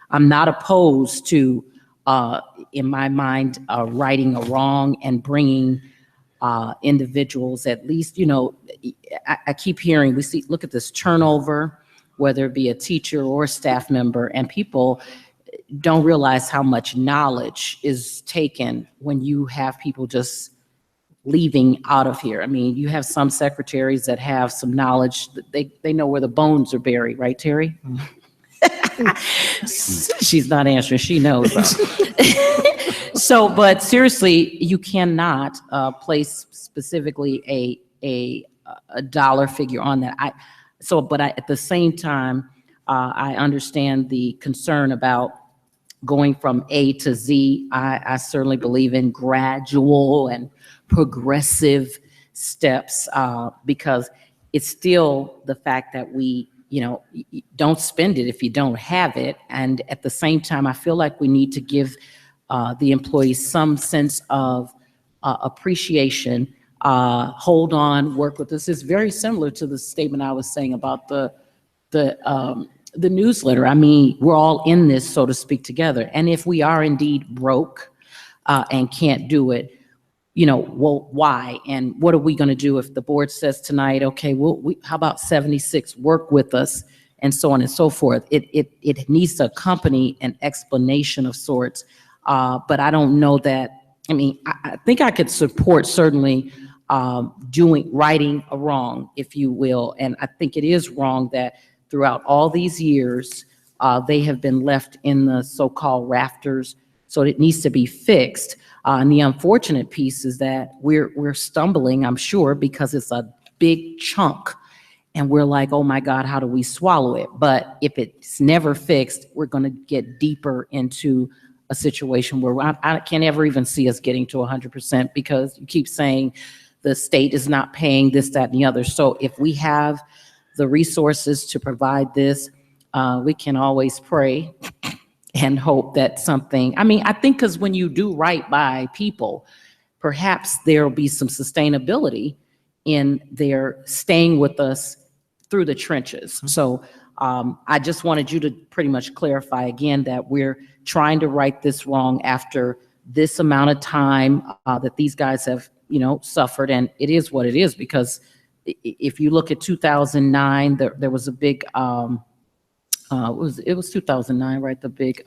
I'm not opposed to, in my mind, righting a wrong and bringing individuals, at least, you know, I keep hearing, look at this turnover, whether it be a teacher or a staff member, and people don't realize how much knowledge is taken when you have people just leaving out of here. I mean, you have some secretaries that have some knowledge, they know where the bones are buried, right, Terry? She's not answering, she knows. So, but seriously, you cannot place specifically a dollar figure on that. But at the same time, I understand the concern about going from A to Z. I certainly believe in gradual and progressive steps, because it's still the fact that we, you know, don't spend it if you don't have it. And at the same time, I feel like we need to give the employees some sense of appreciation. Hold on, work with us. It's very similar to the statement I was saying about the newsletter. I mean, we're all in this, so to speak, together. And if we are indeed broke and can't do it, you know, well, why? And what are we going to do if the board says tonight, okay, well, how about 76, work with us, and so on and so forth. It needs to accompany an explanation of sorts. But I don't know that, I mean, I think I could support certainly righting a wrong, if you will. And I think it is wrong that throughout all these years, they have been left in the so-called rafters, So it needs to be fixed. And the unfortunate piece is that we're stumbling, I'm sure, because it's a big chunk. And we're like, oh my God, how do we swallow it? But if it's never fixed, we're going to get deeper into a situation where I can't ever even see us getting to 100% because you keep saying the state is not paying this, that, and the other. So if we have the resources to provide this, we can always pray and hope that something, I mean, I think because when you do right by people, perhaps there'll be some sustainability in their staying with us through the trenches. So I just wanted you to pretty much clarify again that we're trying to right this wrong after this amount of time that these guys have, suffered. And it is what it is, because if you look at 2009, there was a big, it was 2009, right? The big,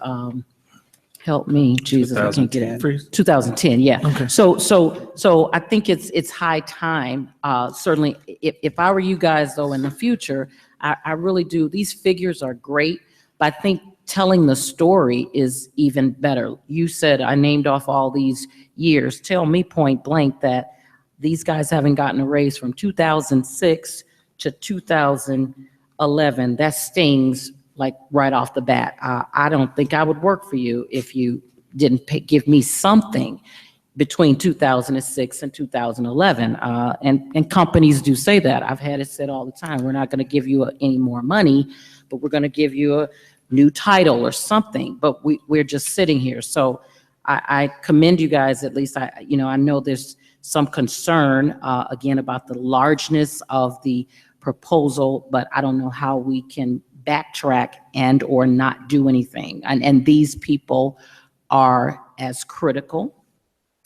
help me, Jesus, I can't get it. 2010, yeah. Okay. So I think it's high time. Certainly, if I were you guys though in the future, I really do. These figures are great, but I think telling the story is even better. You said I named off all these years. Tell me point blank that these guys haven't gotten a raise from 2006 to 2011. That stings like right off the bat. I don't think I would work for you if you didn't give me something between 2006 and 2011. And companies do say that. I've had it said all the time. We're not going to give you any more money, but we're going to give you a new title or something. But we're just sitting here. So I commend you guys. At least I know there's some concern again about the largeness of the proposal, but I don't know how we can backtrack and or not do anything. And these people are as critical.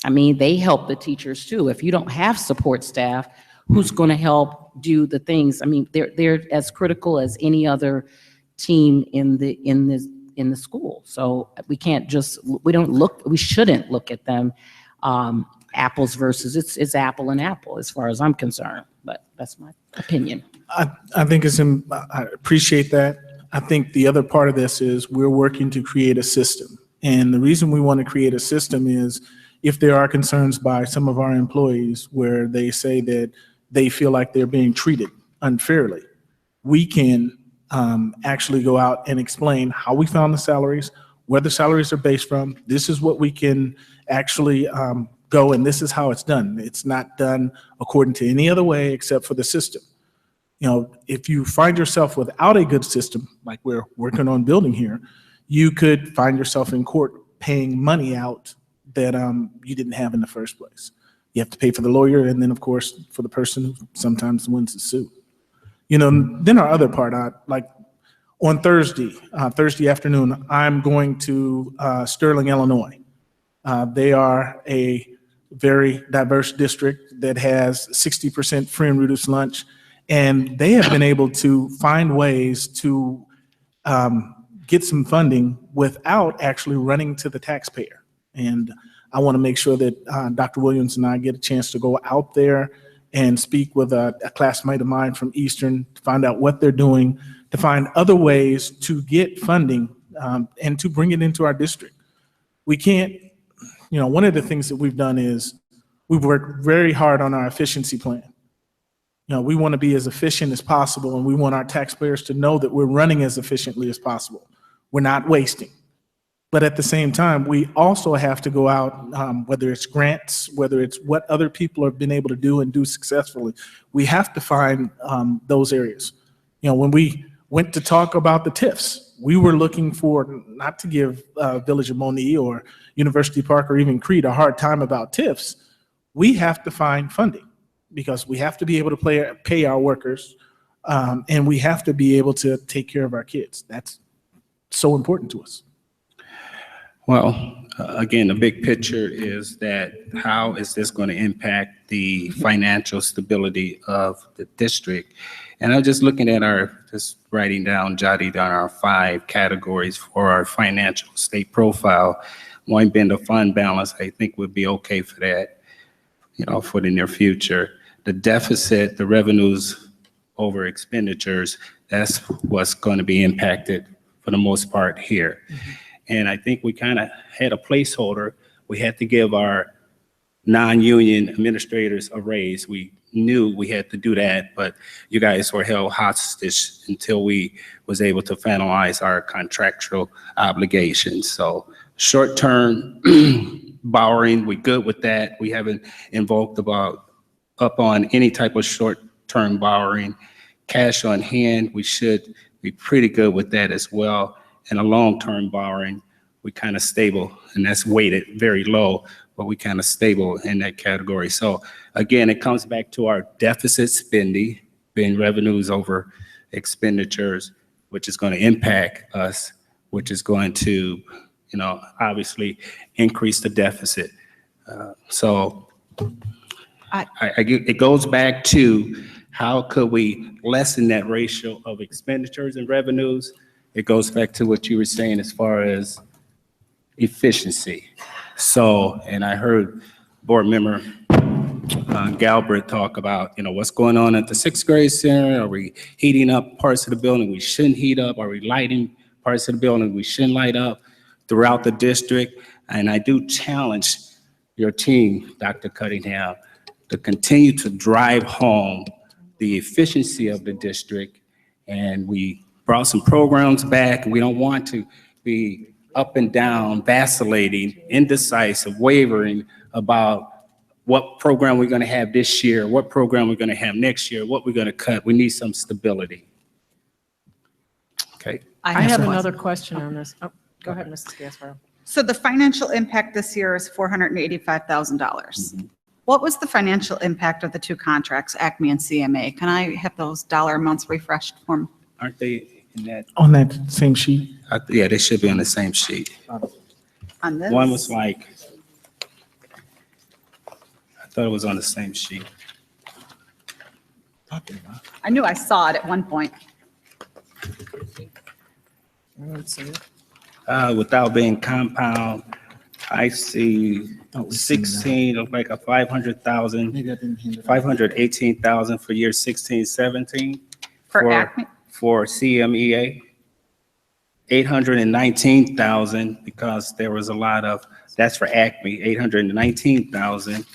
I mean, they help the teachers too. If you don't have support staff, who's going to help do the things? I mean, they're as critical as any other team in the school. So we shouldn't look at them apples versus it's apple and apple as far as I'm concerned. But that's my opinion. I think I appreciate that. I think the other part of this is we're working to create a system. And the reason we want to create a system is if there are concerns by some of our employees where they say that they feel like they're being treated unfairly, we can actually go out and explain how we found the salaries, where the salaries are based from. This is what we can actually go, and this is how it's done. It's not done according to any other way except for the system. If you find yourself without a good system, like we're working on building here, you could find yourself in court paying money out that you didn't have in the first place. You have to pay for the lawyer, and then of course for the person who sometimes wins the suit. Then our other part, like on Thursday afternoon, I'm going to Sterling, Illinois. They are a very diverse district that has 60% free and reduced lunch. And they have been able to find ways to get some funding without actually running to the taxpayer. And I want to make sure that Dr. Williams and I get a chance to go out there and speak with a classmate of mine from Eastern to find out what they're doing, to find other ways to get funding and to bring it into our district. We can't, one of the things that we've done is we've worked very hard on our efficiency plan. We want to be as efficient as possible, and we want our taxpayers to know that we're running as efficiently as possible. We're not wasting. But at the same time, we also have to go out, whether it's grants, whether it's what other people have been able to do and do successfully, we have to find those areas. When we went to talk about the TIFs, we were looking for, not to give Village of Monee or University Park or even Crete a hard time about TIFs, we have to find funding, because we have to be able to pay our workers, and we have to be able to take care of our kids. That's so important to us. Well, again, the big picture is that how is this going to impact the financial stability of the district? And I'm just looking at jotting down our 5 categories for our financial state profile. One being the fund balance, I think would be okay for that, for the near future. The deficit, the revenues over expenditures, that's what's going to be impacted for the most part here. And I think we kind of had a placeholder. We had to give our non-union administrators a raise. We knew we had to do that, but you guys were held hostage until we was able to finalize our contractual obligations. So short-term borrowing, we good with that. We haven't invoked up on any type of short-term borrowing. Cash on hand, we should be pretty good with that as well. And a long-term borrowing, we kind of stable, and that's weighted very low, but we kind of stable in that category. So again, it comes back to our deficit spending, being revenues over expenditures, which is going to impact us, which is going to, obviously increase the deficit. It goes back to how could we lessen that ratio of expenditures and revenues? It goes back to what you were saying as far as efficiency. So, and I heard board member Galbraith talk about, what's going on at the 6th grade center. Are we heating up parts of the building we shouldn't heat up? Are we lighting parts of the building we shouldn't light up throughout the district? And I do challenge your team, Dr. Cunningham, to continue to drive home the efficiency of the district. And we brought some programs back, and we don't want to be up and down, vacillating, indecisive, wavering about what program we're going to have this year, what program we're going to have next year, what we're going to cut. We need some stability. Okay. I have another question on this. Oh, go ahead, Mrs. Gasparo. So the financial impact this year is $485,000. What was the financial impact of the two contracts, Acme and CMA? Can I have those dollar amounts refreshed for me? Aren't they in that? On that same sheet? Yeah, they should be on the same sheet. On this? One was like, I thought it was on the same sheet. I knew I saw it at one point. Without being compound, I see 16, look like a 500,000, 518,000 for year 16, 17. For Acme? For CMEA, 819,000 because there was a lot of, that's for Acme, 819,000.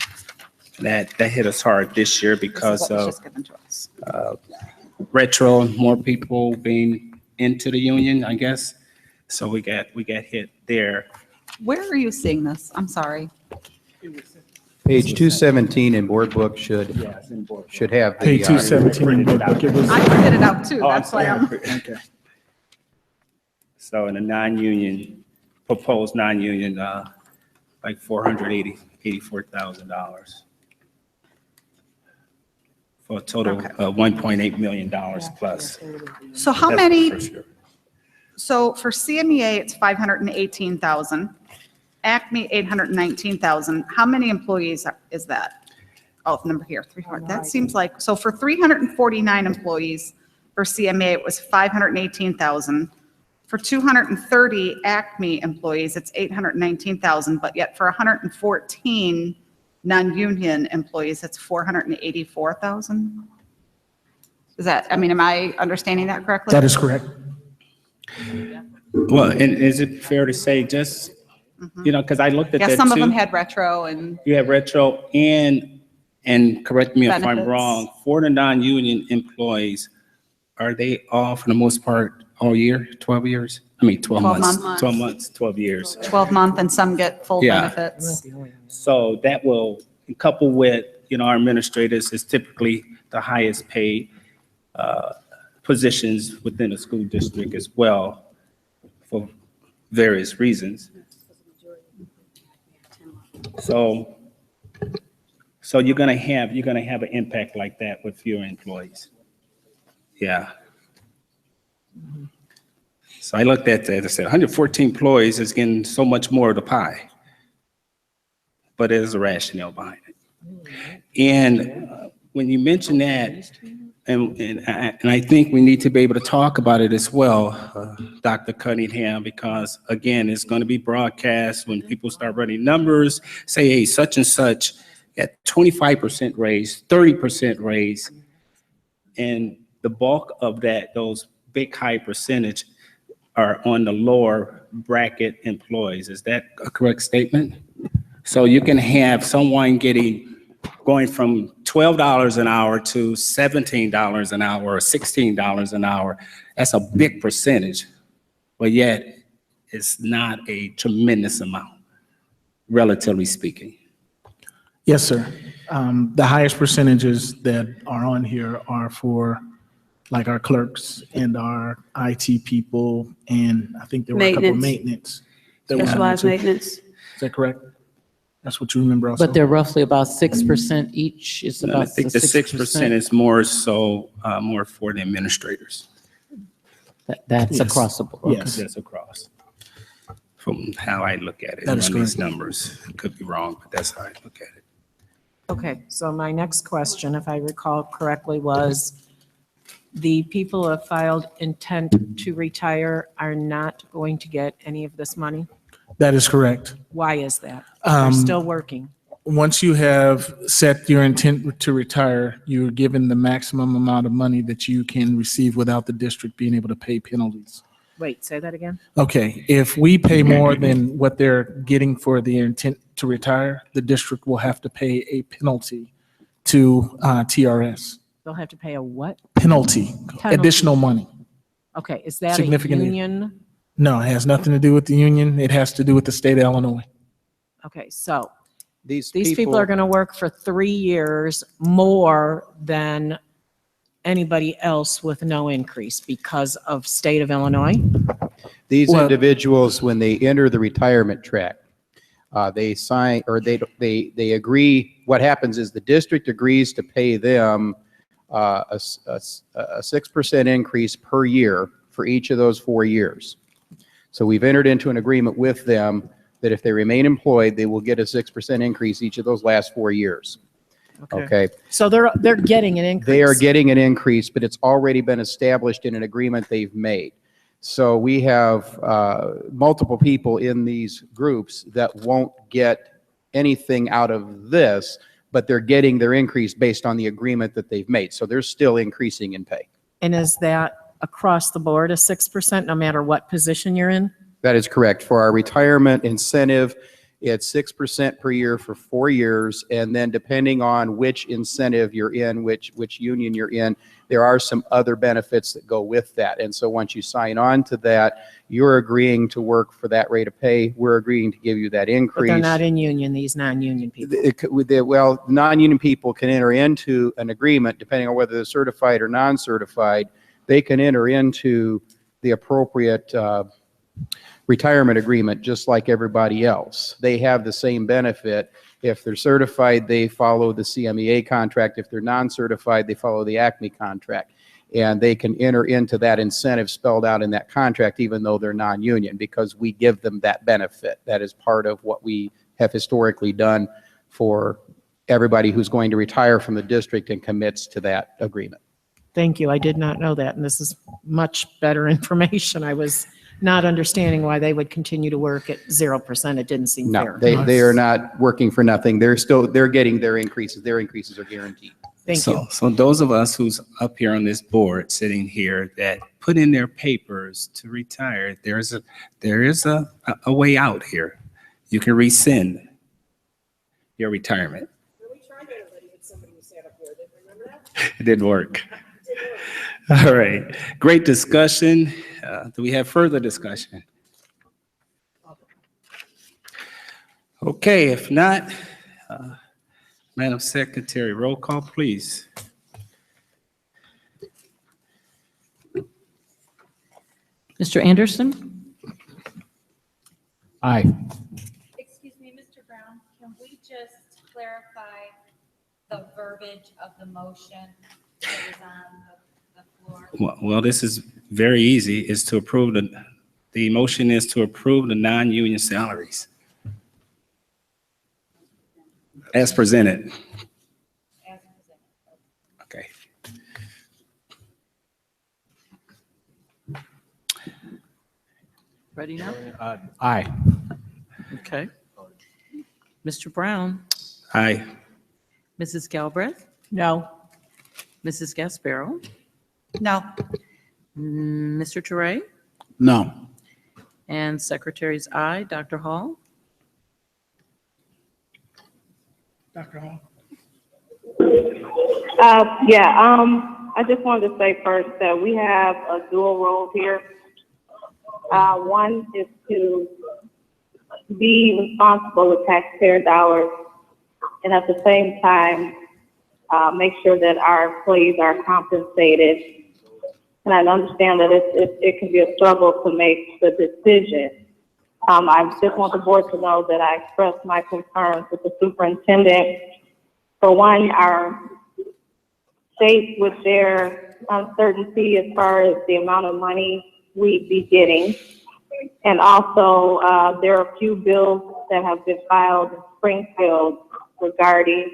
That hit us hard this year because of retro, more people being into the union, I guess. So we got hit there. Where are you seeing this? I'm sorry. Page 217 in board book should have the. Page 217 in board book. I printed it out too, Oh, that's why I'm. Okay. So in a non-union, proposed non-union, like $484,000 for a total of $1.8 million plus. So how That's many, for sure. so for CMEA, it's 518,000. Acme, 819,000. How many employees is that? Oh, the number here, 300. That seems like, so for 349 employees for CMA, it was 518,000. For 230 Acme employees, it's 819,000, but yet for 114 non-union employees, it's 484,000? Is that, I mean, am I understanding that correctly? That is correct. Well, and is it fair to say just, because I looked at that Yeah, too. some of them had retro and. You have retro and correct me if I'm Benefits. wrong, for the non-union employees, are they all for the most part all year, 12 years? I mean, 12 months, 12 months, 12 years. 12-month and some get full Yeah. benefits. So that will, couple with, our administrators is typically the highest paid positions within a school district as well for various reasons. So you're gonna have an impact like that with fewer employees. Yeah. So I looked at that, as I said, 114 employees is getting so much more of the pie. But there's a rationale behind it. And when you mention that, and I think we need to be able to talk about it as well, Dr. Cunningham, because again, it's going to be broadcast when people start running numbers, say, hey, such and such at 25% raise, 30% raise, and the bulk of that, those big high percentage, are on the lower bracket employees. Is that a correct statement? So you can have someone going from $12 an hour to $17 an hour or $16 an hour. That's a big percentage, but yet it's not a tremendous amount, relatively speaking. Yes, sir. The highest percentages that are on here are for like our clerks and our IT people, and I think there were a couple of maintenance. that were Specialized mentioned. maintenance. Is that correct? That's what you remember also? But they're roughly about 6% each. It's And I about think the 6% is more so, more for the administrators. That's Yes. across the board. Yes. That's across. From how I look at it, That is run these correct. numbers. Could be wrong, but that's how I look at it. Okay, so my next question, if I recall correctly, was the people who have filed intent to retire are not going to get any of this money? That is correct. Why is that? They're still working. Once you have set your intent to retire, you're given the maximum amount of money that you can receive without the district being able to pay penalties. Wait, say that again? Okay, if we pay more than what they're getting for the intent to retire, the district will have to pay a penalty to TRS. They'll have to pay a what? Penalty, additional money. Okay, is that a Significant. union? No, it has nothing to do with the union. It has to do with the state of Illinois. Okay, so These these people are going to work for 3 years more than anybody else with no increase because of state of Illinois? These Well- individuals, when they enter the retirement track, they sign, or they agree, what happens is the district agrees to pay them a 6% increase per year for each of those 4 years. So we've entered into an agreement with them that if they remain employed, they will get a 6% increase each of those last 4 years. Okay? So they're getting an increase? They are getting an increase, but it's already been established in an agreement they've made. So we have multiple people in these groups that won't get anything out of this, but they're getting their increase based on the agreement that they've made. So they're still increasing in pay. And is that across the board a 6%, no matter what position you're in? That is correct. For our retirement incentive, it's 6% per year for 4 years. And then depending on which incentive you're in, which union you're in, there are some other benefits that go with that. And so once you sign on to that, you're agreeing to work for that rate of pay. We're agreeing to give you that But increase. they're not in union, these non-union people. Well, non-union people can enter into an agreement, depending on whether they're certified or non-certified. They can enter into the appropriate retirement agreement just like everybody else. They have the same benefit. If they're certified, they follow the CMEA contract. If they're non-certified, they follow the ACME contract. And they can enter into that incentive spelled out in that contract even though they're non-union, because we give them that benefit. That is part of what we have historically done for everybody who's going to retire from the district and commits to that agreement. Thank you. I did not know that, and this is much better information. I was not understanding why they would continue to work at 0%. It didn't seem No, fair. they are not working for nothing. They're getting their increases. Their increases are guaranteed. Thank you. So those of us who's up here on this board, sitting here, that put in their papers to retire, there is a way out here. You can rescind your retirement. It didn't work. All right, great discussion. Do we have further discussion? Okay, if not, Madam Secretary, roll call, please. Mr. Anderson? Aye. Excuse me, Mr. Brown, can we just clarify the verbiage of the motion that is on the floor? Well, this is very easy. It's to approve the motion is to approve the non-union salaries as presented. Okay. Ready now? Aye. Okay. Mr. Brown? Aye. Mrs. Galbraith? No. Mrs. Gasparo? No. Mr. Teray? No. And Secretary's aye. Dr. Hall? Dr. Hall? I just wanted to say first that we have a dual role here. One is to be responsible with taxpayer dollars and at the same time, make sure that our employees are compensated. And I understand that it can be a struggle to make the decision. I just want the board to know that I expressed my concerns with the superintendent. For one, our faced with their uncertainty as far as the amount of money we'd be getting. And also, there are a few bills that have been filed in Springfield regarding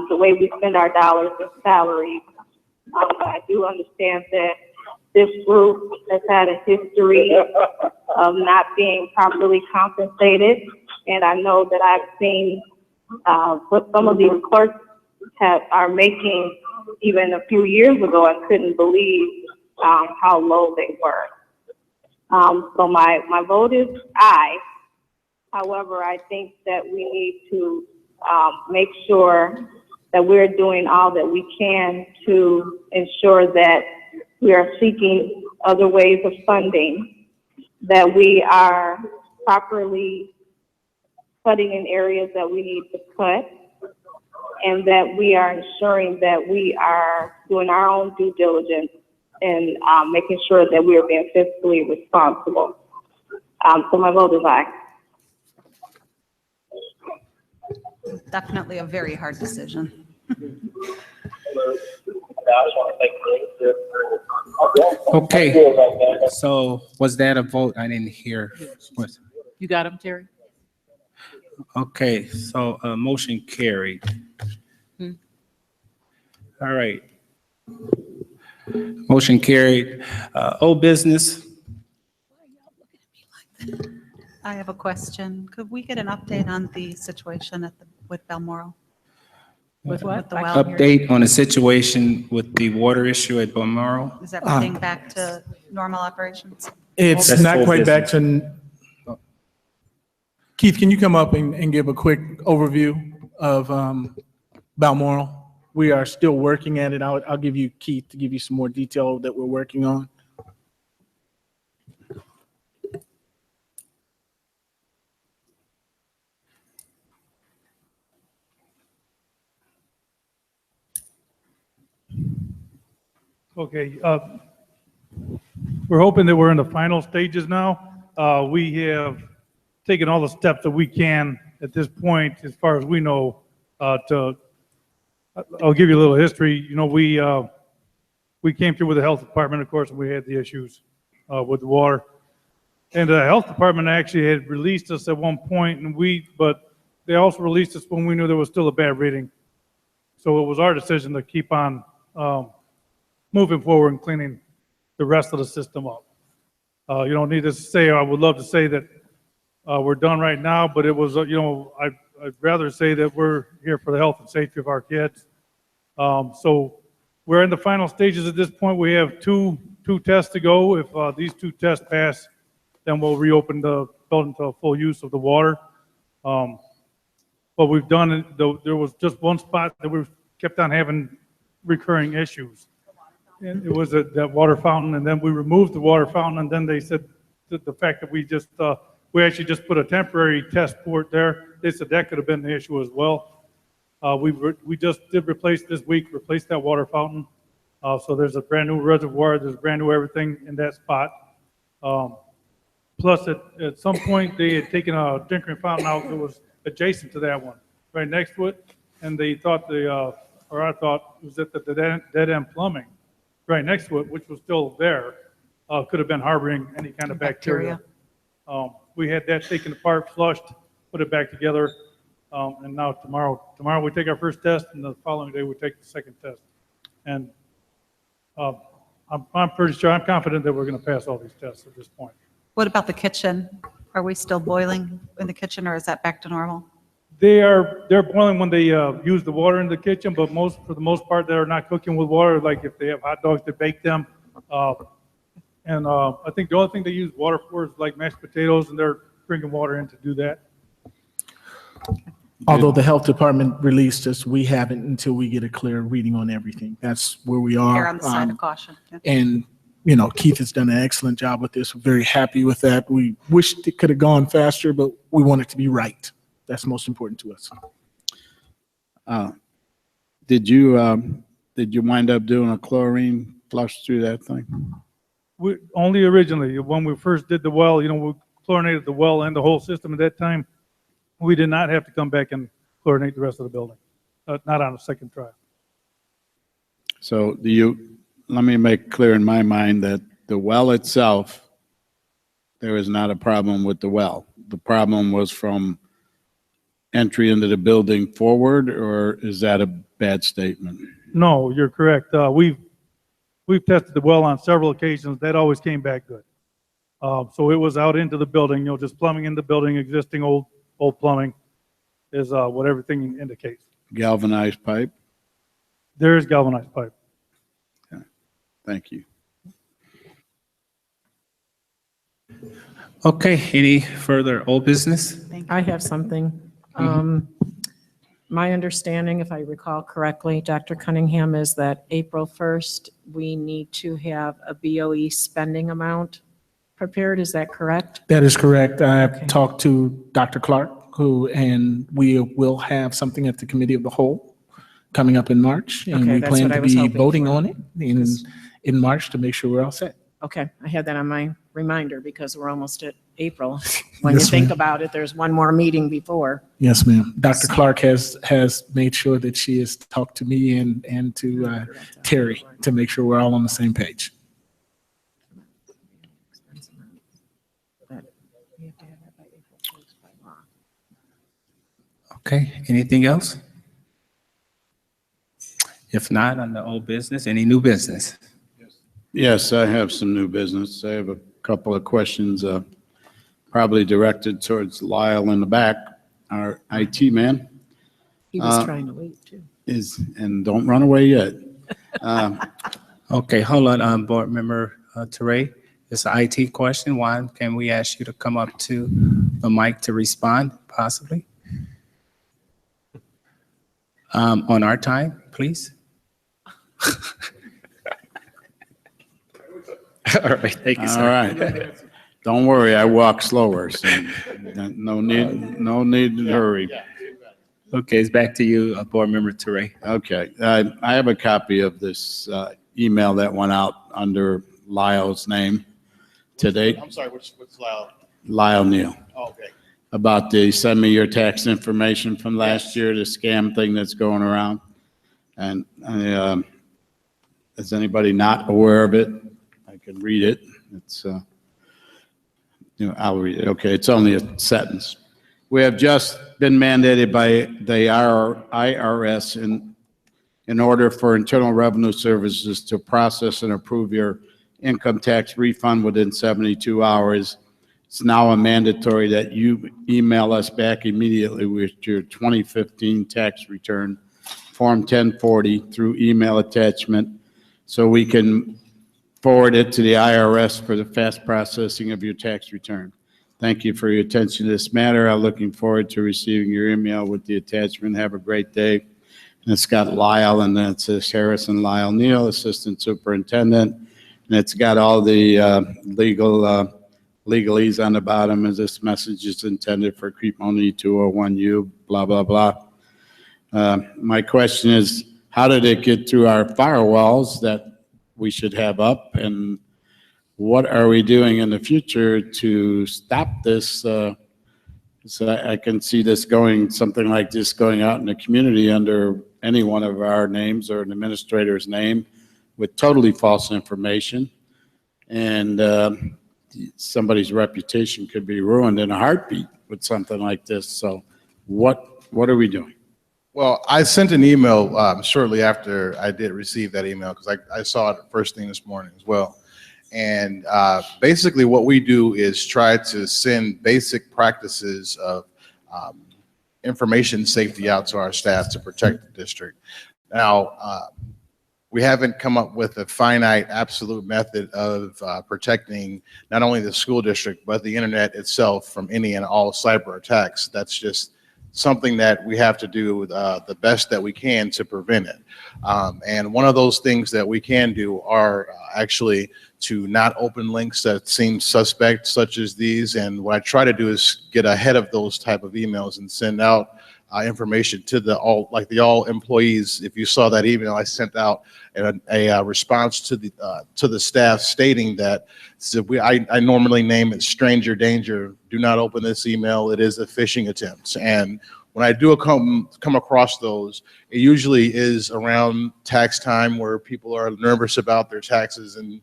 the way we spend our dollars and salaries. I do understand that this group has had a history of not being properly compensated. And I know that I've seen what some of these clerks are making even a few years ago. I couldn't believe how low they were. So my vote is aye. However, I think that we need to make sure that we're doing all that we can to ensure that we are seeking other ways of funding, that we are properly cutting in areas that we need to cut, and that we are ensuring that we are doing our own due diligence and making sure that we are being fiscally responsible. So my vote is aye. Definitely a very hard decision. Okay, so was that a vote? I didn't hear. You got him, Terry? Okay, so motion carried. All right. Motion carried. Old business. I have a question. Could we get an update on the situation with Balmoral? With what? With the well here? Update on the situation with the water issue at Balmoral. Is everything back to normal operations? It's That's not full quite back business. to. Keith, can you come up and give a quick overview of Balmoral? We are still working at it. I'll give you Keith to give you some more detail that we're working on. Okay, we're hoping that we're in the final stages now. We have taken all the steps that we can at this point, as far as we know, I'll give you a little history. You know, we came through with the health department, of course, and we had the issues with the water. And the health department actually had released us at one point, but they also released us when we knew there was still a bad reading. So it was our decision to keep on moving forward and cleaning the rest of the system up. You don't need to say, I would love to say that we're done right now, but it was, you know, I'd rather say that we're here for the health and safety of our kids. So we're in the final stages at this point. We have two tests to go. If these two tests pass, then we'll reopen the building to full use of the water. But we've done it, there was just one spot that we kept on having recurring issues. And it was that water fountain, and then we removed the water fountain, and then they said that the fact that we actually just put a temporary test port there, they said that could have been the issue as well. We just did replace that water fountain. So there's a brand new reservoir, there's brand new everything in that spot. Plus at some point they had taken a drinking fountain out that was adjacent to that one, right next to it. And they thought I thought it was that the dead end plumbing right next to it, which was still there, could have been harboring any kind of bacteria. We had that taken apart, flushed, put it back together, and now tomorrow we take our first test, and the following day we take the second test. And I'm pretty sure, I'm confident that we're going to pass all these tests at this point. What about the kitchen? Are we still boiling in the kitchen, or is that back to normal? They're boiling when they use the water in the kitchen, but for the most part, they're not cooking with water. Like if they have hot dogs, they bake them. And I think the only thing they use water for is like mashed potatoes, and they're bringing water in to do that. Although the health department released us, we haven't until we get a clear reading on everything. That's where we are. Err on the side of caution. Yeah. And, Keith has done an excellent job with this. We're very happy with that. We wished it could have gone faster, but we want it to be right. That's most important to us. Did you wind up doing a chlorine flush through that thing? Only originally, when we first did the well, we chlorinated the well and the whole system at that time. We did not have to come back and chlorinate the rest of the building, not on a second try. So let me make clear in my mind that the well itself, there is not a problem with the well. The problem was from entry into the building forward, or is that a bad statement? No, you're correct. We've tested the well on several occasions. That always came back good. So it was out into the building, just plumbing in the building, existing old plumbing is what everything indicates. Galvanized pipe? There is galvanized pipe. Okay. Thank you. Okay, any further old business? I have something. My understanding, if I recall correctly, Dr. Cunningham, is that April 1st, we need to have a BOE spending amount prepared. Is that correct? That is correct. I've talked to Dr. Clark, and we will have something at the Committee of the Whole coming up in March. And Okay, we that's plan what I to was be hoping voting for. on it in March to make sure we're all set. Okay, I had that on my reminder because we're almost at April. When Yes, you think ma'am. about it, there's one more meeting before. Yes, ma'am. Dr. Clark has made sure that she has talked to me and to Terry to make sure we're all on the same page. Okay, anything else? If not, on the old business, any new business? Yes, I have some new business. I have a couple of questions, probably directed towards Lyle in the back, our IT man. He was trying to wait too. And don't run away yet. Okay, hold on, Board Member Teray. It's an IT question. Juan, can we ask you to come up to the mic to respond, possibly? On our time, please. All right, thank you, sir. All right. Don't worry, I walk slower, so no need to hurry. Okay, it's back to you, Board Member Teray. Okay, I have a copy of this email that went out under Lyle's name today. I'm sorry, what's Lyle? Lyle Neal. Oh, okay. About the send me your tax information from last year, the scam thing that's going around. And is anybody not aware of it? I can read it. It's, I'll read it. Okay, it's only a sentence. We have just been mandated by the IRS in order for Internal Revenue Services to process and approve your income tax refund within 72 hours. It's now a mandatory that you email us back immediately with your 2015 tax return, Form 1040, through email attachment, so we can forward it to the IRS for the fast processing of your tax return. Thank you for your attention to this matter. I'm looking forward to receiving your email with the attachment. Have a great day. And it's got Lyle, and then it says Harrison Lyle Neal, Assistant Superintendent. And it's got all the legalese on the bottom, as this message is intended for Crete Monee 201U, blah, blah, blah. My question is, how did it get through our firewalls that we should have up, and what are we doing in the future to stop this? So I can see this going, something like this going out in the community under any one of our names or an administrator's name with totally false information. And somebody's reputation could be ruined in a heartbeat with something like this. So what are we doing? Well, I sent an email shortly after I did receive that email, because I saw it first thing this morning as well. And basically what we do is try to send basic practices of information safety out to our staff to protect the district. Now, we haven't come up with a finite, absolute method of protecting not only the school district, but the internet itself from any and all cyber attacks. That's just something that we have to do the best that we can to prevent it. And one of those things that we can do are actually to not open links that seem suspect, such as these. And what I try to do is get ahead of those type of emails and send out information to the all employees. If you saw that email, I sent out a response to the staff stating that I normally name it stranger danger. Do not open this email. It is a phishing attempt. And when I do come across those, it usually is around tax time where people are nervous about their taxes and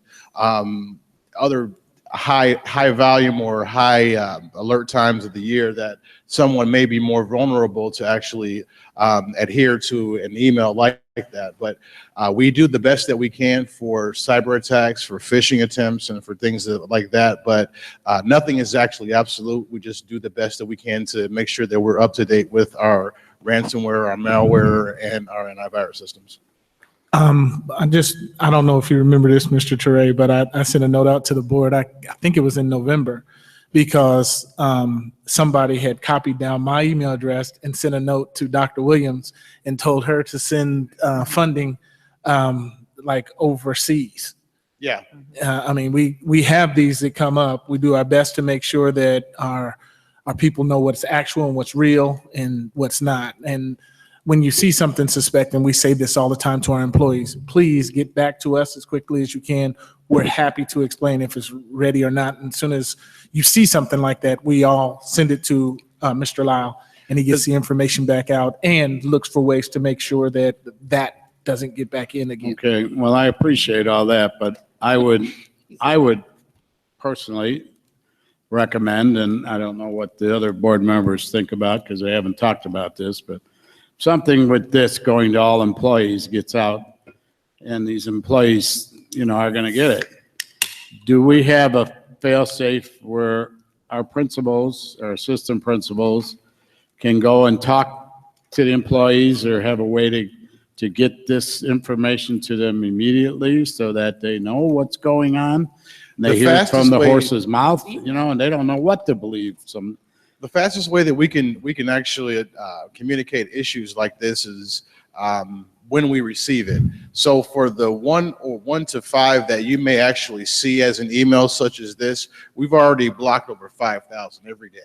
other high volume or high alert times of the year that someone may be more vulnerable to actually adhere to an email like that. But we do the best that we can for cyber attacks, for phishing attempts, and for things like that. But nothing is actually absolute. We just do the best that we can to make sure that we're up to date with our ransomware, our malware, and our antivirus systems. I don't know if you remember this, Mr. Ture, but I sent a note out to the board. I think it was in November, because somebody had copied down my email address and sent a note to Dr. Williams and told her to send funding like overseas. Yeah. I mean, we have these that come up. We do our best to make sure that our people know what's actual and what's real and what's not. And when you see something suspect, and we say this all the time to our employees, please get back to us as quickly as you can. We're happy to explain if it's ready or not. And as soon as you see something like that, we all send it to Mr. Lyle, and he gets the information back out and looks for ways to make sure that that doesn't get back in again. Okay, well, I appreciate all that, but I would personally recommend, and I don't know what the other board members think about because they haven't talked about this, but something with this going to all employees gets out, and these employees, are going to get it. Do we have a fail-safe where our principals, our assistant principals, can go and talk to the employees, or have a way to get this information to them immediately so that they know what's going on? And they hear it from the horse's mouth, and they don't know what to believe. The fastest way that we can actually communicate issues like this is when we receive it. So for the 1 or 1 to 5 that you may actually see as an email such as this, we've already blocked over 5,000 every day.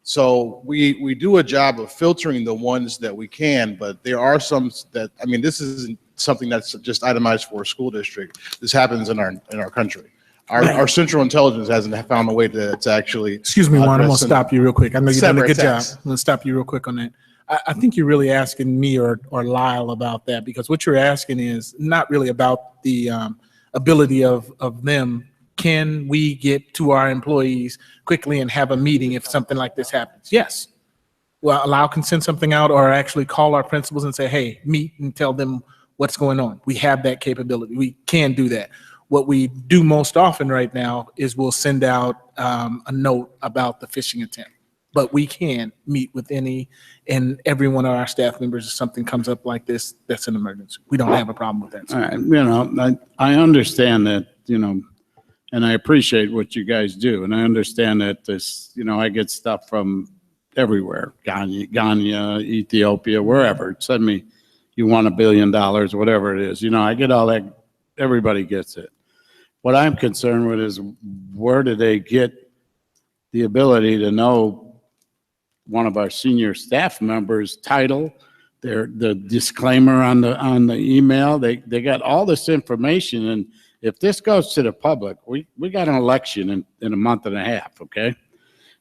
So we do a job of filtering the ones that we can, but there are some that, this isn't something that's just itemized for a school district. This happens in our country. Our central intelligence hasn't found a way to actually. Excuse me, Juan, I'm going to stop you real quick. I know you've done a good job. I'm going to stop you real quick on that. I think you're really asking me or Lyle about that, because what you're asking is not really about the ability of them. Can we get to our employees quickly and have a meeting if something like this happens? Yes. Well, Lyle can send something out, or actually call our principals and say, hey, meet and tell them what's going on. We have that capability. We can do that. What we do most often right now is we'll send out a note about the phishing attempt. But we can meet with any and every one of our staff members if something comes up like this that's an emergency. We don't have a problem with that. All right, I understand that, and I appreciate what you guys do. And I understand that this, I get stuff from everywhere, Ghana, Ethiopia, wherever. Send me, you want $1 billion, whatever it is. I get all that. Everybody gets it. What I'm concerned with is, where do they get the ability to know one of our senior staff members' title, the disclaimer on the email? They got all this information, and if this goes to the public, we got an election in a month and a half, okay?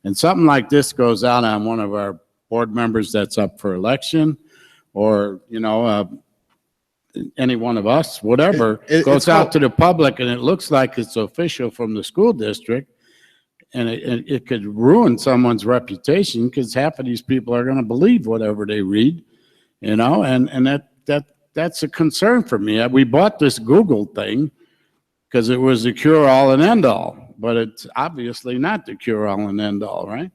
And something like this goes out on one of our board members that's up for election, or any one of us, whatever, goes out to the public, and it looks like it's official from the school district. And it could ruin someone's reputation, because half of these people are going to believe whatever they read, and that's a concern for me. We bought this Google thing because it was the cure-all and end-all, but it's obviously not the cure-all and end-all, right?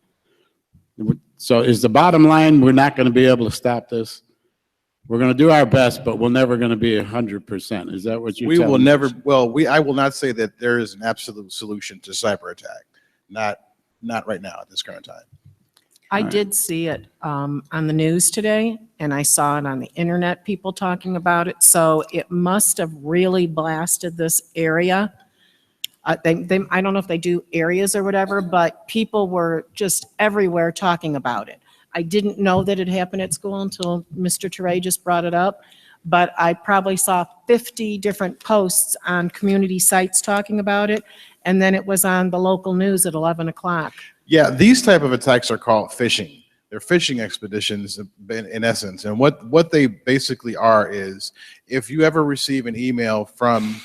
So is the bottom line, we're not going to be able to stop this? We're going to do our best, but we're never going to be 100%. Is that what you're We telling will me? never, well, I will not say that there is an absolute solution to cyber attack. Not right now at this current time. I did see it on the news today, and I saw it on the internet, people talking about it. So it must have really blasted this area. I don't know if they do areas or whatever, but people were just everywhere talking about it. I didn't know that it happened at school until Mr. Teray just brought it up, but I probably saw 50 different posts on community sites talking about it, and then it was on the local news at 11 o'clock. Yeah, these type of attacks are called phishing. They're phishing expeditions in essence. And what they basically are is, if you ever receive an email from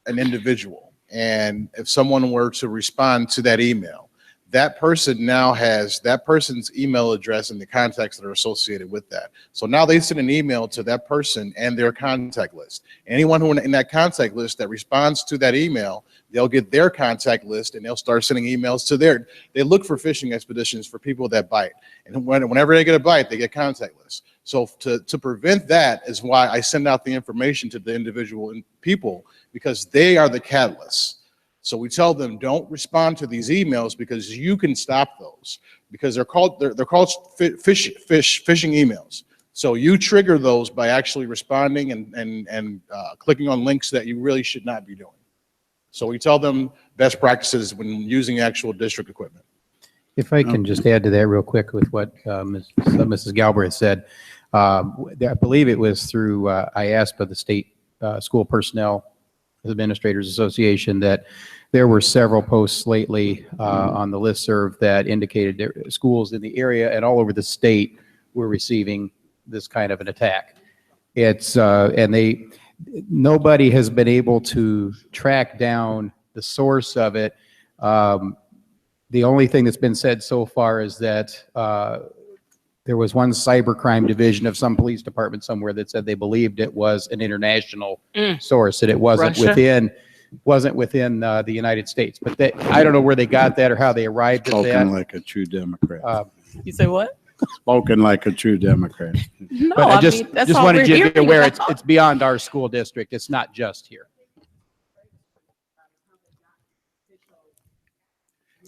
an individual, and if someone were to respond to that email, that person now has that person's email address and the contacts that are associated with that. So now they send an email to that person and their contact list. Anyone who in that contact list that responds to that email, they'll get their contact list and they'll start sending emails to they look for phishing expeditions for people that bite. And whenever they get a bite, they get contact lists. So to prevent that is why I send out the information to the individual people, because they are the catalysts. So we tell them, don't respond to these emails because you can stop those, because they're called phishing emails. So you trigger those by actually responding and clicking on links that you really should not be doing. So we tell them best practices when using actual district equipment. If I can just add to that real quick with what Mrs. Galbraith said, I believe it was through IASPA, the State School Personnel Administrators Association, that there were several posts lately on the listserv that indicated there, schools in the area and all over the state were receiving this kind of an attack. It's and nobody has been able to track down the source of it. The only thing that's been said so far is that there was one cybercrime division of some police department somewhere that said they believed it was an international source, and it wasn't within the United States. But I don't know where they got that or how they arrived at that. Spoken like a true Democrat. You say what? Spoken like a true Democrat. No, But I just that's all wanted we're you to be hearing aware about. it's beyond our school district. It's not just here.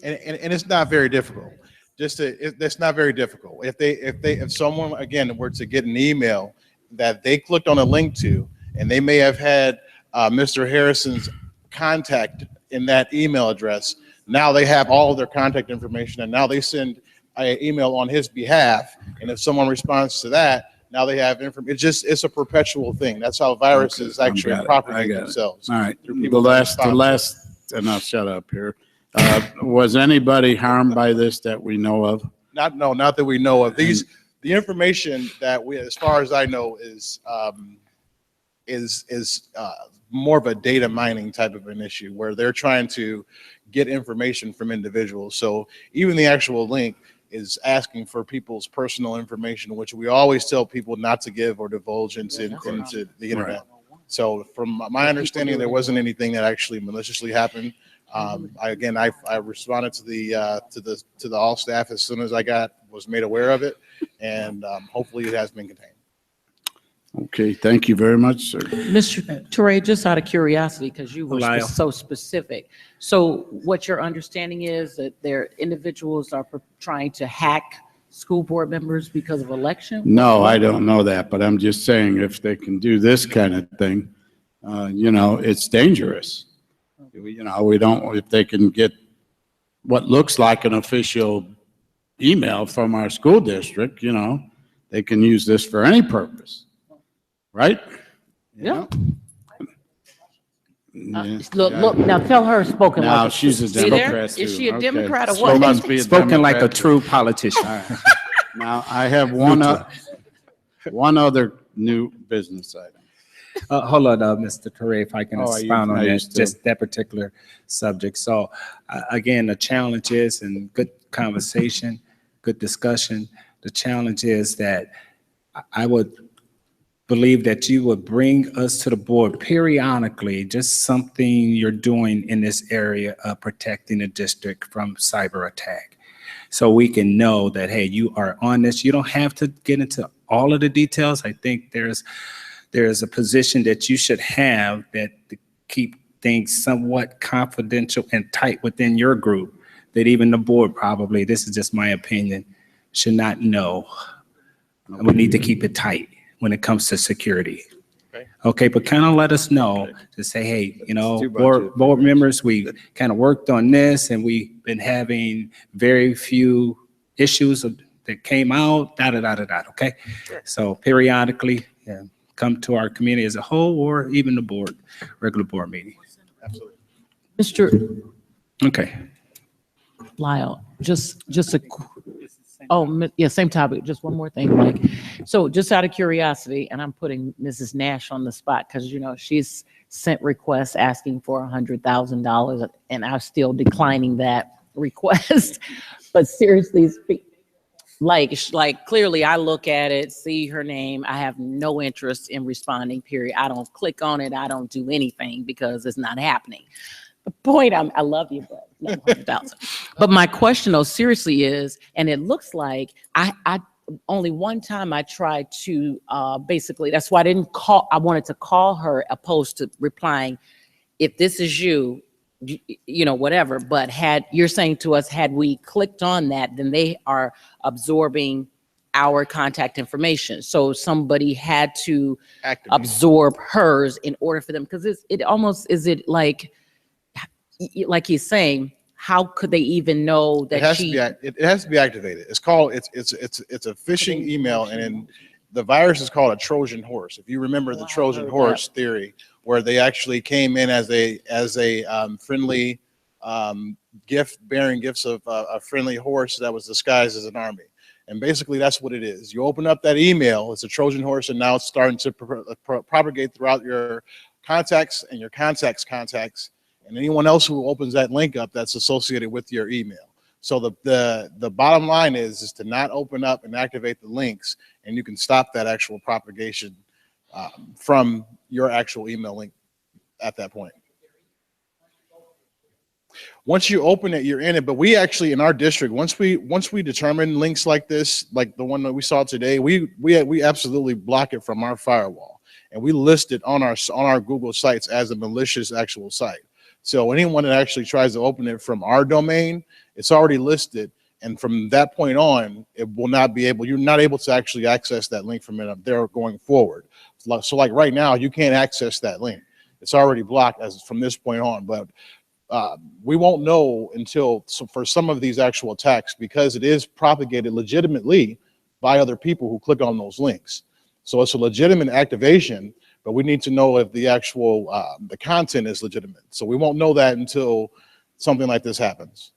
And it's not very difficult. It's not very difficult. If someone again were to get an email that they clicked on a link to, and they may have had Mr. Harrison's contact in that email address, now they have all of their contact information, and now they send an email on his behalf. And if someone responds to that, now they have information. It's a perpetual thing. That's how viruses actually propagate themselves. All right. The last, and I'll shut up here. Was anybody harmed by this that we know of? Not that we know of. The information that as far as I know, is more of a data mining type of an issue where they're trying to get information from individuals. So even the actual link is asking for people's personal information, which we always tell people not to give or divulge into the internet. Right. So from my understanding, there wasn't anything that actually maliciously happened. I responded to the all staff as soon as I was made aware of it, and hopefully it has been contained. Okay, thank you very much, sir. Mr. Teray, just out of curiosity, because you were so specific. So what your understanding is that there individuals are trying to hack school board members because of election? No, I don't know that, but I'm just saying if they can do this kind of thing, it's dangerous. If they can get what looks like an official email from our school district, they can use this for any purpose, right? Yeah. Look, now tell her spoken like a she's a Democrat too. Is she a Democrat or So what? must be a Spoken like a Democrat true politician. All right. Now, I have one other new business item. Hold on, Mr. Teray, if I can Oh, expound on I that, used to. just that particular subject. So again, the challenge is, and good conversation, good discussion. The challenge is that I would believe that you would bring us to the board periodically, just something you're doing in this area of protecting the district from cyber attack. So we can know that, hey, you are on this. You don't have to get into all of the details. I think there's a position that you should have that to keep things somewhat confidential and tight within your group, that even the board probably, this is just my opinion, should not know. We need to keep it tight when it comes to security. Okay, but kind of let us know to say, hey, you know, board members, we kind of worked on this and we've been having very few issues that came out, okay? So periodically, yeah, come to our community as a whole or even the board, regular board meeting. Absolutely. Mr. Okay. Lyle, just a, yeah, same topic, just one more thing, Mike. So just out of curiosity, and I'm putting Mrs. Nash on the spot because, you know, she's sent requests asking for $100,000 and I'm still declining that request. But seriously, like clearly I look at it, see her name, I have no interest in responding, period. I don't click on it, I don't do anything because it's not happening. The point, I love you, but no 100,000. But my question though, seriously is, and it looks like I only one time I tried to basically, that's why I didn't call, I wanted to call her opposed to replying, if this is you know, whatever, but you're saying to us, had we clicked on that, then they are absorbing our contact information. So somebody had to absorb hers in order for them, because it almost, is it like he's saying, how could they even know that it has to be activated. It's called, it's a phishing email, and the virus is called a Trojan horse. If you remember the Trojan horse theory, where they actually came in as a friendly gift, bearing gifts of a friendly horse that was disguised as an army. And basically that's what it is. You open up that email, it's a Trojan horse, and now it's starting to propagate throughout your contacts and your contacts, and anyone else who opens that link up that's associated with your email. So the bottom line is to not open up and activate the links, and you can stop that actual propagation from your actual email link at that point. Once you open it, you're in it. But we actually, in our district, once we determine links like this, like the one that we saw today, we absolutely block it from our firewall, and we list it on our Google sites as a malicious actual site. So anyone that actually tries to open it from our domain, it's already listed, and from that point on, it will not be able. You're not able to actually access that link from it up there going forward. So like right now, you can't access that link. It's already blocked as from this point on. But we won't know until for some of these actual attacks, because it is propagated legitimately by other people who click on those links. So it's a legitimate activation, but we need to know if the actual the content is legitimate. So we won't know that until something like this happens.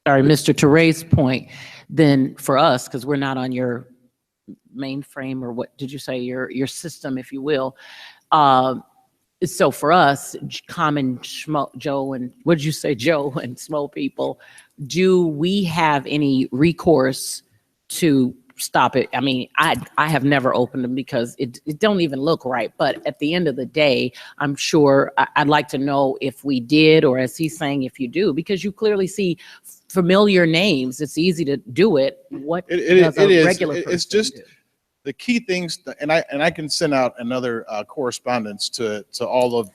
Sorry, Mr. Teray's point, then for us, because we're not on your mainframe, or what did you say, your system, if you will. So for us, common Joe and what did you say, Joe and small people, do we have any recourse to stop it? I mean, I have never opened them because it don't even look right. But at the end of the day, I'm sure I'd like to know if we did, or as he's saying, if you do, because you clearly see familiar names. It's easy to do it. What does a regular person It's just do? the key things, and I can send out another correspondence to all of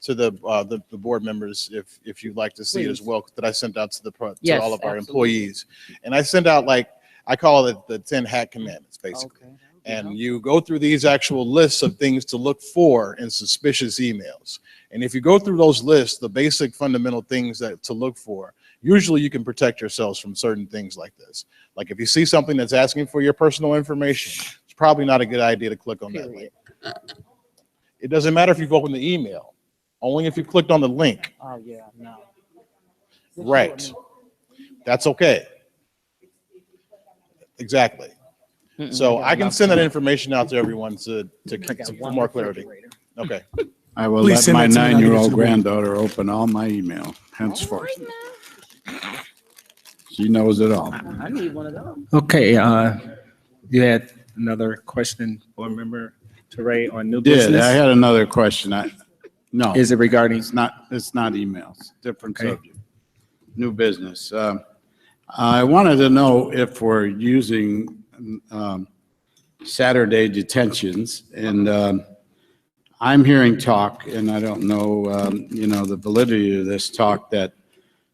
to the board members if you'd like to see it as well, that I sent out to all of our employees. And I send out, like, I call it the 10 hack commandments, basically. Okay. And you go through these actual lists of things to look for in suspicious emails. And if you go through those lists, the basic fundamental things to look for, usually you can protect yourselves from certain things like this. Like if you see something that's asking for your personal information, it's probably not a good idea to click on that link. It doesn't matter if you've opened the email, only if you clicked on the link. Oh yeah, no. Right. That's okay. Exactly. So I can send that information out to everyone for more clarity. Okay. I will let my 9-year-old granddaughter open all my email henceforth. She knows it all. I need one of those. Okay, you had another question, board member Teray, on new business? I had another question. No. Is it regarding? It's not emails, different subject. New business. I wanted to know if we're using Saturday detentions, and I'm hearing talk, and I don't know, the validity of this talk, that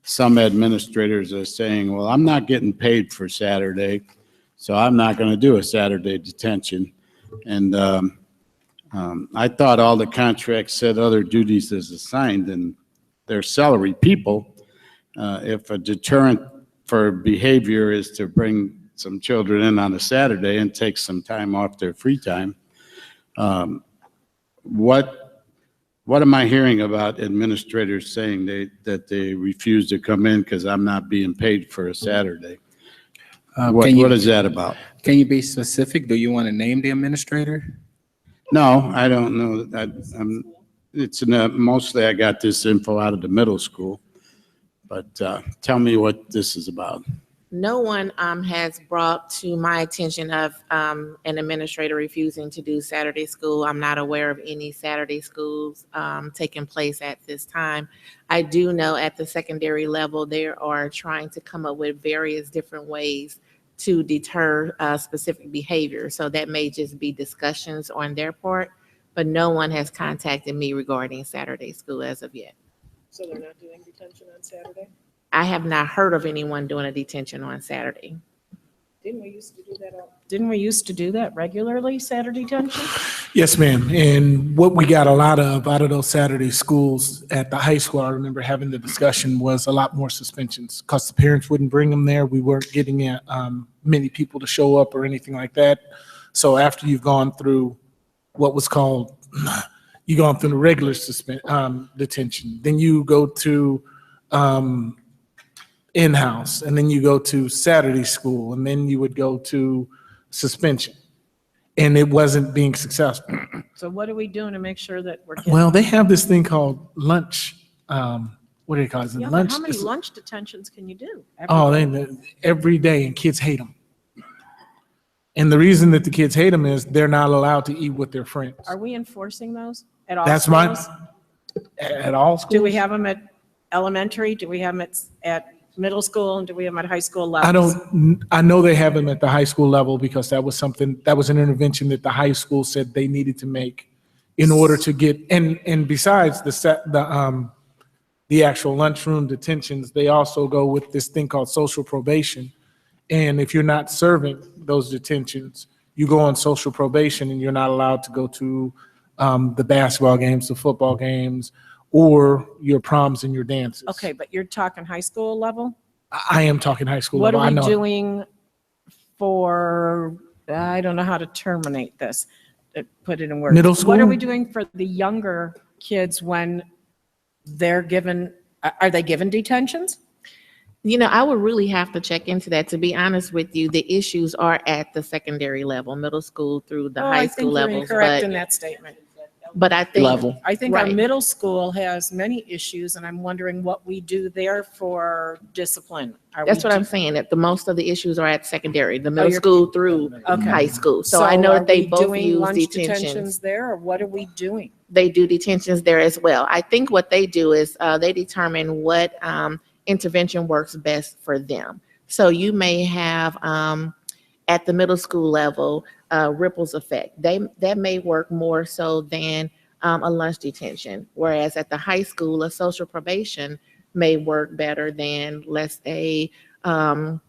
some administrators are saying, well, I'm not getting paid for Saturday, so I'm not going to do a Saturday detention. And I thought all the contracts said other duties is assigned, and they're salary people. If a deterrent for behavior is to bring some children in on a Saturday and take some time off their free time, what am I hearing about administrators saying that they refuse to come in because I'm not being paid for a Saturday? What is that about? Can you be specific? Do you want to name the administrator? No, I don't know. Mostly I got this info out of the middle school, but tell me what this is about. No one has brought to my attention of an administrator refusing to do Saturday school. I'm not aware of any Saturday schools taking place at this time. I do know at the secondary level, they are trying to come up with various different ways to deter specific behavior. So that may just be discussions on their part, but no one has contacted me regarding Saturday school as of yet. So they're not doing detention on Saturday? I have not heard of anyone doing a detention on Saturday. Didn't we used to do that regularly, Saturday detention? Yes, ma'am. And what we got a lot of out of those Saturday schools at the high school, I remember having the discussion, was a lot more suspensions because the parents wouldn't bring them there. We weren't getting many people to show up or anything like that. So after you've gone through what was called, you've gone through the regular detention, then you go to in-house, and then you go to Saturday school, and then you would go to suspension, and it wasn't being successful. So what are we doing to make sure that we're getting? Well, they have this thing called lunch, what do they call it? Yeah, but Lunch. how many lunch detentions can you do? Every day, and kids hate them. And the reason that the kids hate them is they're not allowed to eat with their friends. Are we enforcing those at all That's schools? At all schools? Do we have them at elementary? Do we have them at middle school? And do we have them at high school levels? I know they have them at the high school level because that was an intervention that the high school said they needed to make in order to get, and besides the actual lunchroom detentions, they also go with this thing called social probation. And if you're not serving those detentions, you go on social probation and you're not allowed to go to the basketball games, the football games, or your proms and your dances. Okay, but you're talking high school level? I am talking high school What level. are we doing for, I don't know how to terminate this, put it in words. Middle What are school? we doing for the younger kids when they're given, are they given detentions? You know, I would really have to check into that. To be honest with you, the issues are at the secondary level, middle school through the high school levels. I think you're incorrect in that statement. But I think I think our right. middle school has many issues, and I'm wondering what we do there for discipline. That's what I'm saying, that the most of the issues are at secondary, the middle you're- school through high school. So I know that they both use lunch detentions. detentions there, or what are we doing? They do detentions there as well. I think what they do is they determine what intervention works best for them. So you may have at the middle school level, ripples effect. That may work more so than a lunch detention, whereas at the high school, a social probation may work better than, let's say, a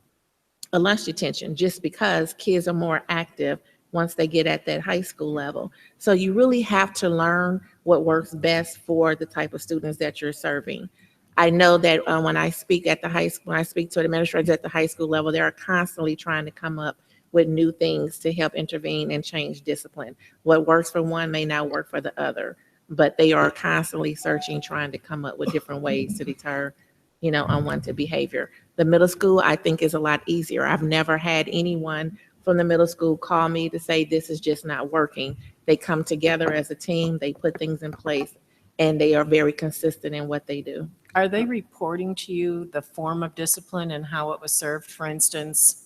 lunch detention, just because kids are more active once they get at that high school level. So you really have to learn what works best for the type of students that you're serving. I know that when I speak at the high school, when I speak to administrators at the high school level, they are constantly trying to come up with new things to help intervene and change discipline. What works for one may not work for the other, but they are constantly searching, trying to come up with different ways to deter, unwanted behavior. The middle school, I think, is a lot easier. I've never had anyone from the middle school call me to say this is just not working. They come together as a team, they put things in place, and they are very consistent in what they do. Are they reporting to you the form of discipline and how it was served? For instance,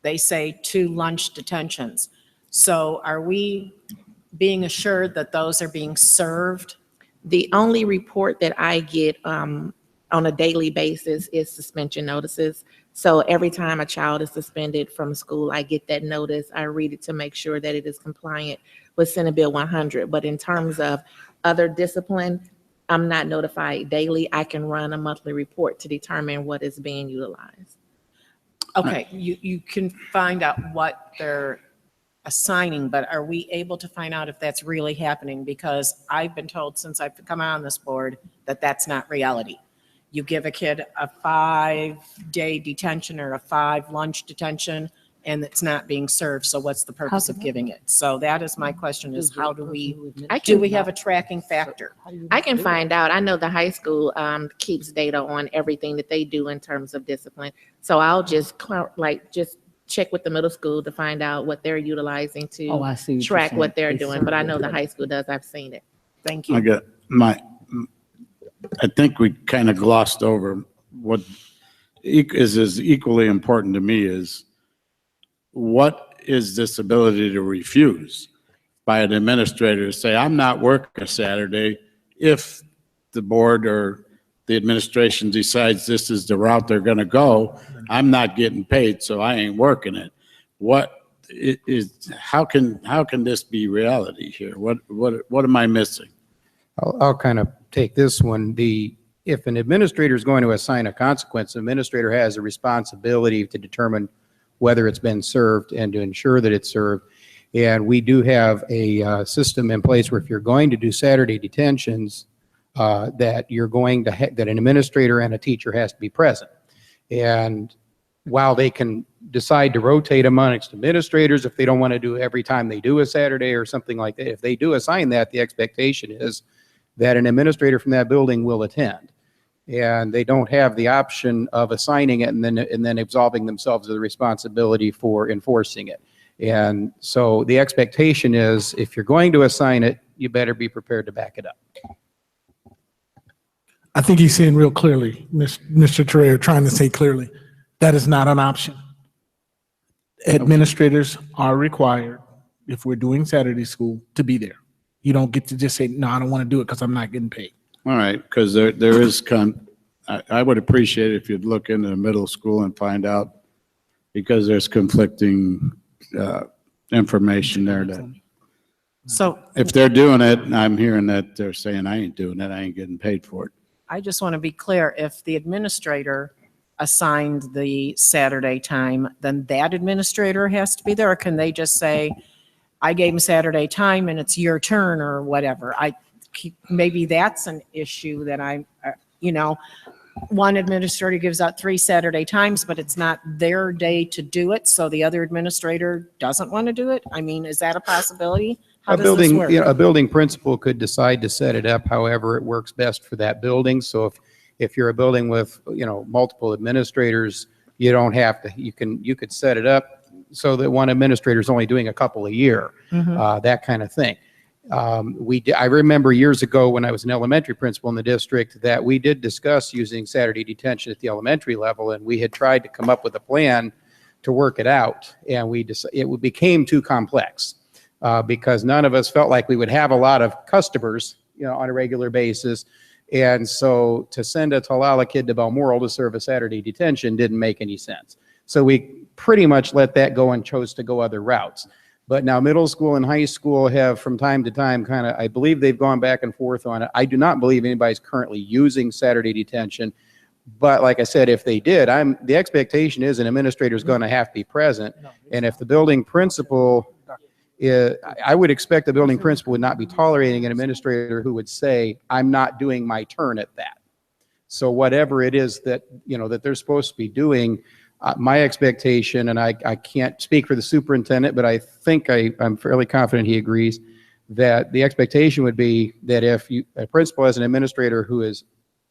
they say 2 lunch detentions. So are we being assured that those are being served? The only report that I get on a daily basis is suspension notices. So every time a child is suspended from school, I get that notice. I read it to make sure that it is compliant with Senate Bill 100. But in terms of other discipline, I'm not notified daily. I can run a monthly report to determine what is being utilized. Okay, you can find out what they're assigning, but are we able to find out if that's really happening? Because I've been told since I've come on this board that that's not reality. You give a kid a 5-day detention or a 5 lunch detention, and it's not being served, so what's the purpose of giving it? So that is my question, is how do we have a tracking factor? I can find out. I know the high school keeps data on everything that they do in terms of discipline. So I'll just check with the middle school to find out what they're utilizing to track what they're doing. But I know the high school does. I've seen it. Thank you. I think we kind of glossed over what is as equally important to me is what is this ability to refuse by an administrator to say, I'm not working a Saturday if the board or the administration decides this is the route they're going to go. I'm not getting paid, so I ain't working it. How can this be reality here? What am I missing? I'll kind of take this one. If an administrator is going to assign a consequence, the administrator has a responsibility to determine whether it's been served and to ensure that it's served. And we do have a system in place where if you're going to do Saturday detentions, that an administrator and a teacher has to be present. And while they can decide to rotate amongst administrators if they don't want to do it every time they do a Saturday or something like that, if they do assign that, the expectation is that an administrator from that building will attend. And they don't have the option of assigning it and then absolving themselves of the responsibility for enforcing it. And so the expectation is if you're going to assign it, you better be prepared to back it up. I think he's saying real clearly, Mr. Terrell, trying to say clearly, that is not an option. Administrators are required, if we're doing Saturday school, to be there. You don't get to just say, no, I don't want to do it because I'm not getting paid. All right, because there is, I would appreciate it if you'd look into the middle school and find out, because there's conflicting information there. So if they're doing it, I'm hearing that they're saying, I ain't doing it, I ain't getting paid for it. I just want to be clear, if the administrator assigned the Saturday time, then that administrator has to be there, or can they just say, I gave him Saturday time and it's your turn or whatever? Maybe that's an issue that one administrator gives out 3 Saturday times, but it's not their day to do it, so the other administrator doesn't want to do it? I mean, is that a possibility? How does this work? A building principal could decide to set it up however it works best for that building. So if you're a building with, multiple administrators, you don't have to, you could set it up so that one administrator is only doing a couple a year, that kind of thing. I remember years ago when I was an elementary principal in the district that we did discuss using Saturday detention at the elementary level, and we had tried to come up with a plan to work it out, and it became too complex because none of us felt like we would have a lot of customers, on a regular basis. And so to send a Talala kid to Balmoral to serve a Saturday detention didn't make any sense. So we pretty much let that go and chose to go other routes. But now middle school and high school have from time to time I believe they've gone back and forth on it. I do not believe anybody's currently using Saturday detention. But like I said, if they did, the expectation is an administrator is going to have to be present. And if the building principal, I would expect the building principal would not be tolerating an administrator who would say, I'm not doing my turn at that. So whatever it is that, that they're supposed to be doing, my expectation, and I can't speak for the superintendent, but I think I'm fairly confident he agrees, that the expectation would be that if a principal has an administrator who is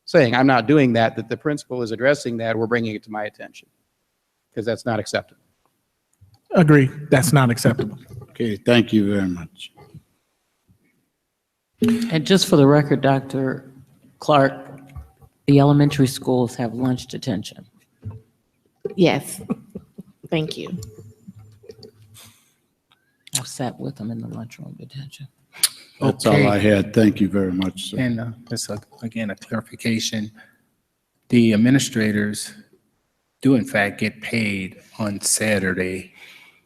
saying, I'm not doing that, that the principal is addressing that or bringing it to my attention, because that's not acceptable. Agree, that's not acceptable. Okay, thank you very much. And just for the record, Dr. Clark, the elementary schools have lunch detention. Yes, thank you. I've sat with them in the lunchroom detention. That's all I had. Thank you very much, sir. And just again, a clarification. The administrators do in fact get paid on Saturday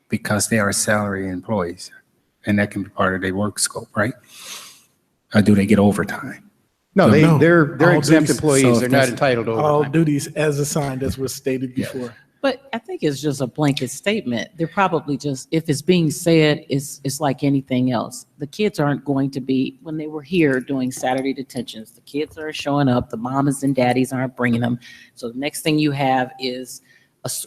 because they are salary employees, and that can be part of their work scope, right? Or do they get overtime? No, they're All exempt duties. employees. So if They're not that's- entitled to All overtime. duties as assigned, as was stated before. But I think it's just a blanket statement. They're probably just, if it's being said, it's like anything else. The kids aren't going to be, when they were here doing Saturday detentions, the kids are showing up, the mamas and daddies aren't bringing them. So the next thing you have is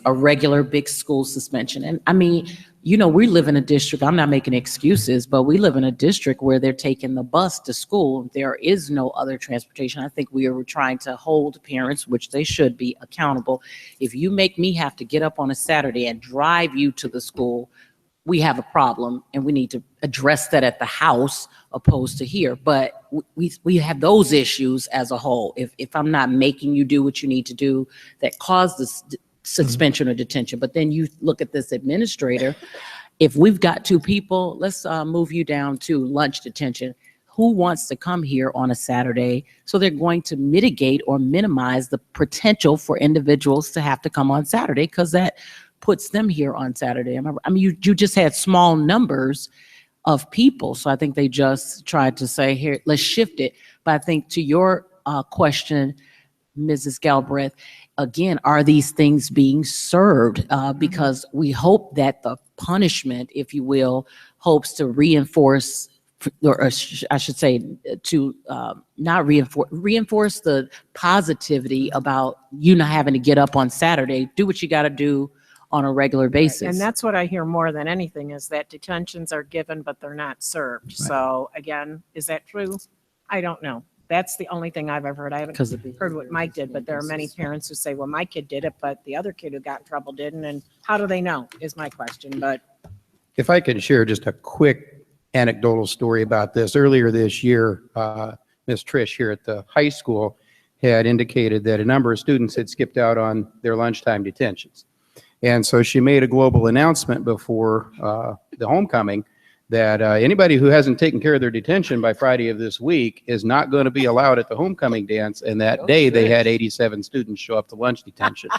a regular big school suspension. And I mean, you know, we live in a district, I'm not making excuses, but we live in a district where they're taking the bus to school. There is no other transportation. I think we are trying to hold parents, which they should be, accountable. If you make me have to get up on a Saturday and drive you to the school, we have a problem, and we need to address that at the house opposed to here. But we have those issues as a whole. If I'm not making you do what you need to do that caused this suspension or detention, but then you look at this administrator, if we've got two people, let's move you down to lunch detention. Who wants to come here on a Saturday? So they're going to mitigate or minimize the potential for individuals to have to come on Saturday, because that puts them here on Saturday. I mean, you just had small numbers of people. So I think they just tried to say, here, let's shift it. But I think to your question, Mrs. Galbraith, again, are these things being served? Because we hope that the punishment, if you will, hopes to reinforce, or I should say, to not reinforce the positivity about you not having to get up on Saturday. Do what you got to do on a regular basis. And that's what I hear more than anything, is that detentions are given, but they're not served. So again, is that true? I don't know. That's the only thing I've ever heard. I haven't heard what Mike did, but there are many parents who say, well, my kid did it, but the other kid who got in trouble didn't. And how do they know is my question. But If I can share just a quick anecdotal story about this. Earlier this year, Ms. Trish here at the high school had indicated that a number of students had skipped out on their lunchtime detentions. And so she made a global announcement before the homecoming that anybody who hasn't taken care of their detention by Friday of this week is not going to be allowed at the homecoming dance. And that day they had 87 students show up to lunch detention.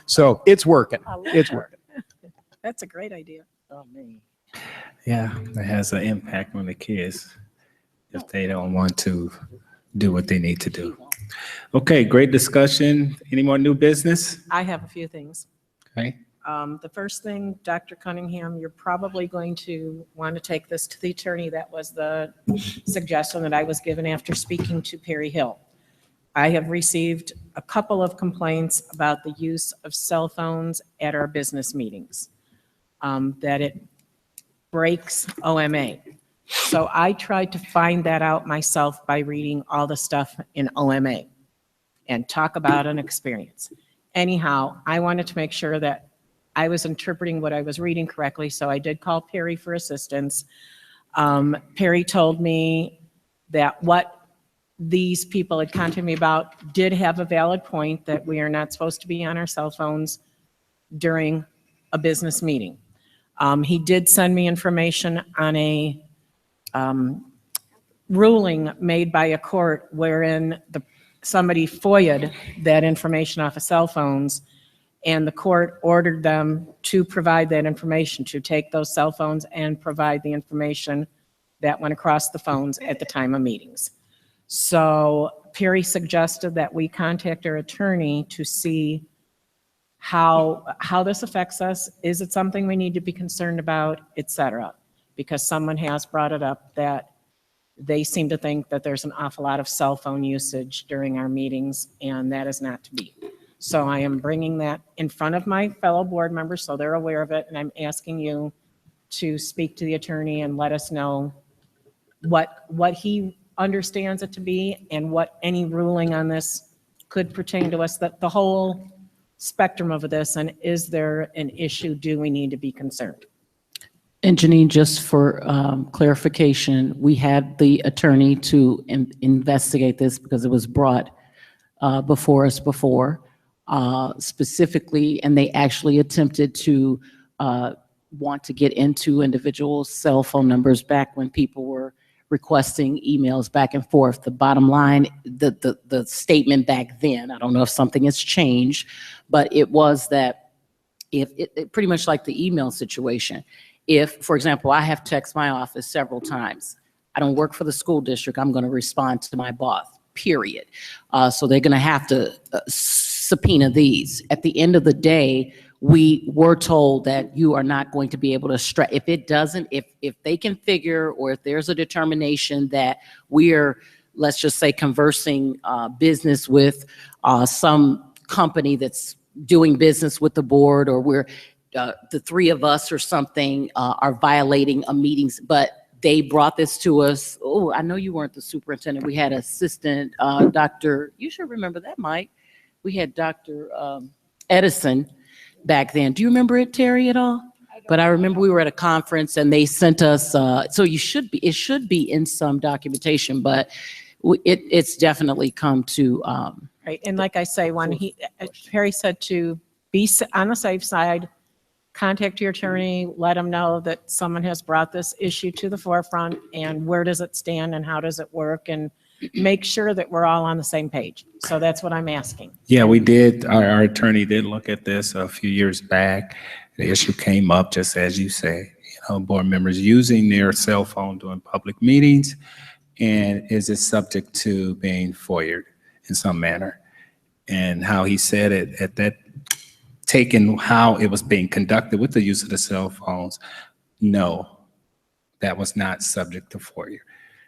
So it's working. It's working. that's a great idea. Oh, man. Yeah, it has an impact on the kids if they don't want to do what they need to do. Okay, great discussion. Any more new business? I have a few things. Okay. The first thing, Dr. Cunningham, you're probably going to want to take this to the attorney. That was the suggestion that I was given after speaking to Perry Hill. I have received a couple of complaints about the use of cell phones at our business meetings, that it breaks OMA. So I tried to find that out myself by reading all the stuff in OMA and talk about an experience. Anyhow, I wanted to make sure that I was interpreting what I was reading correctly, so I did call Perry for assistance. Perry told me that what these people had contacted me about did have a valid point, that we are not supposed to be on our cell phones during a business meeting. He did send me information on a ruling made by a court wherein somebody FOIA'd that information off of cell phones, and the court ordered them to provide that information, to take those cell phones and provide the information that went across the phones at the time of meetings. So Perry suggested that we contact our attorney to see how this affects us. Is it something we need to be concerned about, et cetera? Because someone has brought it up that they seem to think that there's an awful lot of cell phone usage during our meetings, and that is not to be. So I am bringing that in front of my fellow board members so they're aware of it, and I'm asking you to speak to the attorney and let us know what he understands it to be and what any ruling on this could pertain to us, that the whole spectrum of this, and is there an issue, do we need to be concerned? And Janine, just for clarification, we had the attorney to investigate this because it was brought before us before, specifically, and they actually attempted to want to get into individual cell phone numbers back when people were requesting emails back and forth. The bottom line, the statement back then, I don't know if something has changed, but it was that if it pretty much like the email situation. If, for example, I have texted my office several times, I don't work for the school district, I'm going to respond to my boss, period. So they're going to have to subpoena these. At the end of the day, we were told that you are not going to be able to if it doesn't, if they can figure, or if there's a determination that we're, let's just say, conversing business with some company that's doing business with the board, or we're the three of us or something are violating a meetings, but they brought this to us. Oh, I know you weren't the superintendent. We had assistant Dr. You should remember that, Mike. We had Dr. Edison back then. Do you remember it, Terry, at all? But I remember we were at a conference and they sent us, so it should be in some documentation, but it's definitely come to. Right, and like I say, when Perry said to be on the safe side, contact your attorney, let them know that someone has brought this issue to the forefront, and where does it stand and how does it work, and make sure that we're all on the same page. So that's what I'm asking. Yeah, we did. Our attorney did look at this a few years back. The issue came up, just as you say, board members using their cell phone during public meetings, and is it subject to being FOIA'd in some manner? And how he said it at that, taking how it was being conducted with the use of the cell phones, no, that was not subject to FOIA.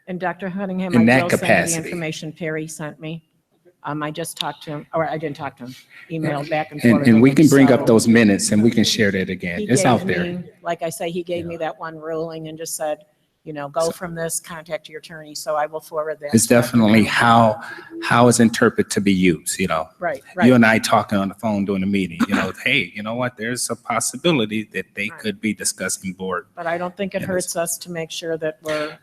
And Dr. Cunningham, In I that will send you the capacity. information Perry sent me. I just talked to him, or I didn't talk to him, emailed back and forth. And we with can him, bring so up those minutes and we can share that again. he It's gave out there. me, like I say, he gave me that one ruling and just said, go from this, contact your attorney, so I will forward that. It's definitely how it's interpreted to be used, Right. You and I talking on the phone during a meeting, hey, you know what, there's a possibility that they could be discussing board. But I don't think it hurts us to make sure that we're.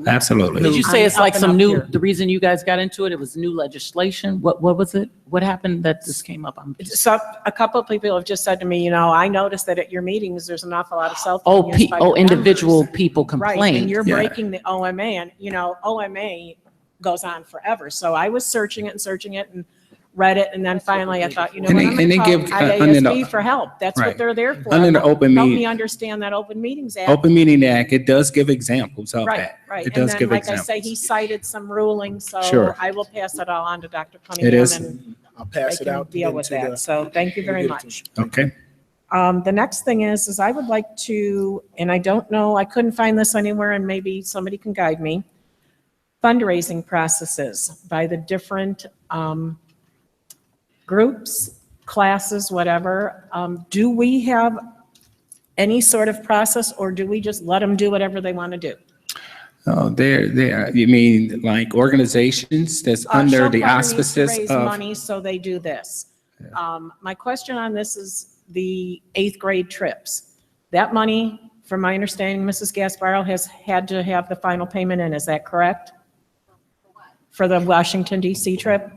Absolutely. Did you say it's Up like and some up new, here. the reason you guys got into it, it was new legislation? What was it? What happened that this came up? So a couple of people have just said to me, I noticed that at your meetings, there's an awful lot of cell phone use by your Individual members. people Right, complained. and you're breaking the OMA, and, OMA goes on forever. So I was searching it and read it, and then finally I thought, And what, they- I'm and they gonna call give, IASB for help. That's what right. they're there for. Under the Open Help Meeting- me understand that Open Meetings Act. Open Meeting Act, it does give examples of Right, that. right. It And does then, give like I examples. say, he cited some rulings, so Sure. I will pass it all on to Dr. It Cunningham, is. and I'll pass they it can out. deal with that. So thank you very much. Okay. The next thing is I would like to, and I don't know, I couldn't find this anywhere, and maybe somebody can guide me, fundraising processes by the different groups, classes, whatever. Do we have any sort of process, or do we just let them do whatever they want to do? Oh, there, you mean like organizations that's under the Shell Choir needs to auspices raise of? money, so they do this. My question on this is the 8th grade trips. That money, from my understanding, Mrs. Gasparo has had to have the final payment in, is that correct? For the Washington DC trip?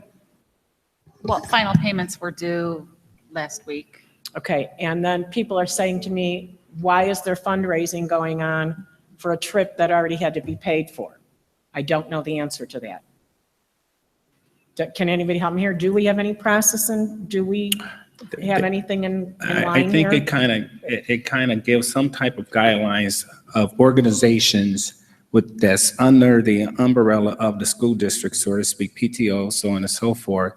Well, final payments were due last week. Okay, and then people are saying to me, why is there fundraising going on for a trip that already had to be paid for? I don't know the answer to that. Can anybody help me here? Do we have any process, and do we have anything in I line think here? it kind of gives some type of guidelines of organizations that's under the umbrella of the school district, so to speak, PTO, so on and so forth,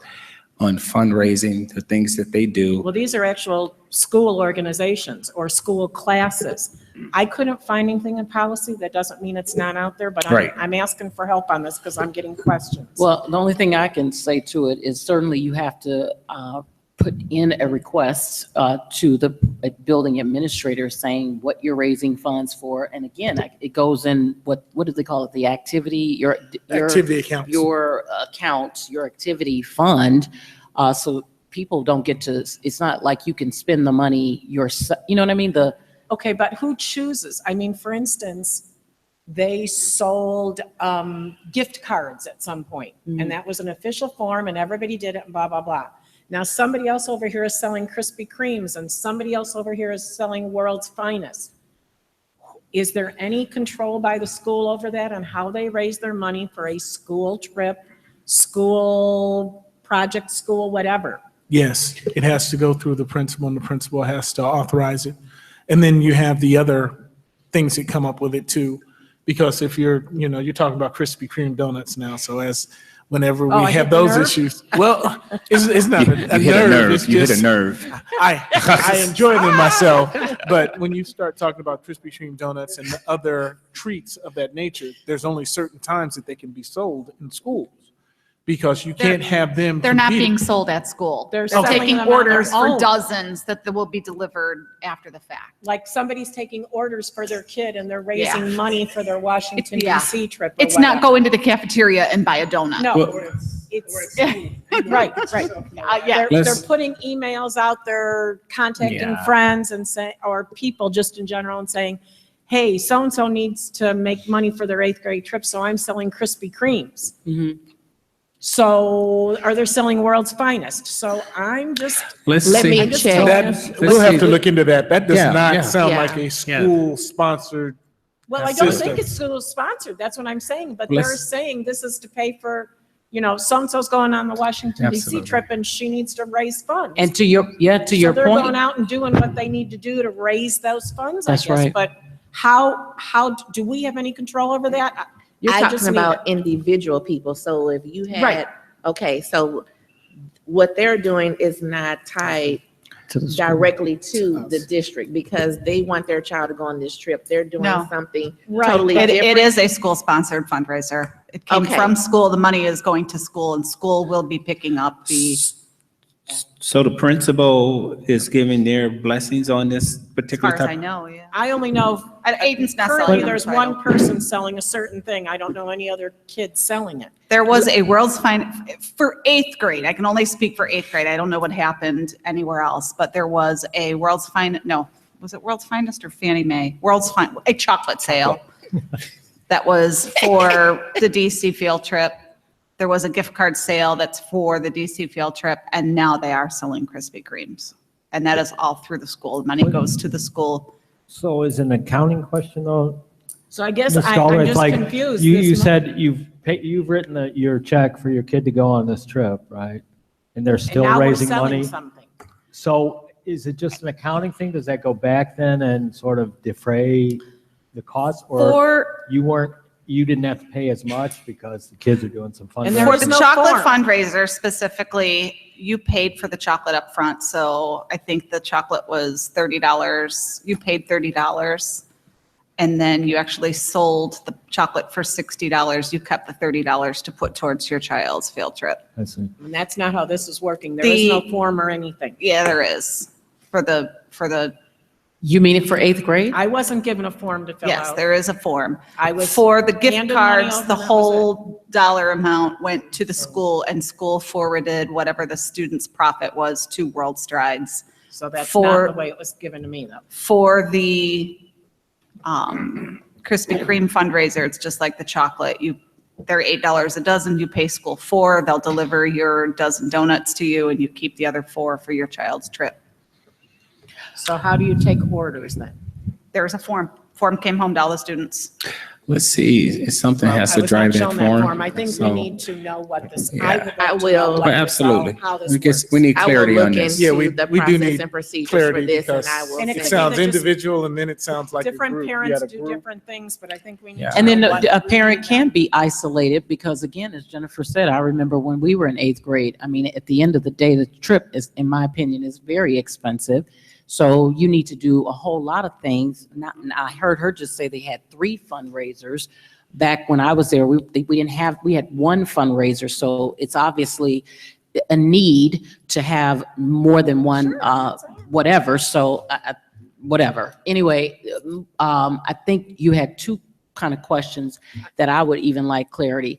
on fundraising, the things that they do. Well, these are actual school organizations or school classes. I couldn't find anything in policy. That doesn't mean it's not out there, but Right. I'm asking for help on this because I'm getting questions. Well, the only thing I can say to it is certainly you have to put in a request to the building administrator saying what you're raising funds for. And again, it goes in, what do they call it? The activity, your Activity accounts. Your account, your activity fund. So people don't get to, it's not like you can spend the money yourself. You know what I mean? Okay, but who chooses? I mean, for instance, they sold gift cards at some point, and that was an official form, and everybody did it, and blah, blah, blah. Now, somebody else over here is selling Krispy Kremes, and somebody else over here is selling World's Finest. Is there any control by the school over that on how they raise their money for a school trip, school project, school, whatever? Yes, it has to go through the principal, and the principal has to authorize it. And then you have the other things that come up with it too. Because if you're talking about Krispy Kreme donuts now, so whenever we I have hit the those nerve? issues, well, it's not a You hit a nerve. It's You hit a just, nerve. I enjoy them myself, but when you start talking about Krispy Kreme donuts and other treats of that nature, there's only certain times that they can be sold in schools because you can't have them. They're not competing. being sold at school. They're They're selling taking them on their orders for own. dozens that will be delivered after the fact. Like somebody's taking orders for their kid and they're raising money for their Washington Yeah. DC trip. or It's not whatever. go into the cafeteria and buy a donut. No, it's, right. Yeah. They're putting emails out there, contacting Yeah. friends and say, or people just in general and saying, hey, so-and-so needs to make money for their 8th grade trip, so I'm selling Krispy Kremes. So, or they're selling World's Finest. So I'm just, Let's let see. me check. We'll have to look into that. That does Yeah, not yeah. sound Yeah. like a school-sponsored. Well, I don't system. think it's school sponsored. That's what I'm saying. But Let's- they're saying this is to pay for, so-and-so's going on the Washington DC Absolutely. trip and she needs to raise funds. And to your So they're point, going out and doing what they need to do to raise those funds, I That's guess. right. But how do we have any control over that? You're I talking just need about it. individual people. So if you had, Right. okay, so what they're doing is not tied directly to the district because they want their child to go on this trip. They're doing No. something Right. totally It different. is a school-sponsored fundraiser. It came Okay. from school. The money is going to school, and school will be picking up the. So the principal is giving their blessings on this As particular far as I type? know, yeah. I only know, Aiden's not selling currently them, there's so I one don't- person selling a certain thing. I don't know any other kids selling it. There was a World's Finest for 8th grade. I can only speak for 8th grade. I don't know what happened anywhere else, but there was a World's Finest, no, was it World's Finest or Fannie Mae? A chocolate sale that was for the DC field trip. There was a gift card sale that's for the DC field trip, and now they are selling Krispy Kremes. And that is all through the school. Money goes to the school. So is an accounting question though? So I guess Ms. I'm Stoller, it's just like, confused. You This said you've written your check for your kid to go on this trip, right? And they're And still now we're raising selling money? something. So is it just an accounting thing? Does that go back then and sort of defray the cost? Or you didn't have to pay as much because the kids are doing some fun? For the chocolate fundraiser specifically, you paid for the chocolate up front. So I think the chocolate was $30. You paid $30. And then you actually sold the chocolate for $60. You kept the $30 to put towards your child's field trip. I see. And that's not how this is working. There is no The- form or anything. Yeah, there is. For the you mean it for 8th grade? I wasn't given a form to fill out. Yes, there is a form. I was For the gift handed money cards, over the and that was whole dollar amount went to the school, and school forwarded whatever the student's profit was to World Strides. So that's For- not the way it was given to me, though. For the Krispy Kreme fundraiser, it's just like the chocolate. They're $8 a dozen, you pay school $4, they'll deliver your dozen donuts to you, and you keep the other 4 for your child's trip. So how do you take orders then? There's a form. Form came home to all the students. Let's see, if something has I to was drive not that shown that form. form. I think we So- need to know what this, Yeah. I would like I to know will. what But this all- absolutely. how this We guess works. we need I will clarity look on this. into Yeah, the we do process need and procedures clarity for this, and because I will. And it if sounds they're just- individual and then it sounds like a Different group. You parents had a do group. different things, but I think we need Yeah. to And then know what a we parent need. can be isolated because again, as Jennifer said, I remember when we were in 8th grade, I mean, at the end of the day, the trip is, in my opinion, is very expensive. So you need to do a whole lot of things. And I heard her just say they had 3 fundraisers. Back when I was there, we had one fundraiser. So it's obviously a need to have more than one, whatever. So whatever. Anyway, I think you had 2 kind of questions that I would even like clarity.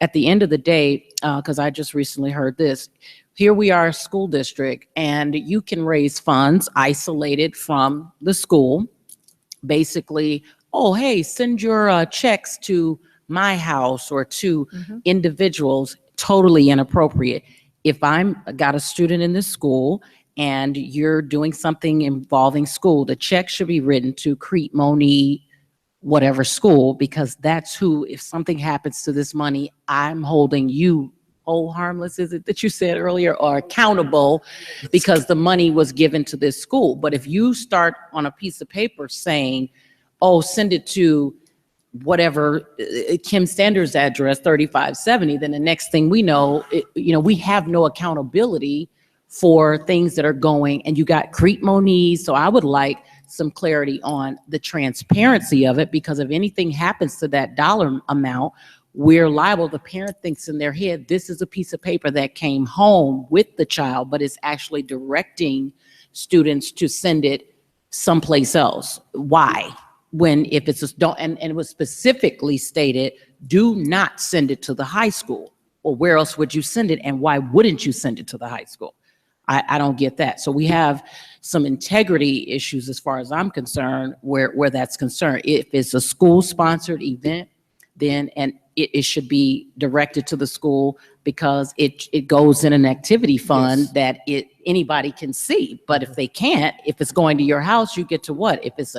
At the end of the day, because I just recently heard this, here we are, a school district, and you can raise funds isolated from the school. Basically, oh, hey, send your checks to my house or to individuals, totally inappropriate. If I'm got a student in this school and you're doing something involving school, the check should be written to Crete, Monee, whatever school, because that's who, if something happens to this money, I'm holding you, oh, harmless, is it that you said earlier, or accountable, because the money was given to this school. But if you start on a piece of paper saying, oh, send it to whatever Kim Sanders' address, 3570, then the next thing we know, we have no accountability for things that are going, and you got Crete Monee. So I would like some clarity on the transparency of it, because if anything happens to that dollar amount, we're liable. The parent thinks in their head, this is a piece of paper that came home with the child, but it's actually directing students to send it someplace else. Why? When if it's a, don't, and it was specifically stated, do not send it to the high school. Or where else would you send it? And why wouldn't you send it to the high school? I don't get that. So we have some integrity issues as far as I'm concerned, where that's concerned. If it's a school-sponsored event, then it should be directed to the school, because it goes in an activity fund that anybody can see. But if they can't, if it's going to your house, you get to what? If it's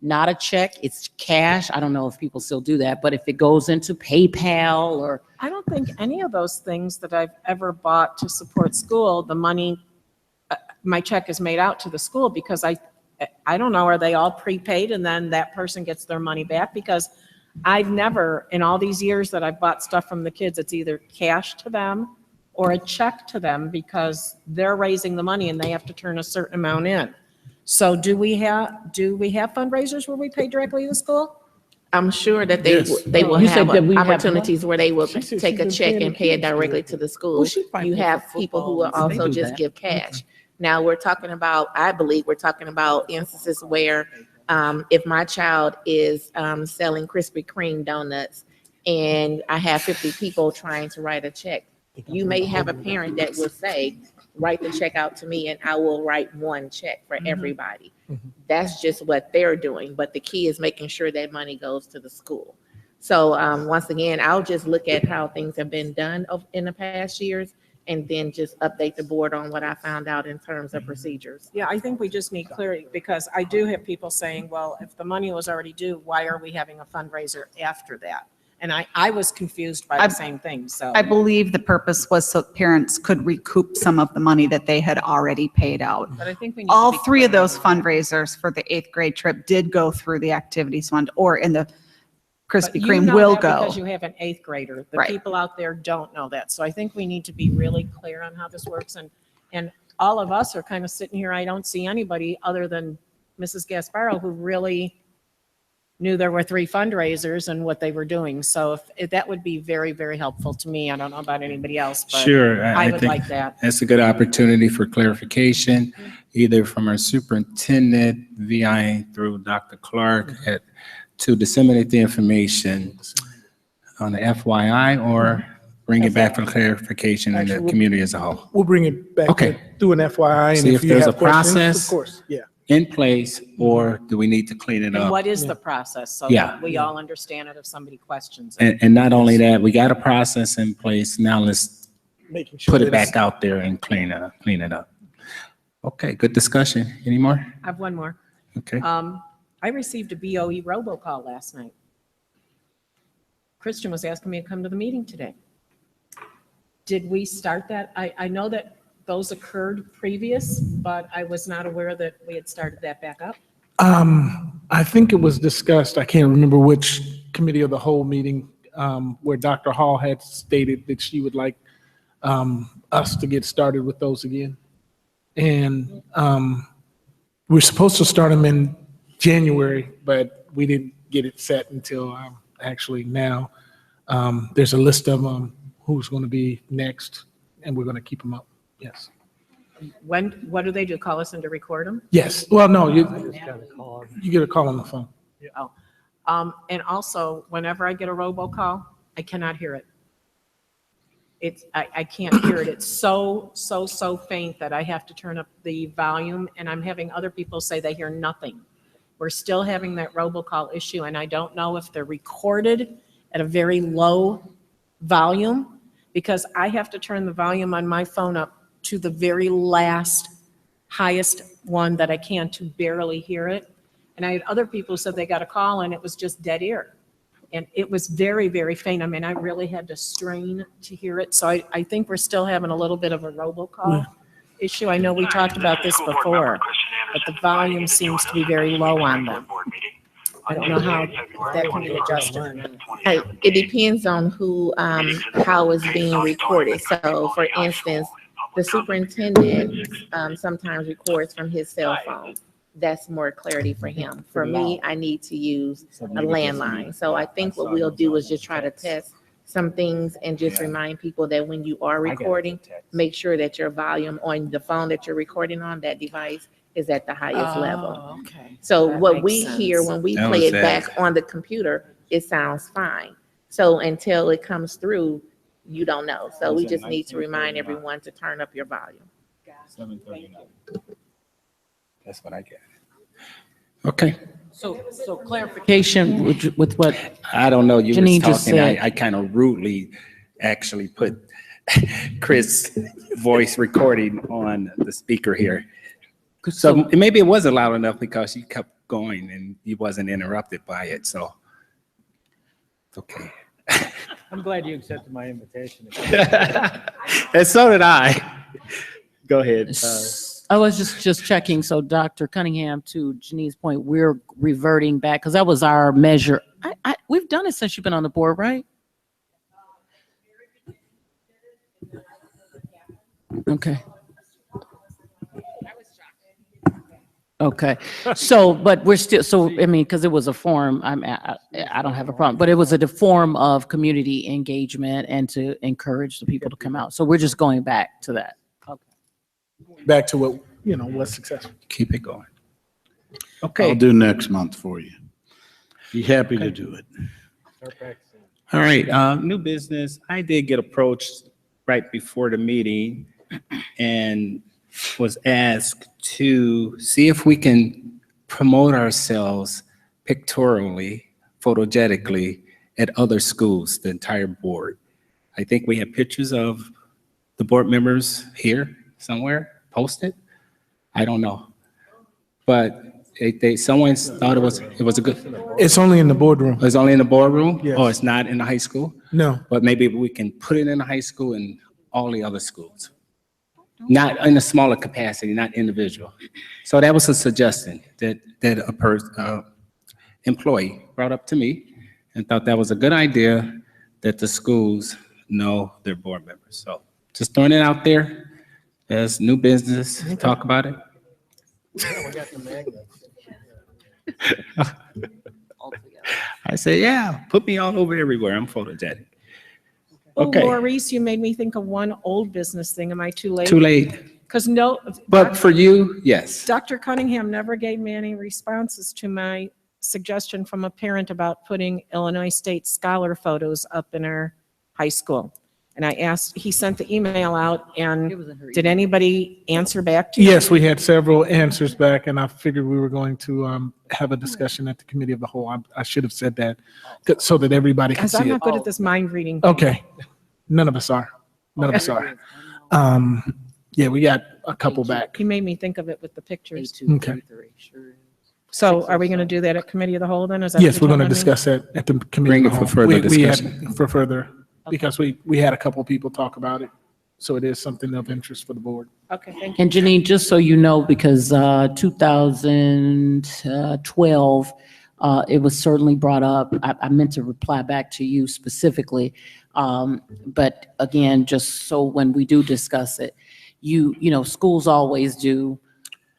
not a check, it's cash. I don't know if people still do that, but if it goes into PayPal or. I don't think any of those things that I've ever bought to support school, the money, my check is made out to the school, because I don't know, are they all prepaid and then that person gets their money back? Because I've never, in all these years that I've bought stuff from the kids, it's either cash to them or a check to them, because they're raising the money and they have to turn a certain amount in. So do we have fundraisers where we pay directly to the school? I'm sure that they will have opportunities where they will take a check and pay it directly to the school. You have people who will also just give cash. Now we're talking about, I believe we're talking about instances where if my child is selling Krispy Kreme donuts and I have 50 people trying to write a check, you may have a parent that will say, write the check out to me and I will write one check for everybody. That's just what they're doing. But the key is making sure that money goes to the school. So once again, I'll just look at how things have been done in the past years and then just update the board on what I found out in terms of procedures. Yeah, I think we just need clarity, because I do have people saying, well, if the money was already due, why are we having a fundraiser after that? And I was confused by the same thing, so. I believe the purpose was so parents could recoup some of the money that they had already paid out. But I think we need All to be three of clear. those fundraisers for the 8th grade trip did go through the activities fund, or in the Krispy But you Kreme know will that go. because you have an 8th grader. The Right. people out there don't know that. So I think we need to be really clear on how this works. And all of us are kind of sitting here. I don't see anybody other than Mrs. Gasparo who really knew there were 3 fundraisers and what they were doing. So if that would be very, very helpful to me. I don't know about anybody else, but Sure. I would think like that. That's a good opportunity for clarification, either from our superintendent, VI through Dr. Clark, to disseminate the information on the FYI, or bring it back for clarification in the community as a whole. We'll bring it back through an FYI. See And if you there's a have questions, process. Of course, yeah. In place, or do we need to clean it And up? what is the process? So Yeah. that we all understand it if somebody questions it. And not only that, we got a process in place. Now let's Making sure put that it back it's- out there and clean it up. Okay, good discussion. Any more? I have one more. Okay. I received a BOE robocall last night. Christian was asking me to come to the meeting today. Did we start that? I know that those occurred previous, but I was not aware that we had started that back up. I think it was discussed, I can't remember which committee of the whole meeting, where Dr. Hall had stated that she would like us to get started with those again. And we're supposed to start them in January, but we didn't get it set until actually now. There's a list of who's going to be next, and we're going to keep them up. Yes. What do they do? Call us in to record them? Yes. Well, no, you get a call on the phone. Oh. And also, whenever I get a robocall, I cannot hear it. I can't hear it. It's so faint that I have to turn up the volume, and I'm having other people say they hear nothing. We're still having that robocall issue, and I don't know if they're recorded at a very low volume, because I have to turn the volume on my phone up to the very last highest one that I can to barely hear it. And I had other people who said they got a call and it was just dead ear. And it was very, very faint. I mean, I really had to strain to hear it. So I think we're still having a little bit of a robocall issue. I know we talked about this before, but the volume seems to be very low on them. I don't know how that can be adjusted. It depends on who, how it's being recorded. So for instance, the superintendent sometimes records from his cell phone. That's more clarity for him. For me, I need to use a landline. So I think what we'll do is just try to test some things and just remind people that when you are recording, make sure that your volume on the phone that you're recording on, that device, is at the highest level. Okay. So That what makes we sense. hear when we That play was it back on the computer, it sounds fine. So until it comes through, you don't know. So we just need to remind everyone to turn up your volume. 7:39. That's what I get. Okay. So clarification with what I don't know, you Janine was just talking, said. I kind of rudely actually put Chris' voice recording on the speaker here. So maybe it wasn't loud enough because you kept going and you wasn't interrupted by it, so. Okay. I'm glad you accepted my invitation. And so did I. Go ahead. I was just checking, so Dr. Cunningham, to Janine's point, we're reverting back, because that was our measure. We've done it since you've been on the board, right? Okay. Okay, so, but we're still, so, I mean, because it was a forum, I don't have a problem, but it was a form of community engagement and to encourage the people to come out. So we're just going back to that. Back to what, was successful. Keep it going. I'll Okay. do next month for you. Be happy to do it. All right, new business. I did get approached right before the meeting and was asked to see if we can promote ourselves pictorially, photogenically at other schools, the entire board. I think we have pictures of the board members here somewhere posted. I don't know. But someone thought it was a good. It's only in the boardroom. It's only in the boardroom? Yes. Oh, it's not in the high school? No. But maybe we can put it in the high school and all the other schools. Not in a smaller capacity, not individual. So that was a suggestion that a employee brought up to me and thought that was a good idea that the schools know their board members. So just throwing it out there as new business, talk about it. We got the magnets. I said, yeah, put me all over everywhere. I'm photogenic. Oh, Okay. Maurice, you made me think of one old business thing. Am I too late? Too late. Because no. But for you, yes. Dr. Cunningham never gave me any responses to my suggestion from a parent about putting Illinois State scholar photos up in our high school. And I asked, he sent the email out, and did anybody answer back to you? Yes, we had several answers back, and I figured we were going to have a discussion at the committee of the whole. I should have said that so that everybody can Because I'm see it. not good at this mind reading. thing. Okay. None of us are. None of us are. Yeah, we got a couple back. He made me think of it with the pictures. Okay. So are we going to do that at committee of the whole then? Is that Yes, what we're you're going to telling me? discuss that at the committee. Bring of it the for whole. further We had- discussion. For further, because we had a couple people talk about it. So it is something of interest for the board. Okay, thank you. And Janine, just so you know, because 2012, it was certainly brought up. I meant to reply back to you specifically. But again, just so when we do discuss it, you know, schools always do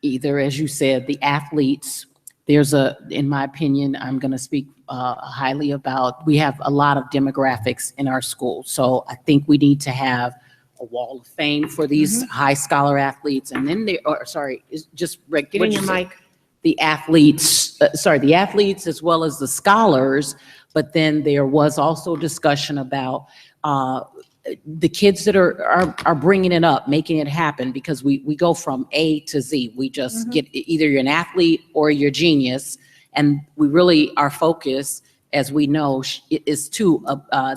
either, as you said, the athletes. There's in my opinion, I'm going to speak highly about, we have a lot of demographics in our school. So I think we need to have a wall of fame for these high scholar athletes. And then just Get in your mic. the athletes, the athletes as well as the scholars. But then there was also discussion about the kids that are bringing it up, making it happen, because we go from A to Z. We just get either you're an athlete or you're a genius. And we really, our focus as we know, is too,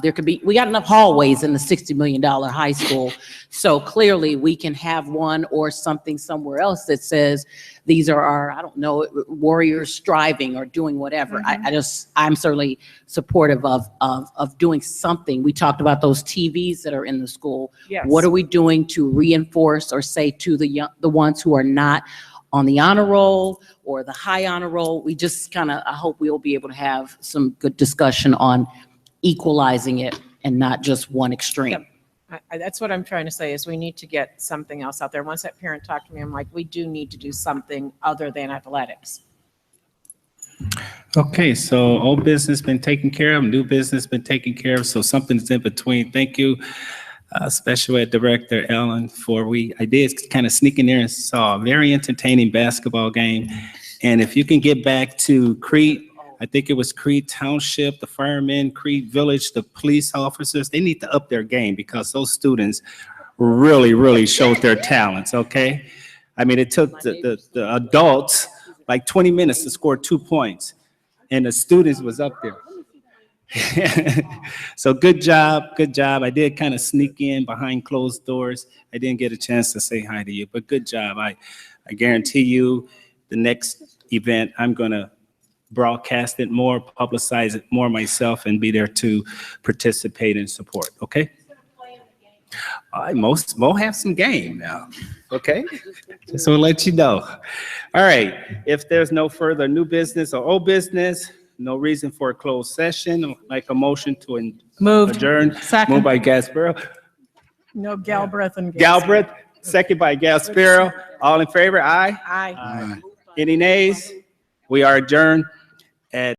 there could be, we got enough hallways in the $60 million high school. So clearly we can have one or something somewhere else that says, these are our, I don't know, warriors striving or doing whatever. I'm certainly supportive of doing something. We talked about those TVs that are in the school. Yes. What are we doing to reinforce or say to the ones who are not on the honor roll or the high honor roll? We just kind of, I hope we'll be able to have some good discussion on equalizing it and not just one extreme. Yep. That's what I'm trying to say, is we need to get something else out there. Once that parent talked to me, I'm like, we do need to do something other than athletics. Okay, so old business been taken care of, new business been taken care of, so something's in between. Thank you, Special Ed Director Ellen, I did kind of sneak in there and saw a very entertaining basketball game. And if you can get back to Crete, I think it was Crete Township, the firemen, Crete Village, the police officers, they need to up their game because those students really, really showed their talents, okay? I mean, it took the adults like 20 minutes to score 2 points, and the students was up there. So good job, good job. I did kind of sneak in behind closed doors. I didn't get a chance to say hi to you, but good job. I guarantee you the next event, I'm gonna broadcast it more, publicize it more myself, and be there to participate and support, okay? Mo have some game now, okay? Just want to let you know. All right, if there's no further new business or old business, no reason for a closed session, like a motion to adjourn. Second. Moved by Gasparo. No, Galbraith and Galbraith, second by Gasparo. All in favor, aye? Aye. Any nays? We are adjourned at